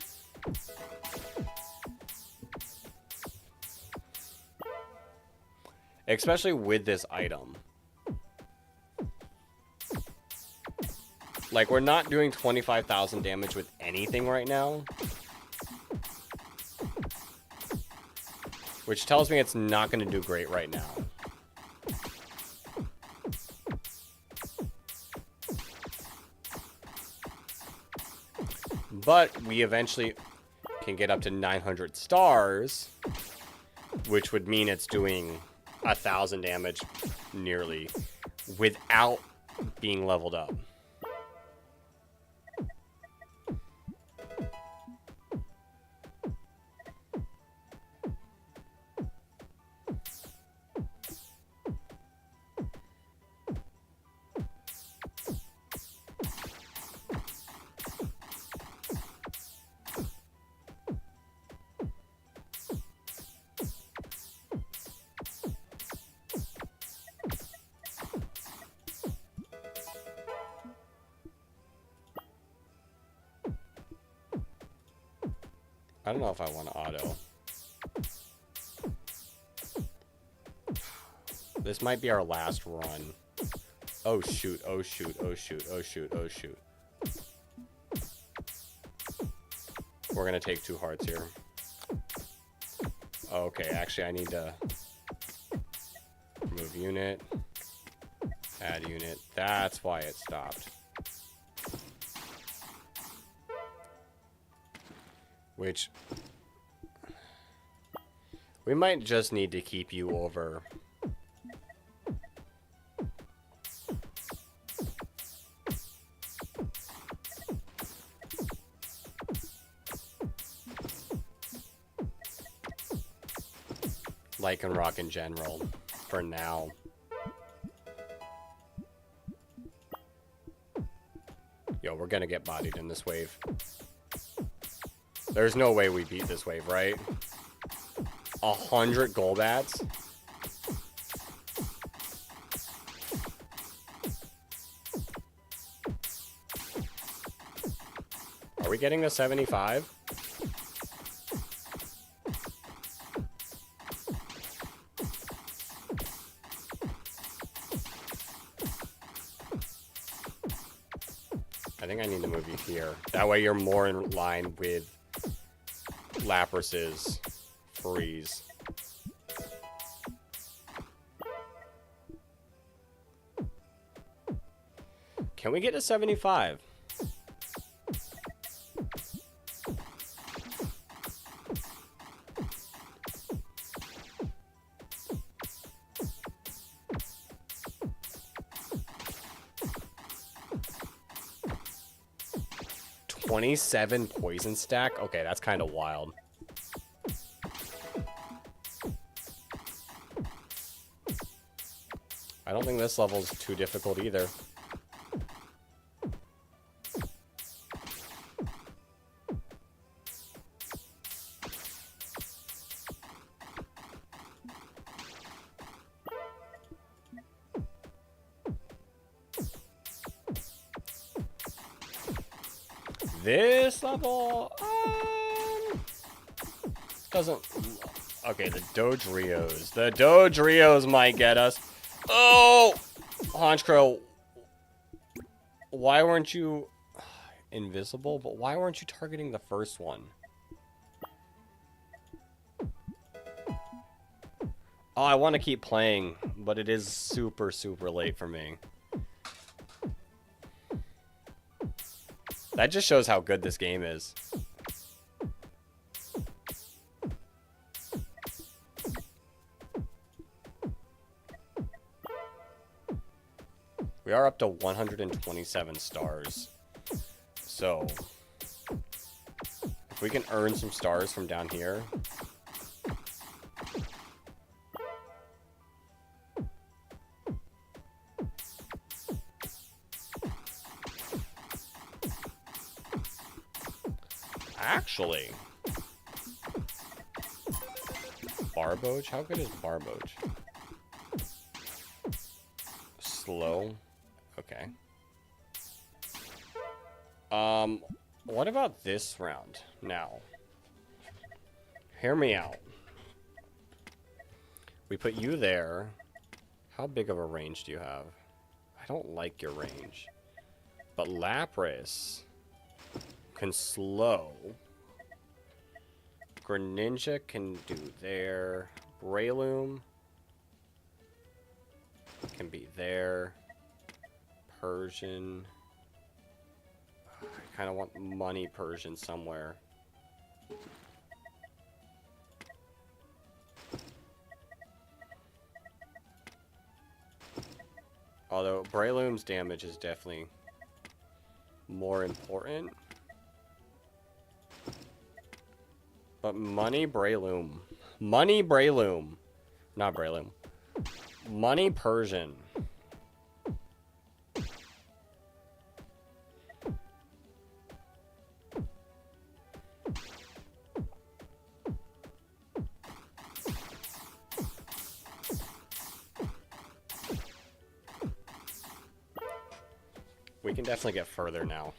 Especially with this item. Like, we're not doing 25,000 damage with anything right now. Which tells me it's not going to do great right now. But we eventually can get up to 900 stars, which would mean it's doing 1,000 damage nearly without being leveled up. I don't know if I want to auto. This might be our last run. Oh shoot, oh shoot, oh shoot, oh shoot, oh shoot. We're gonna take 2 hearts here. Okay, actually I need to remove unit, add unit. That's why it stopped. Which, we might just need to keep you over. Lycanroc in general, for now. Yo, we're gonna get bodied in this wave. There's no way we beat this wave, right? 100 Golbats? Are we getting to 75? I think I need to move you here. That way you're more in line with Lapras's freeze. Can we get to 75? $27 poison stack? Okay, that's kind of wild. I don't think this level's too difficult either. This level doesn't. Okay, the Dodrios. The Dodrios might get us. Oh, Honchkrow. Why weren't you invisible? But why weren't you targeting the first one? Oh, I want to keep playing, but it is super, super late for me. That just shows how good this game is. We are up to 127 stars. So, if we can earn some stars from down here. Actually, Barboach? How good is Barboach? Slow. Okay. What about this round? Now, hear me out. We put you there. How big of a range do you have? I don't like your range. But Lapras can slow. Greninja can do there. Breloom can be there. Persian. I kind of want money Persian somewhere. Although Breloom's damage is definitely more important. But money Breloom. Money Breloom. Not Breloom. Money Persian. We can definitely get further now.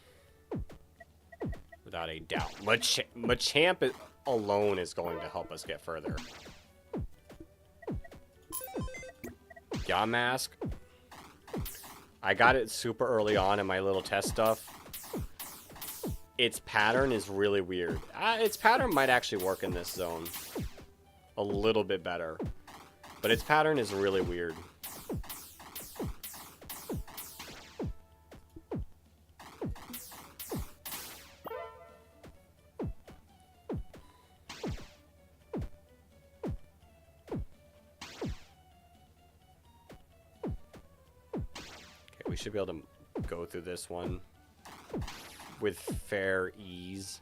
Without a doubt. Machamp alone is going to help us get further. Yamask. I got it super early on in my little test stuff. Its pattern is really weird. Its pattern might actually work in this zone a little bit better. But its pattern is really weird. We should be able to go through this one with fair ease.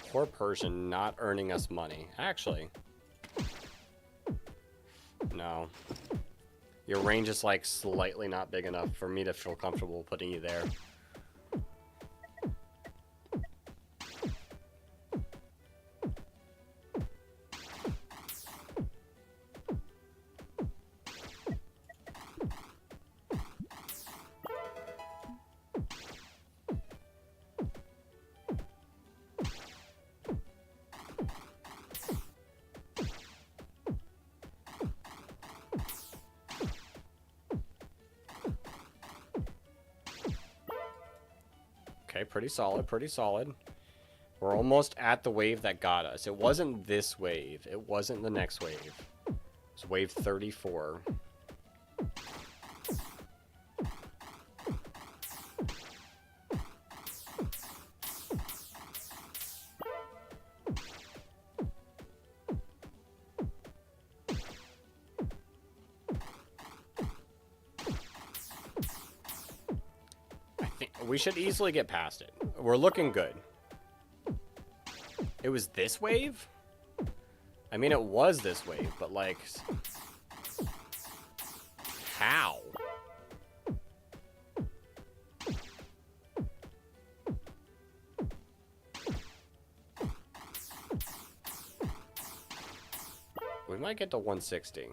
Poor Persian not earning us money. Actually, no. Your range is like slightly not big enough for me to feel comfortable putting you there. Okay, pretty solid, pretty solid. We're almost at the wave that got us. It wasn't this wave. It wasn't the next wave. It was wave 34. I think we should easily get past it. We're looking good. It was this wave? I mean, it was this wave, but like... How? We might get to 160.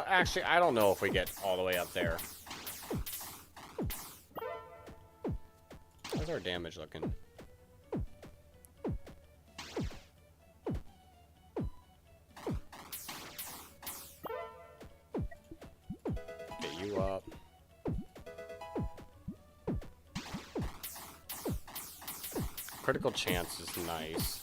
Actually, I don't know if we get all the way up there. How's our damage looking? Get you up. Critical chance is nice.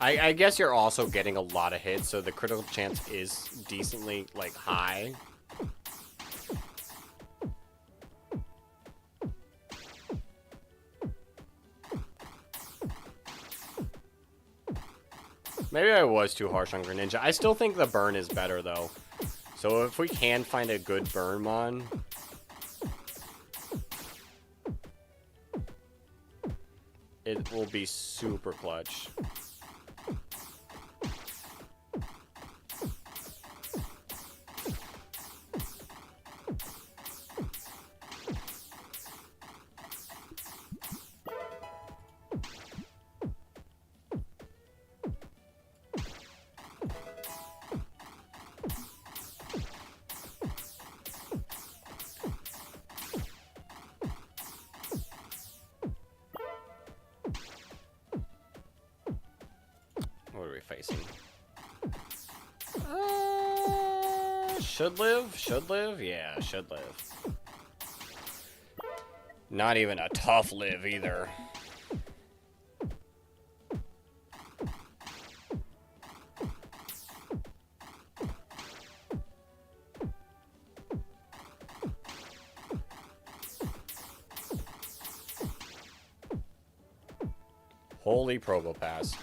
I guess you're also getting a lot of hits, so the critical chance is decently, like, high. Maybe I was too harsh on Greninja. I still think the burn is better, though. So if we can find a good burn mon... it will be super clutch. What are we facing? Should live? Should live? Yeah, should live. Not even a tough live either. Holy PokePath.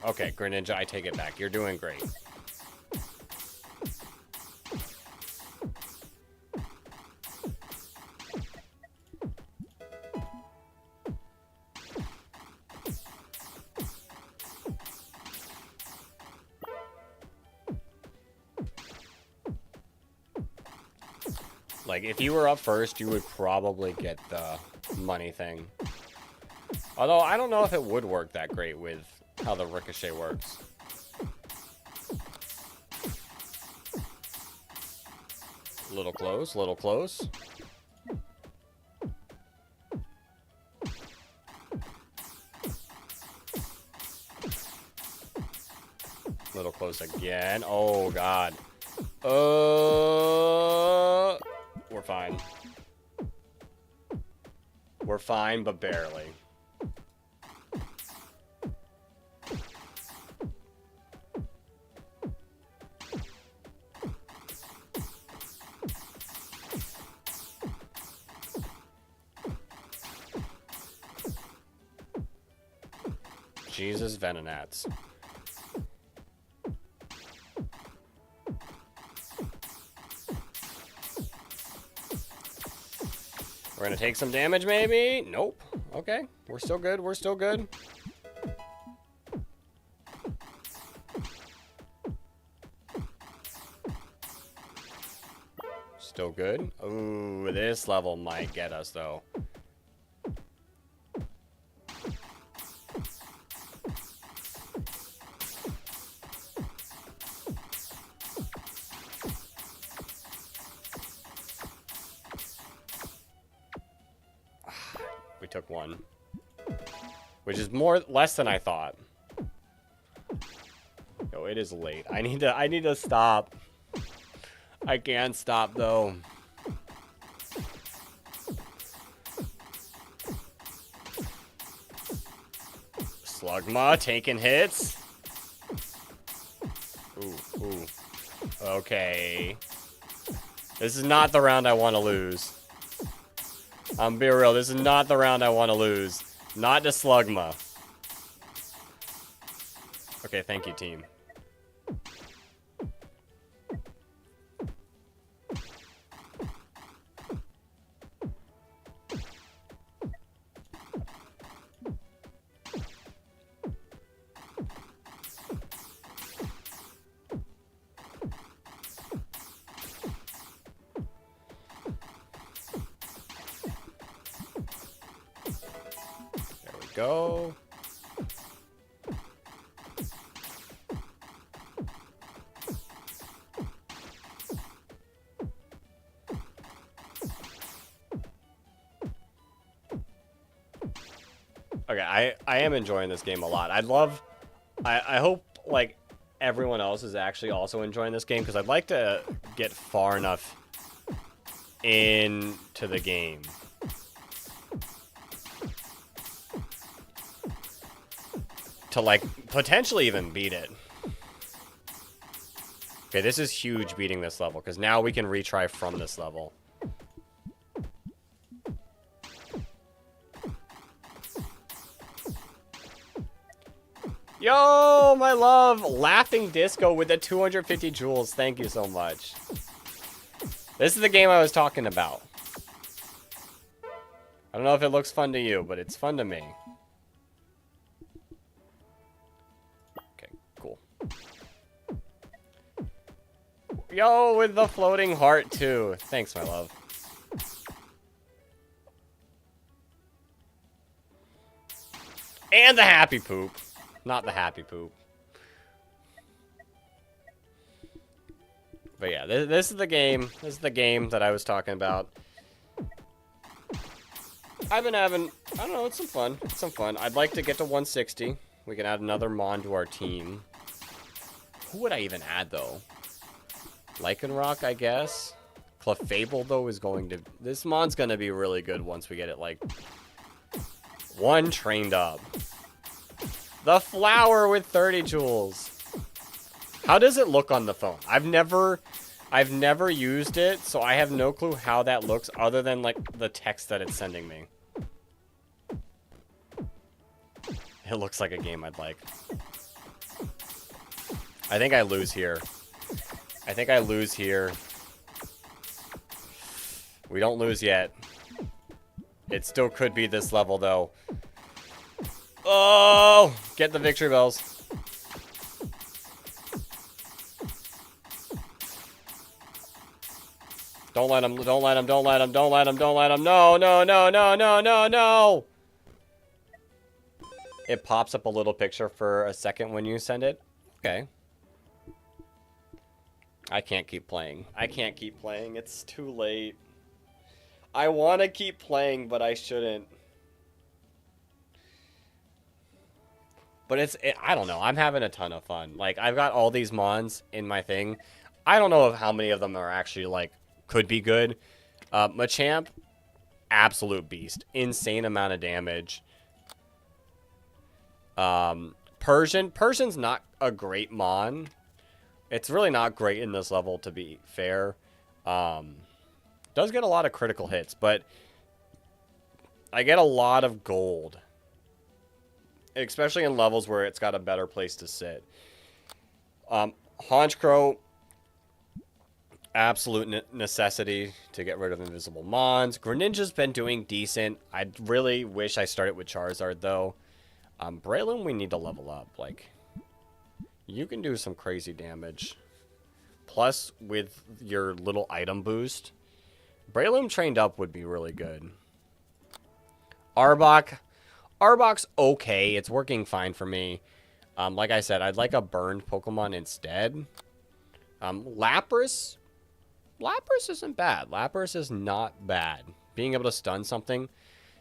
Okay, Greninja, I take it back. You're doing great. Like, if you were up first, you would probably get the money thing. Although, I don't know if it would work that great with how the ricochet works. Little close, little close. Little close again. Oh, God. We're fine. We're fine, but barely. Jesus, Venonats. We're gonna take some damage, maybe? Nope. Okay, we're still good. We're still good. Still good. Ooh, this level might get us, though. We took one. Which is less than I thought. Yo, it is late. I need to stop. I can't stop though. Slugma taking hits. Ooh. Okay. This is not the round I want to lose. I'm being real. This is not the round I want to lose. Not to Slugma. Okay, thank you, team. Go. Okay, I am enjoying this game a lot. I hope like everyone else is actually also enjoying this game because I'd like to get far enough into the game. To like potentially even beat it. Okay, this is huge beating this level because now we can retry from this level. Yo, my love, Laughing Disco with the 250 jewels. Thank you so much. This is the game I was talking about. I don't know if it looks fun to you, but it's fun to me. Yo, with the floating heart, too. Thanks, my love. And the happy poop. Not the happy poop. But yeah, this is the game. This is the game that I was talking about. I've been having, I don't know, it's some fun. It's some fun. I'd like to get to 160. We can add another Mon to our team. Who would I even add, though? Lycanroc, I guess. Clefable, though, is going to... This Mon's going to be really good once we get it, like... One trained up. The flower with 30 jewels. How does it look on the phone? I've never used it, so I have no clue how that looks other than, like, the text that it's sending me. It looks like a game I'd like. I think I lose here. I think I lose here. We don't lose yet. It still could be this level, though. Oh! Get the victory bells. Don't let him, don't let him, don't let him, don't let him, don't let him. No, no, no, no, no, no, no! It pops up a little picture for a second when you send it. Okay. I can't keep playing. I can't keep playing. It's too late. I want to keep playing, but I shouldn't. But I don't know. I'm having a ton of fun. Like, I've got all these Mons in my thing. I don't know how many of them are actually, like, could be good. Machamp, absolute beast. Insane amount of damage. Persian's not a great Mon. It's really not great in this level, to be fair. Does get a lot of critical hits, but I get a lot of gold. Especially in levels where it's got a better place to sit. Honchkrow, absolute necessity to get rid of invisible mons. Greninja's been doing decent. I really wish I started with Charizard, though. Breloom, we need to level up. Like, you can do some crazy damage. Plus, with your little item boost, Breloom trained up would be really good. Arbok's okay. It's working fine for me. Like I said, I'd like a burned Pokemon instead. Lapras isn't bad. Lapras is not bad. Being able to stun something.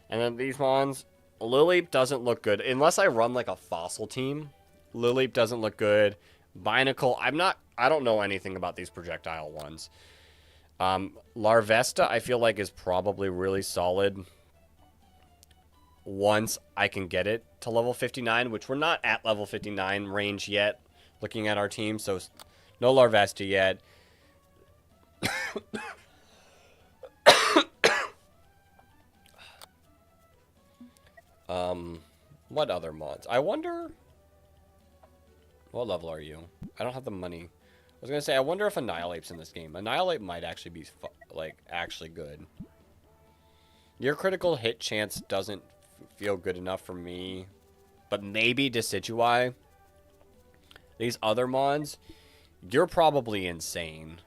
And then these mons, Lileep doesn't look good. Unless I run like a fossil team, Lileep doesn't look good. Binacle, I don't know anything about these projectile ones. Larvesta, I feel like is probably really solid once I can get it to level 59, which we're not at level 59 range yet, looking at our team, so no Larvesta yet. What other mods? I wonder... What level are you? I don't have the money. I was going to say, I wonder if Annihilate's in this game. Annihilate might actually be, actually good. Your critical hit chance doesn't feel good enough for me. But maybe Decidueye. These other mons, you're probably insane.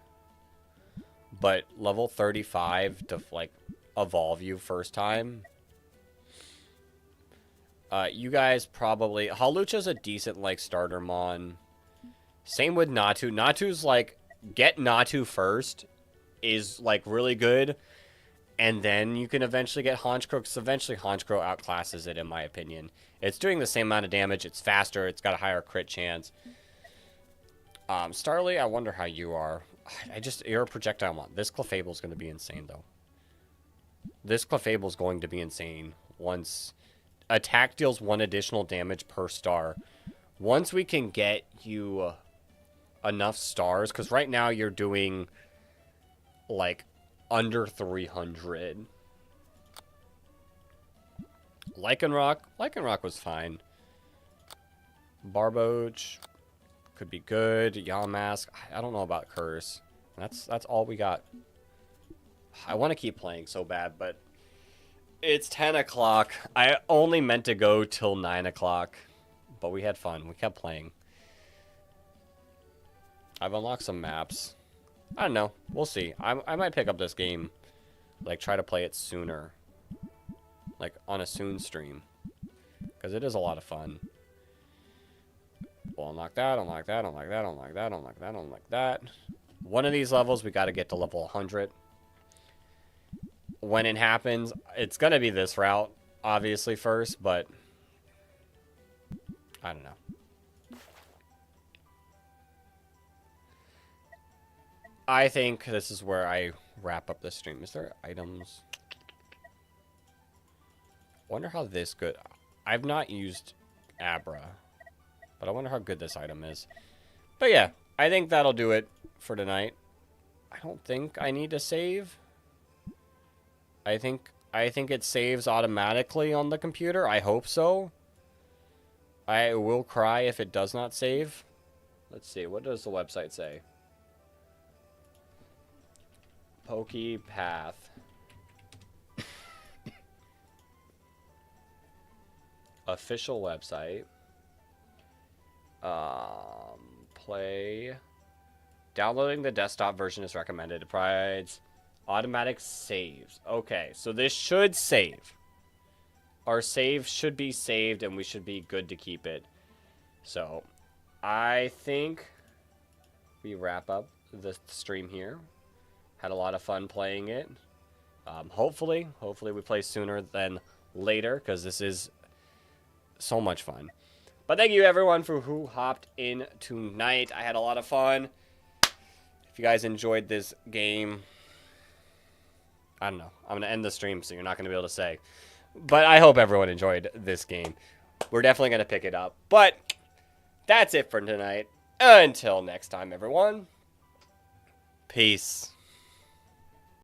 But level 35 to, like, evolve you first time. You guys probably... Hawlucha's a decent, like, starter mon. Same with Natu. Natu's, like, get Natu first is, like, really good. And then you can eventually get Honchkrow, because eventually Honchkrow outclasses it, in my opinion. It's doing the same amount of damage. It's faster. It's got a higher crit chance. Starly, I wonder how you are. You're a projectile mon. This Clefable's going to be insane, though. This Clefable's going to be insane once... Attack deals 1 additional damage per star. Once we can get you enough stars, because right now you're doing, like, under 300. Lycanroc was fine. Barboach could be good. Yamask, I don't know about Curse. That's all we got. I want to keep playing so bad, but it's 10 o'clock. I only meant to go till 9 o'clock, but we had fun. We kept playing. I've unlocked some maps. I don't know. We'll see. I might pick up this game. Like, try to play it sooner. Like, on a soon stream. Because it is a lot of fun. We'll unlock that, unlock that, unlock that, unlock that, unlock that, unlock that. One of these levels, we got to get to level 100. When it happens, it's going to be this route, obviously, first, but I don't know. I think this is where I wrap up the stream. Is there items? Wonder how this good. I've not used Abra, but I wonder how good this item is. But yeah, I think that'll do it for tonight. I don't think I need to save. I think it saves automatically on the computer. I hope so. I will cry if it does not save. Let's see. What does the website say? PokePath. Official website. Play. Downloading the desktop version is recommended. It provides automatic saves. Okay, so this should save. Our save should be saved, and we should be good to keep it. So, I think we wrap up the stream here. Had a lot of fun playing it. Hopefully we play sooner than later, because this is so much fun. But thank you, everyone, for who hopped in tonight. I had a lot of fun. If you guys enjoyed this game... I don't know. I'm going to end the stream, so you're not going to be able to say. But I hope everyone enjoyed this game. We're definitely going to pick it up. But that's it for tonight. Until next time, everyone. Peace.